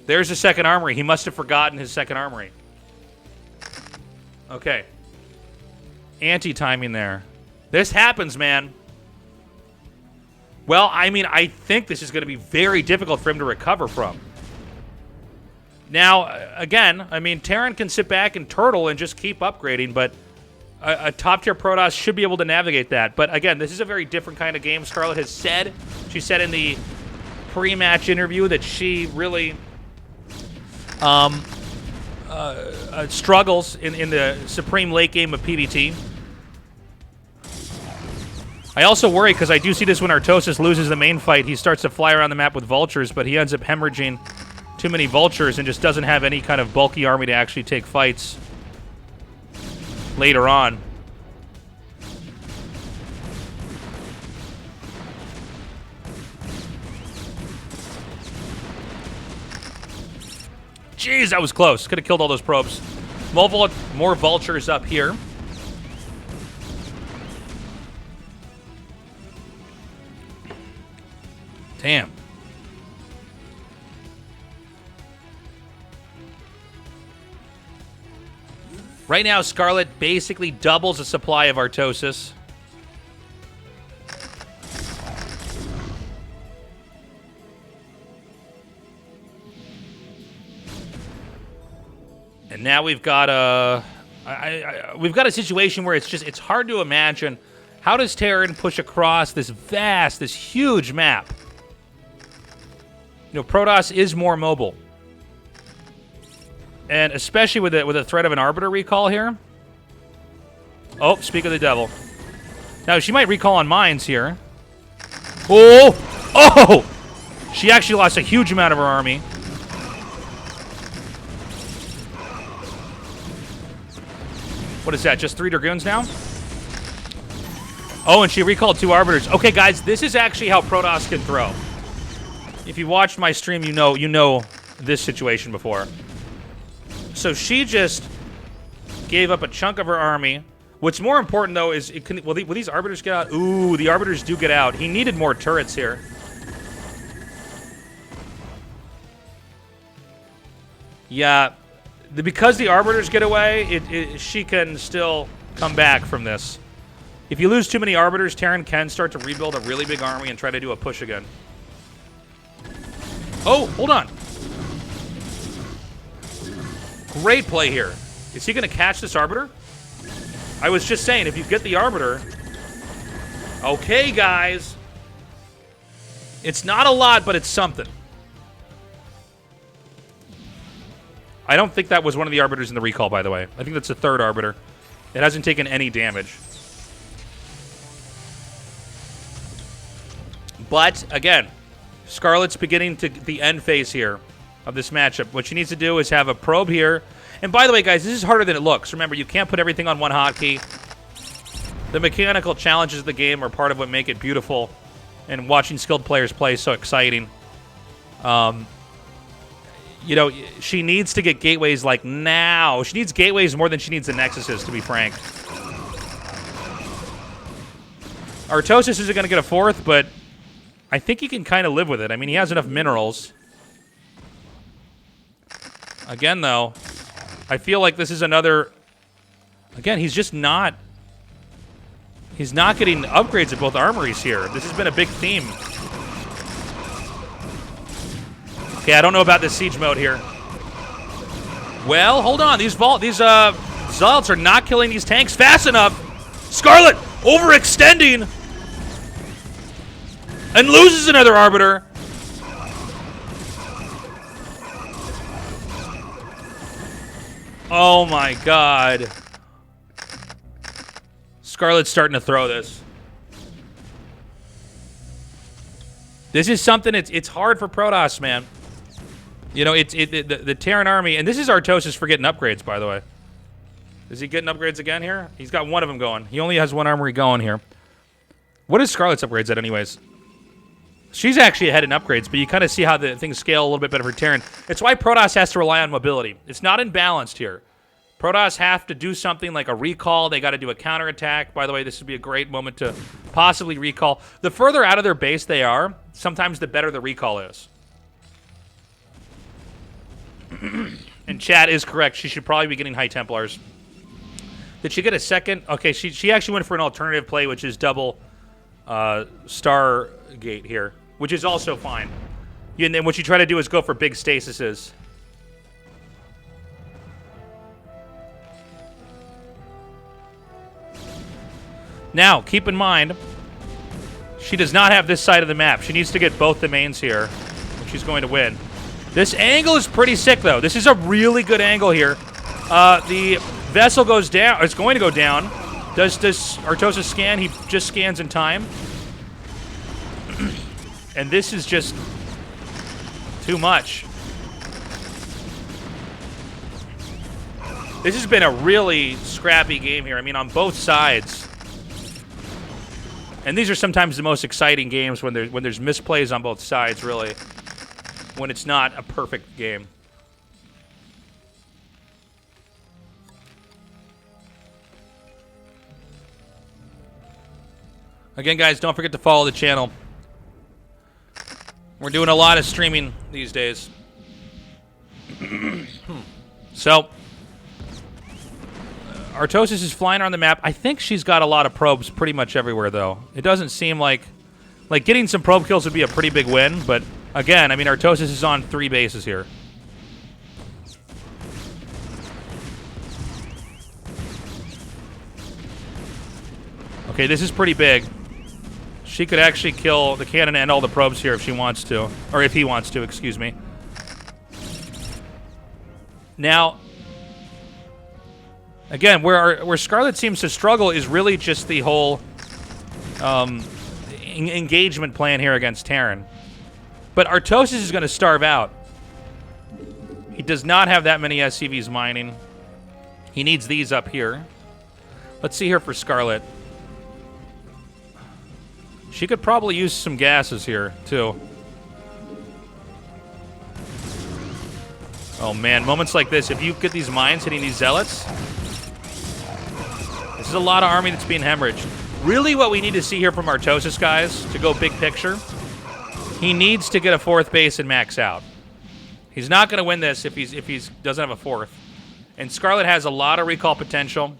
S2: There's a second armory. He must have forgotten his second armory. Okay. Anti-timing there. This happens, man. Well, I mean, I think this is going to be very difficult for him to recover from. Now, again, I mean, Terran can sit back and turtle and just keep upgrading, but a top-tier Protoss should be able to navigate that. But again, this is a very different kind of game. Scarlett has said, she said in the pre-match interview that she really struggles in the supreme late game of PvT. I also worry because I do see this when Artosis loses the main fight. He starts to fly around the map with vultures, but he ends up hemorrhaging too many vultures and just doesn't have any kind of bulky army to actually take fights later on. Jeez, that was close. Could have killed all those probes. More vultures up here. Damn. Right now, Scarlett basically doubles the supply of Artosis. And now we've got a situation where it's hard to imagine how does Terran push across this huge map. You know, Protoss is more mobile. And especially with the threat of an Arbiter recall here. Oh, speak of the devil. Now, she might recall on mines here. Oh! Oh! She actually lost a huge amount of her army. What is that, just 3 Dragoons now? Oh, and she recalled 2 Arbiters. Okay, guys, this is actually how Protoss can throw. If you watched my stream, you know this situation before. So she just gave up a chunk of her army. What's more important, though, is will these Arbiters get out? Ooh, the Arbiters do get out. He needed more turrets here. Yeah, because the Arbiters get away, she can still come back from this. If you lose too many Arbiters, Terran can start to rebuild a really big army and try to do a push again. Oh, hold on. Great play here. Is he going to catch this Arbiter? I was just saying, if you get the Arbiter... Okay, guys. It's not a lot, but it's something. I don't think that was one of the Arbiters in the recall, by the way. I think that's the 3rd Arbiter. It hasn't taken any damage. But, again, Scarlett's beginning to the end phase here of this matchup. What she needs to do is have a probe here. And by the way, guys, this is harder than it looks. Remember, you can't put everything on one hotkey. The mechanical challenges of the game are part of what make it beautiful. And watching skilled players play is so exciting. You know, she needs to get gateways like now. She needs gateways more than she needs the Nexuses, to be frank. Artosis isn't going to get a 4th, but I think he can kind of live with it. I mean, he has enough minerals. Again, though, I feel like this is another... Again, he's just not... He's not getting upgrades at both armories here. This has been a big theme. Okay, I don't know about this siege mode here. Well, hold on. These Zealots are not killing these tanks fast enough. Scarlett overextending. And loses another Arbiter. Oh my god. Scarlett's starting to throw this. This is something, it's hard for Protoss, man. You know, the Terran army, and this is Artosis for getting upgrades, by the way. Is he getting upgrades again here? He's got one of them going. He only has one armory going here. What is Scarlett's upgrades at, anyways? She's actually ahead in upgrades, but you kind of see how the things scale a little bit better for Terran. It's why Protoss has to rely on mobility. It's not imbalanced here. Protoss have to do something like a recall. They got to do a counterattack. By the way, this would be a great moment to possibly recall. The further out of their base they are, sometimes the better the recall is. And chat is correct. She should probably be getting High Templars. Did she get a second? Okay, she actually went for an alternative play, which is double Stargate here, which is also fine. And then what you try to do is go for big stasises. Now, keep in mind, she does not have this side of the map. She needs to get both the mains here, and she's going to win. This angle is pretty sick, though. This is a really good angle here. The vessel goes down. It's going to go down. Does Artosis scan? He just scans in time. And this is just too much. This has been a really scrappy game here. I mean, on both sides. And these are sometimes the most exciting games when there's misplays on both sides, really. When it's not a perfect game. Again, guys, don't forget to follow the channel. We're doing a lot of streaming these days. So, Artosis is flying around the map. I think she's got a lot of probes pretty much everywhere, though. It doesn't seem like getting some probe kills would be a pretty big win, but again, I mean, Artosis is on 3 bases here. Okay, this is pretty big. She could actually kill the cannon and all the probes here if she wants to. Or if he wants to, excuse me. Now, again, where Scarlett seems to struggle is really just the whole engagement plan here against Terran. But Artosis is going to starve out. He does not have that many SCVs mining. He needs these up here. Let's see here for Scarlett. She could probably use some gases here, too. Oh, man. Moments like this, if you get these mines hitting these zealots, this is a lot of army that's being hemorrhaged. Really what we need to see here from Artosis, guys, to go big picture, he needs to get a 4th base and max out. He's not going to win this if he doesn't have a 4th. And Scarlett has a lot of recall potential.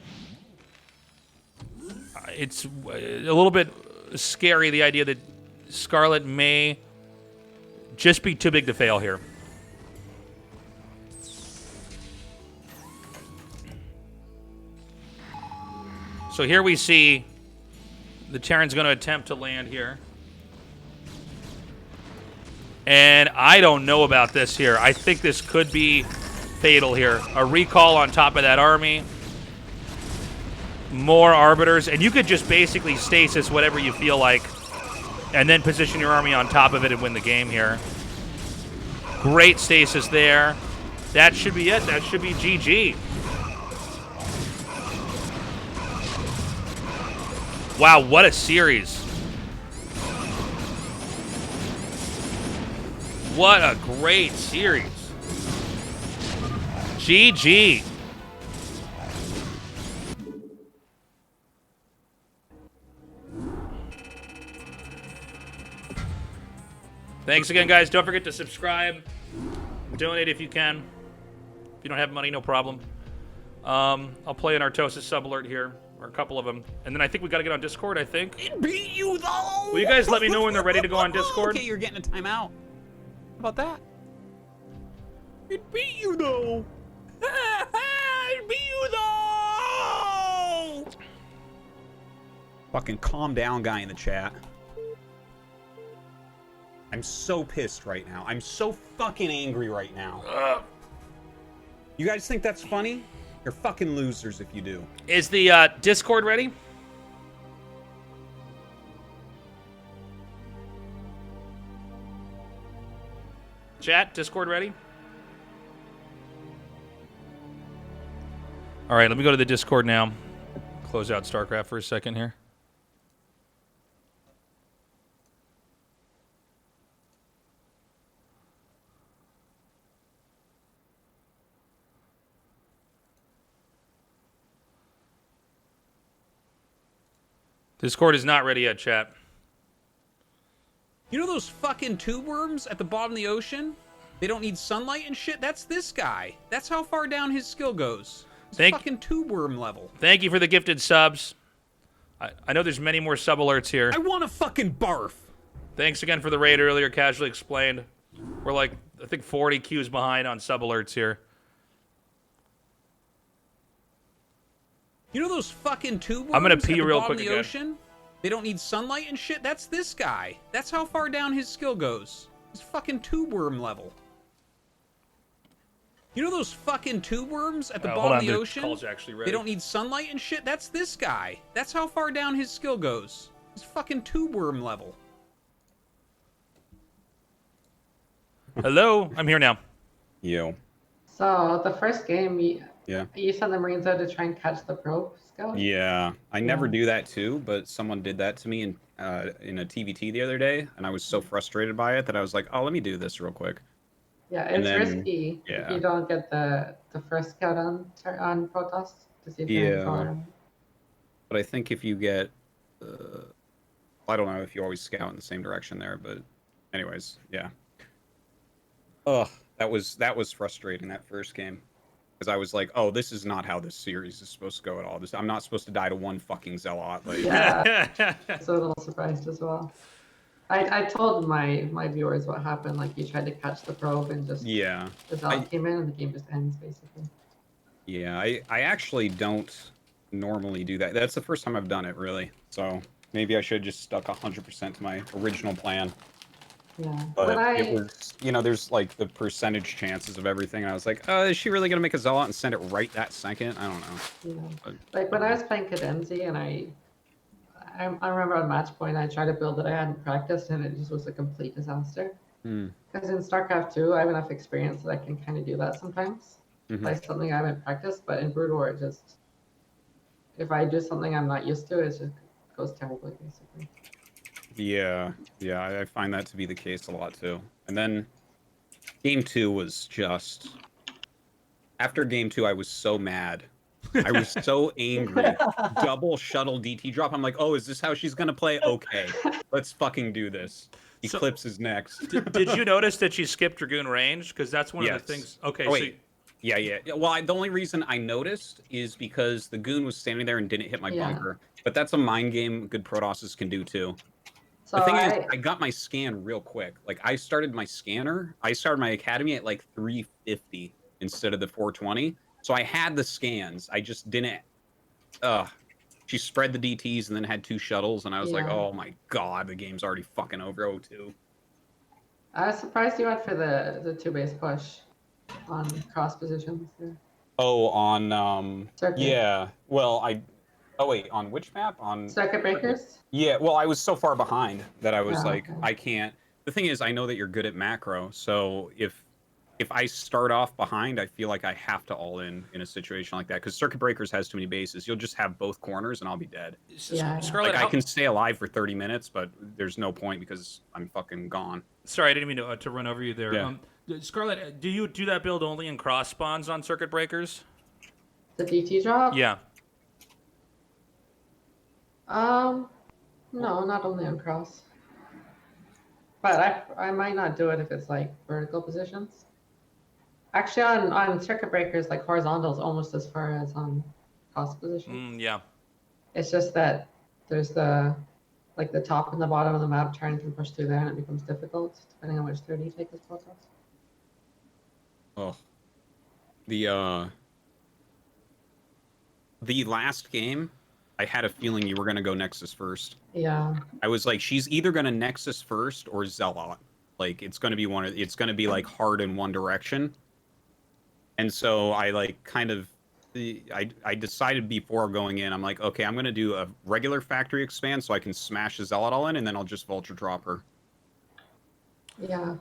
S2: It's a little bit scary, the idea that Scarlett may just be too big to fail here. So here we see the Terran's going to attempt to land here. And I don't know about this here. I think this could be fatal here. A recall on top of that army. More arbiters. And you could just basically stasis whatever you feel like. And then position your army on top of it and win the game here. Great stasis there. That should be it. That should be GG. Wow, what a series. What a great series. GG. Thanks again, guys. Don't forget to subscribe. Donate if you can. If you don't have money, no problem. I'll play an Artosis sub-alert here. Or a couple of them. And then I think we got to get on Discord, I think.
S3: It beat you, though!
S2: Will you guys let me know when they're ready to go on Discord?
S3: Okay, you're getting a timeout. How about that? It beat you, though! It beat you, though! Fucking calm down, guy in the chat. I'm so pissed right now. I'm so fucking angry right now. You guys think that's funny? You're fucking losers if you do.
S2: Is the Discord ready? Chat, Discord ready? All right, let me go to the Discord now. Close out StarCraft for a second here. Discord is not ready yet, chat.
S3: You know those fucking tube worms at the bottom of the ocean? They don't need sunlight and shit? That's this guy. That's how far down his skill goes. It's fucking tube worm level.
S2: Thank you for the gifted subs. I know there's many more sub alerts here.
S4: I want to fucking barf.
S2: Thanks again for the raid earlier, casually explained. We're like, I think 40 queues behind on sub alerts here.
S4: You know those fucking tube worms
S2: I'm gonna
S4: at
S2: pee
S4: the
S2: real
S4: bottom
S2: quick
S4: of the
S2: again.
S4: ocean? They don't need sunlight and shit? That's this guy. That's how far down his skill goes. He's fucking tube worm level. You know those fucking tube worms at the
S2: hold
S4: bottom
S2: on,
S4: of the
S2: the
S4: ocean?
S2: call's actually ready.
S4: They don't need sunlight and shit? That's this guy. That's how far down his skill goes. He's fucking tube worm level.
S2: Hello, I'm here now.
S4: Yo.
S1: So the first game,
S4: Yeah.
S1: you sent the Marines out to try and catch the probe scout?
S4: Yeah. I never
S1: Yeah.
S4: do that too, but someone did that to me in a TvT the other day, and I was so frustrated by it that I was like, oh, let me do this real quick.
S1: Yeah,
S4: And
S1: it's
S4: then-
S1: risky if
S4: yeah.
S1: you don't get the first scout on Protoss to see if you're
S4: Yeah.
S1: going.
S4: But I think if you get, I don't know if you always scout in the same direction there, but anyways, yeah. Ugh, that was frustrating, that first game, because I was like, oh, this is not how this series is supposed to go at all. I'm not supposed to die to one fucking zealot. Like,
S1: Yeah, I was a little surprised as well. I told my viewers what happened. Like you tried to catch the probe and just
S4: yeah,
S1: the zealot came in and the game just ends basically.
S4: yeah. I actually don't normally do that. That's the first time I've done it, really. So maybe I should have just stuck 100% to my original plan.
S1: Yeah,
S4: But it was, you know, there's like the percentage chances of everything. And I was like, is she really gonna make a zealot and send it right that second? I don't know.
S1: Yeah.
S4: But,
S1: Like when I was playing Cadenzi and I remember on match point I tried to build it I hadn't practiced and it just was a complete disaster. Because in StarCraft 2 I have enough experience that I can kind of do that sometimes. Play something I haven't practiced, but in Brood War it just, if I do something I'm not used to, it just goes terribly basically.
S4: Yeah, I find that to be the case a lot too. And then game 2 was just, after game 2 I was so mad. I was so angry. Double shuttle DT drop. I'm like, oh, is this how she's gonna play? Okay, let's fucking do this. Eclipse is next.
S2: Did you notice that she skipped Dragoon range? Because that's one of the things. Okay,
S4: oh, wait. Yeah. Well, the only reason I noticed is because the goon was standing there and didn't hit my bunker. But that's a mind game good Protosses can do too.
S1: So
S4: The thing is, I got my scan real quick. Like, I started my scanner. I started my academy at like 350 instead of the 420. So I had the scans. I just didn't. She spread the DTs and then had 2 shuttles, and I was like, oh my god, the game's already fucking over 0-2.
S1: I was surprised you went for the 2-base push on cross positions there.
S4: Oh, on
S1: Circuit.
S4: yeah. Well, oh wait, on which map? On
S1: Circuit Breakers?
S4: Yeah, well, I was so far behind that I was like,
S1: okay.
S4: I can't. The thing is, I know that you're good at macro, so if I start off behind, I feel like I have to all in a situation like that, because Circuit Breakers has too many bases. You'll just have both corners, and I'll be dead.
S1: Yeah.
S2: Scarlett,
S4: Like, I can stay alive for 30 minutes, but there's no point because I'm fucking gone.
S2: Sorry, I didn't mean to run over you there.
S4: Yeah.
S2: Scarlett, do you do that build only in cross spawns on Circuit Breakers?
S1: The DT drop?
S2: Yeah.
S1: No, not only on cross. But I might not do it if it's like vertical positions. Actually, on Circuit Breakers, like horizontal is almost as far as on cross positions.
S2: Yeah.
S1: It's just that there's the top and the bottom of the map turn can push through there and it becomes difficult depending on which 30 you take as Protoss.
S4: Oh. The last game, I had a feeling you were gonna go Nexus first.
S1: Yeah.
S4: I was like, she's either gonna Nexus first or Zealot. Like, it's gonna be it's gonna be like hard in one direction. And so I like kind of, I decided before going in, I'm like, okay, I'm gonna do a regular factory expand so I can smash the Zealot all in, and then I'll just Vulture drop her.
S1: Yeah.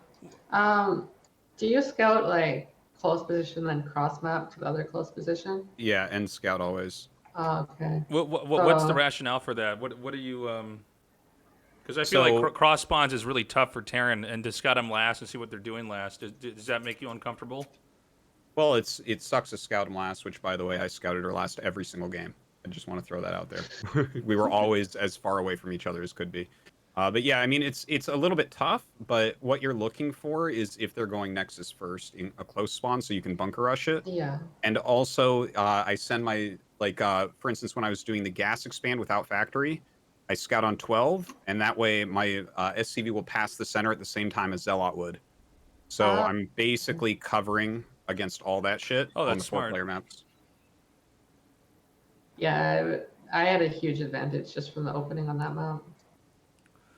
S1: Do you scout like close position then cross map to the other close position?
S4: Yeah, and Scout always.
S1: Oh, okay.
S2: What's the rationale for that? What are you because I feel like cross spawns is really tough for Terran, and to scout them last and see what they're doing last. Does that make you uncomfortable?
S4: Well, it sucks to scout him last, which, by the way, I scouted her last every single game. I just want to throw that out there. We were always as far away from each other as could be. But yeah, I mean, it's a little bit tough, but what you're looking for is if they're going Nexus first in a close spawn so you can bunker rush it.
S1: Yeah.
S4: And also, I send my Like, for instance, when I was doing the gas expand without factory, I scout on 12, and that way my SCV will pass the center at the same time as Zealot would. So
S1: Ah.
S4: I'm basically covering against all that shit
S2: Oh,
S4: on
S2: that's
S4: the
S2: smart.
S4: 4-player maps.
S1: Yeah, I had a huge advantage just from the opening on that map.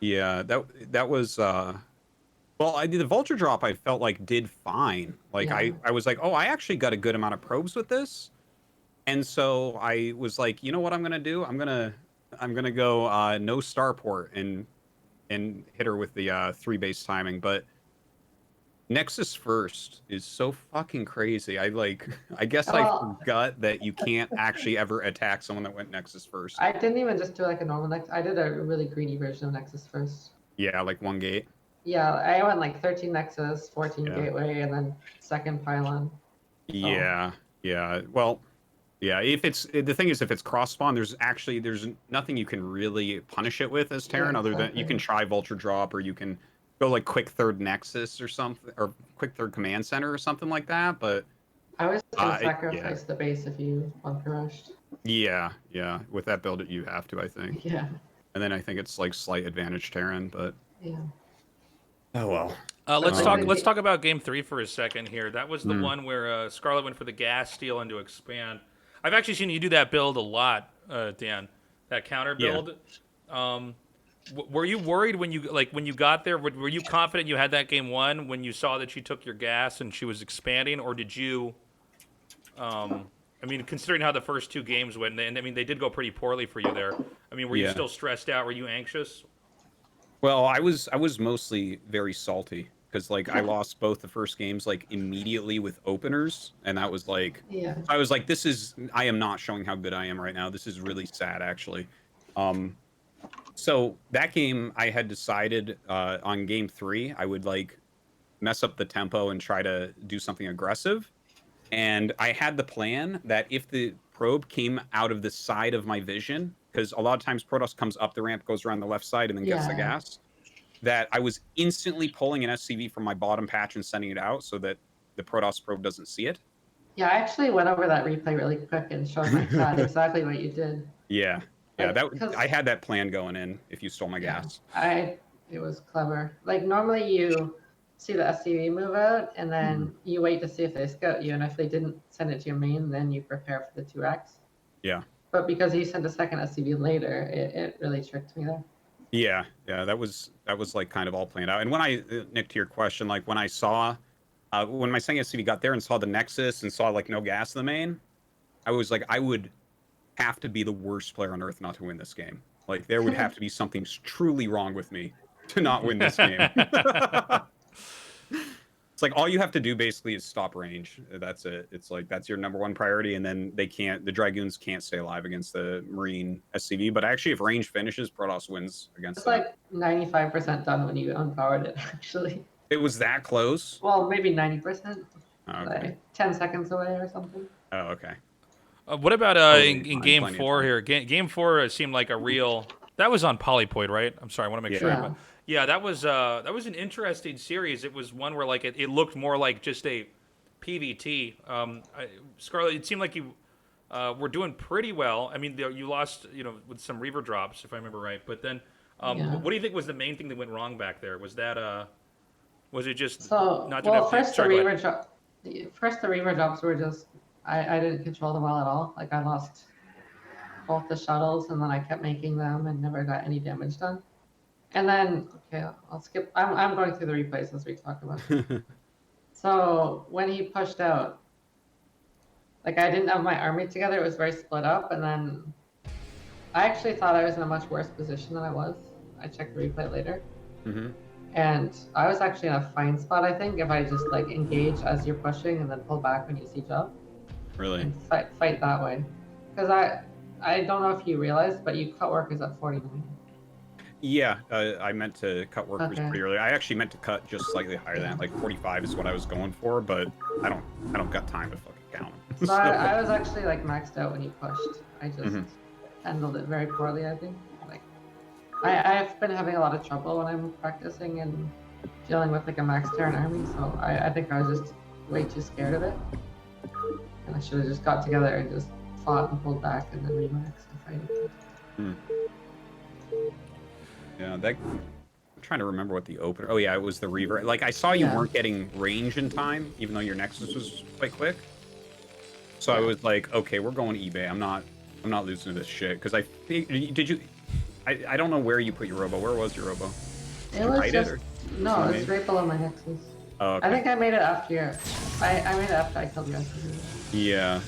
S4: Yeah, that was well, I did the vulture drop. I felt like did fine. Like
S1: Yeah.
S4: I was like, oh, I actually got a good amount of probes with this, and so I was like, you know what I'm gonna do? I'm gonna go no starport and hit her with the 3 base timing. But Nexus first is so fucking crazy. I guess I
S1: Well,
S4: forgot that you can't actually ever attack someone that went Nexus first.
S1: I didn't even just do like a normal Nexus. I did a really greedy version of Nexus first.
S4: Yeah, like 1 gate.
S1: Yeah, I went like 13 Nexus, 14
S4: Yeah.
S1: Gateway, and then second Pylon.
S4: Yeah, yeah. Well, yeah. If it's the thing is, if it's cross spawn, there's nothing you can really punish it with as Terran,
S1: Yeah,
S4: other than you can
S1: exactly.
S4: try vulture drop, or you can go like quick third Nexus or something, or quick third command center or something like that. But
S1: I was gonna
S4: yeah,
S1: sacrifice the base if you bunker rushed.
S4: yeah. With that build, you have to, I think.
S1: Yeah,
S4: And then I think it's like slight advantage Terran, but
S1: yeah.
S4: oh well.
S2: Let's
S1: But
S2: talk.
S1: like,
S2: Let's talk about game 3 for a second here. That was the
S4: Mm.
S2: one where Scarlett went for the gas steal into expand. I've actually seen you do that build a lot, Dan. That counter
S4: Yeah.
S2: build. Were you worried when you got there? Were you confident you had that game won when you saw that she took your gas and she was expanding, or did you? I mean, considering how the first 2 games went, and I mean they did go pretty poorly for you there. I mean, were you
S4: Yeah.
S2: still stressed out? Were you anxious?
S4: Well, I was mostly very salty because like I lost both the first games like immediately with openers, and that was like
S1: yeah.
S4: I was like, I am not showing how good I am right now. This is really sad actually. So that game I had decided on game 3 I would like mess up the tempo and try to do something aggressive. And I had the plan that if the probe came out of the side of my vision, because a lot of times Protoss comes up the ramp, goes around the left side, and then gets the
S1: Yeah.
S4: gas, that I was instantly pulling an SCV from my bottom patch and sending it out so that the Protoss probe doesn't see it.
S1: Yeah, I actually went over that replay really quick and showed my chat exactly what you did.
S4: Yeah.
S1: Like,
S4: I had that plan going in if you stole my gas.
S1: It was clever. Like normally you see the SCV move out and then you wait to see if they scout you, and if they didn't send it to your main, then you prepare for the 2x.
S4: Yeah.
S1: But because you sent a second SCV later, it really tricked me there.
S4: Yeah, that was like kind of all planned out. And when I Nick, to your question, like when I saw when my second SCV got there and saw the Nexus and saw like no gas in the main, I was like, I would have to be the worst player on earth not to win this game. Like there would have to be something truly wrong with me to not win this game. It's like all you have to do basically is stop range. That's it. It's like that's your number 1 priority, and then the Dragoons can't stay alive against the Marine SCV. But actually, if range finishes, Protoss wins against
S1: It's
S4: them.
S1: like 95% done when you unpowered it, actually.
S4: It was that close?
S1: Well, maybe 90%.
S4: Oh, okay.
S1: Like 10 seconds away or something.
S4: Oh, okay.
S2: What about
S4: Totally
S2: in
S4: fine,
S2: game
S4: plenty of
S2: 4
S4: time.
S2: here? Game 4 seemed like a real. That was on Polypoid, right? I'm sorry, I want to make sure.
S1: Yeah.
S2: Yeah, that was an interesting series. It was one where like it looked more like just a PVT. Scarlett, it seemed like you were doing pretty well. I mean, you lost, with some Reaver drops, if I remember right. But then,
S1: Yeah.
S2: what do you think was the main thing that went wrong back there? Was that was it just
S1: So,
S2: not doing enough?
S1: first the
S2: Sorry, go
S1: Reaver
S2: ahead.
S1: first the Reaver drops were just I didn't control them well at all. Like I lost both the shuttles, and then I kept making them and never got any damage done. And then, okay, I'll skip. I'm going through the replays as we talk about it. So when he pushed out, like I didn't have my army together. It was very split up, and then I actually thought I was in a much worse position than I was. I checked the replay later. And I was actually in a fine spot, I think, if I just like engage as you're pushing and then pull back when you siege up.
S4: Really?
S1: And fight that way. Because I don't know if you realized, but you cut workers at 49.
S4: Yeah, I meant to cut workers
S1: Okay.
S4: pretty early. I actually meant to cut just slightly higher than that, like 45 is what I was going for, but I don't got time to fucking count.
S1: So I was actually like maxed out when you pushed. I just
S4: Mhm.
S1: handled it very poorly, I think. Like I've been having a lot of trouble when I'm practicing and dealing with like a max Terran army, so I think I was just way too scared of it. And I should have just got together and just fought and pulled back and then remax and fight.
S4: Yeah, that. I'm trying to remember what the opener. Oh yeah, it was the reverb. Like I saw you
S1: Yeah.
S4: weren't getting range in time, even though your Nexus was quite quick. So I
S1: Yeah.
S4: was like, okay, we're going eBay. I'm not losing to this shit. Because I think did you? I don't know where you put your robo. Where was your robo?
S1: It was
S4: hide it,
S1: just
S4: or
S1: no,
S4: something
S1: it's
S4: made?
S1: right below my Nexus.
S4: Oh, okay.
S1: I think I made it after your. I made it after I killed your SUV.
S4: Yeah,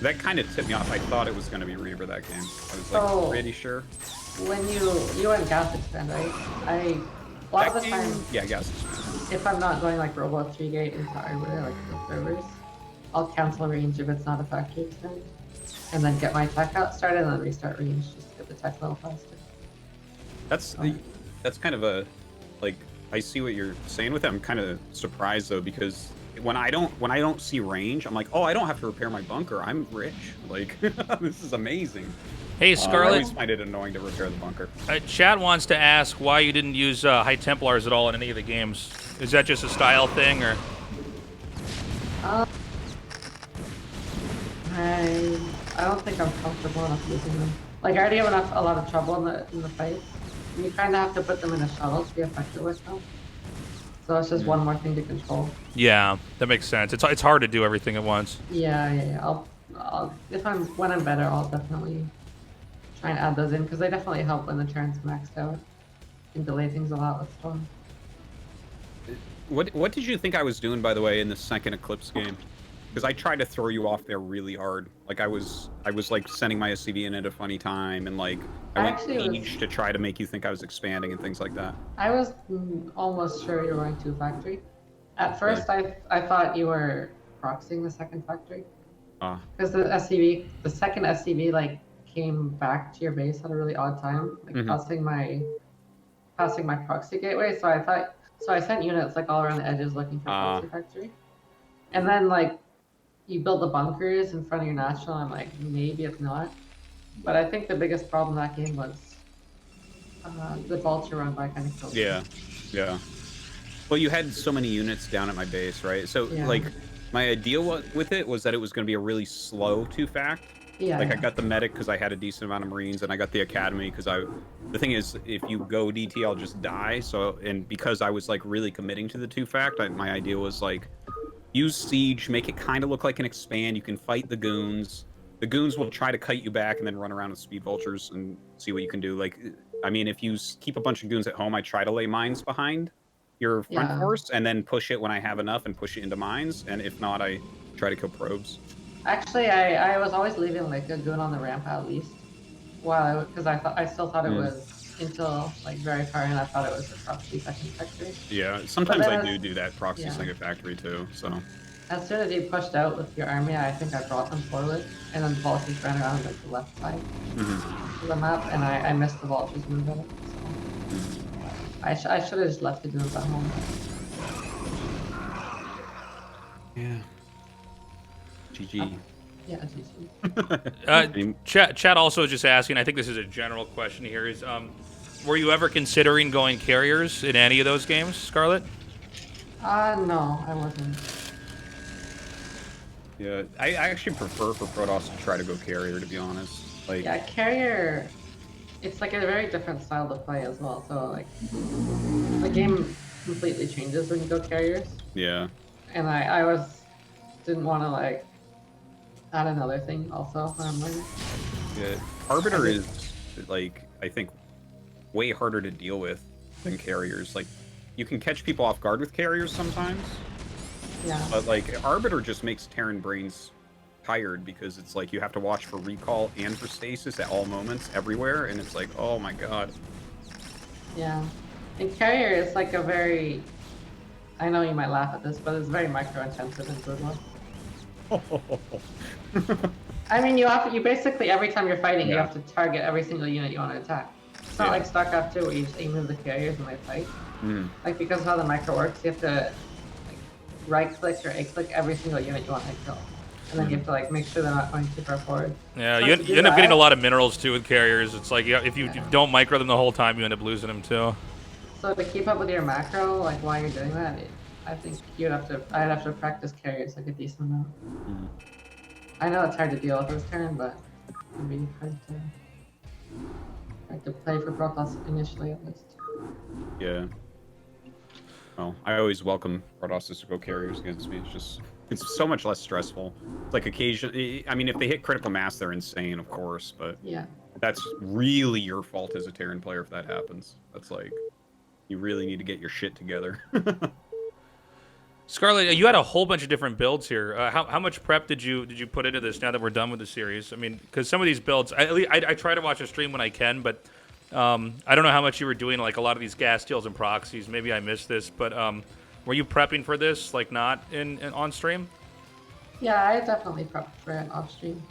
S4: that kind of tipped me off. I thought it was going to be Reaver that game. I was like
S1: So-
S4: pretty sure.
S1: When you went gas expand, right? A lot of
S4: That
S1: the
S4: game,
S1: time,
S4: yeah, I guess.
S1: if I'm not going like Robo 3 gate into Arbiter, like the servers, I'll cancel range if it's not a factory extend, and then get my tech out started and then restart range just to get the tech level faster.
S4: That's kind of a like I see what you're saying with it. I'm kind of surprised though because when I don't see range, I'm like, oh, I don't have to repair my bunker. I'm rich. Like this is amazing.
S2: Hey,
S4: I
S2: Scarlett.
S4: always find it annoying to repair the bunker.
S2: Chad wants to ask why you didn't use High Templars at all in any of the games. Is that just a style thing, or?
S1: I don't think I'm comfortable enough using them. Like I already have a lot of trouble in the fight. You kind of have to put them in a shuttle to be effective with them. So it's just one more thing to control.
S2: Yeah, that makes sense. It's hard to do everything at once.
S1: Yeah. When I'm better, I'll definitely try and add those in because they definitely help when the turn's maxed out. Can delay things a lot with Storm.
S4: What did you think I was doing, by the way, in the second Eclipse game? Because I tried to throw you off there really hard. Like I was like sending my SCV in at a funny time, and like I went Age to try to make you think I was expanding and things like that.
S1: I was almost sure you were going to factory. At first, I thought you were proxying the second factory. Because the second SCV like came back to your base at a really odd time, like passing my proxy gateway. So I sent units like all around the edges looking for proxy factory, and then like you build the bunkers in front of your national. I'm like, maybe it's not, but I think the biggest problem that game was the vulture run by kind of killed me.
S4: Yeah. Well, you had so many units down at my base, right? So like my idea with it was that it was going to be a really slow 2-fact.
S1: Yeah.
S4: I got the medic because I had a decent amount of Marines, and I got the academy because the thing is, if you go DT, I'll just die. So, and because I was like really committing to the 2-fact, my idea was like, use siege, make it kind of look like an expand. You can fight the goons. The goons will try to kite you back and then run around with speed vultures and see what you can do. Like, I mean, if you keep a bunch of goons at home, I try to lay mines behind your front force and then push it when I have enough and push it into mines. And if not, I try to kill probes.
S1: Actually, I was always leaving like a goon on the ramp at least, because I still thought it was until like very far in. I thought it was a proxy second factory.
S4: Yeah, sometimes I do that proxy second factory too. So
S1: as soon as you pushed out with your army, I think I brought them forward, and then the vultures ran around like the left side of the map, and I missed the vultures move at it. So I should have just left the goons at home.
S4: Yeah. GG.
S1: Yeah, GG.
S2: Chat also just asking, I think this is a general question here, is were you ever considering going carriers in any of those games, Scarlett?
S1: No, I wasn't.
S4: Yeah, I actually prefer for Protoss to try to go carrier, to be honest. Like,
S1: yeah, carrier, it's like a very different style to play as well. So like, the game completely changes when you go carriers.
S4: Yeah.
S1: And I didn't want to like add another thing also when I'm learning.
S4: Yeah, Arbiter is like, I think, way harder to deal with than carriers. Like, you can catch people off guard with carriers sometimes.
S1: Yeah.
S4: But like, Arbiter just makes Terran brains tired because it's like you have to watch for recall and for stasis at all moments everywhere, and it's like, oh my god.
S1: Yeah. And carrier is like a very, I know you might laugh at this, but it's very micro intensive and good one. I mean, you basically every time you're fighting, you have to target every single unit you want to attack. It's not like StarCraft 2 where you just aim at the carriers and they fight. Like, because of how the micro works, you have to like right click or A click every single unit you want to kill. And then you have to like make sure they're not going too far forward.
S2: Yeah,
S1: So
S2: you end up getting a lot of minerals too with carriers. It's like, if you don't micro them the whole time, you end up losing them too.
S1: So to keep up with your macro, like while you're doing that, I think I'd have to practice carriers like a decent amount. I know it's hard to deal with this turn, but it can be hard to play for Protoss initially at least.
S4: Yeah. Well, I always welcome Artosis to go carriers against me. It's so much less stressful. It's like occasionally, I mean, if they hit critical mass, they're insane, of course, but
S1: Yeah.
S4: that's really your fault as a Terran player if that happens. That's like, you really need to get your shit together.
S2: Scarlett, you had a whole bunch of different builds here. How much prep did you put into this now that we're done with the series? I mean, because some of these builds, I try to watch a stream when I can, but I don't know how much you were doing, like a lot of these gas steals and proxies. Maybe I missed this, but were you prepping for this, like not in on stream?
S1: Yeah, I definitely prepped for it off stream.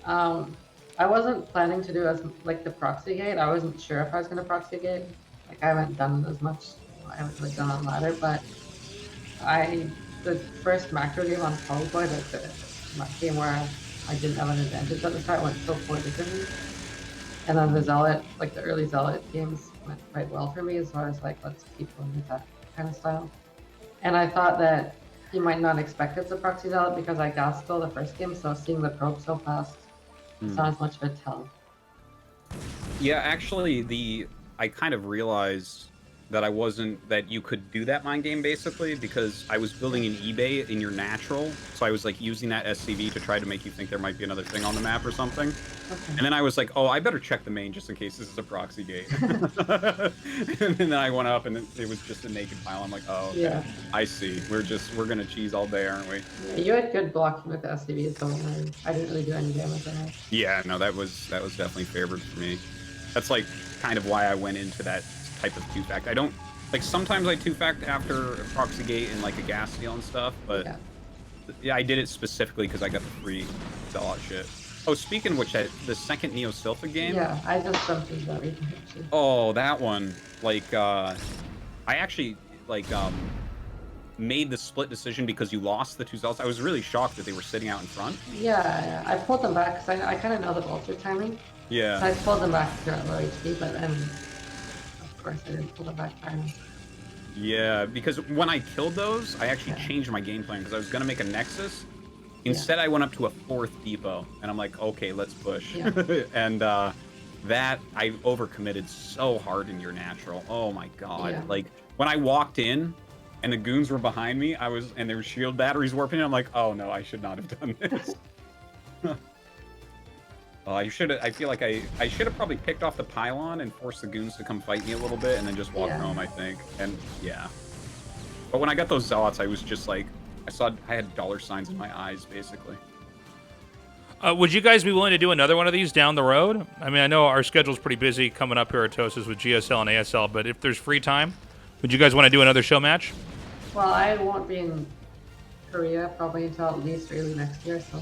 S1: I wasn't planning to do as like the proxy gate. I wasn't sure if I was gonna proxy gate. Like I haven't done as much. I haven't really done on ladder, but the first macro game on Powerboy, the game where I didn't have an advantage at the start, went so poorly for me. And then the Zealot, like the early Zealot games went quite well for me, so I was like, let's keep going with that kind of style. And I thought that he might not expect it to proxy Zealot because I gas stole the first game, so seeing the probe so fast, it's not as much of a tell.
S4: Yeah, actually, I kind of realized that you could do that mind game basically because I was building an eBay in your natural, so I was like using that SCV to try to make you think there might be another thing on the map or something.
S1: Okay.
S4: And then I was like, oh, I better check the main just in case this is a proxy gate. And then I went up and it was just a naked pile. I'm like, oh, okay.
S1: Yeah.
S4: I see. We're gonna cheese all day, aren't we?
S1: Yeah, you had good blocking with the SCV, so I didn't really do any damage on it.
S4: Yeah, no, that was definitely favored for me. That's like kind of why I went into that type of two-fact. I don't like sometimes I two-fact after a proxy gate and like a gas steal and stuff, but yeah, I did it specifically because I got the free Zealot shit. Oh, speaking of which, the second Neo Silpha game.
S1: Yeah, I just jumped into that region actually.
S4: Oh, that one. Like, I actually like made the split decision because you lost the two Zealots. I was really shocked that they were sitting out in front.
S1: Yeah, I pulled them back because I kind of know the vulture timing.
S4: Yeah.
S1: So I pulled them back to low HP, but then of course I didn't pull them back far enough.
S4: Yeah, because when I killed those, I actually changed my game plan because I was gonna make a Nexus. Instead, I went up to a 4th depot, and I'm like, okay, let's push.
S1: Yeah.
S4: And that I overcommitted so hard in your natural. Oh my god!
S1: Yeah.
S4: Like when I walked in, and the goons were behind me, and their shield batteries warping. I'm like, oh no, I should not have done this. I feel like I should have probably picked off the pylon and forced the goons to come fight me a little bit, and then just walk home. I think, and yeah. But when I got those Zealots, I was just like, I had dollar signs in my eyes, basically.
S2: Would you guys be willing to do another one of these down the road? I mean, I know our schedule's pretty busy coming up here at Artosis with GSL and ASL, but if there's free time, would you guys want to do another show match?
S1: Well, I won't be in Korea probably until at least early next year, so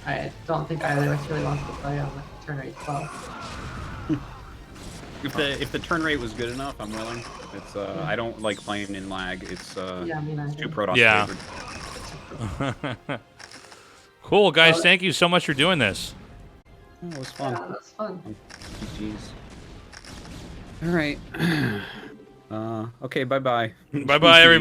S1: I don't think either of us really wants to play on the turn rate 12.
S4: If the turn rate was good enough, I'm willing. It's I don't like playing in lag. It's it's too Protoss favored.
S2: Cool, guys. Thank you so much for doing this.
S4: Oh, it was fun.
S1: Yeah, that's fun.
S4: Jeez. All right. Okay. Bye bye.
S2: Bye bye, everybody.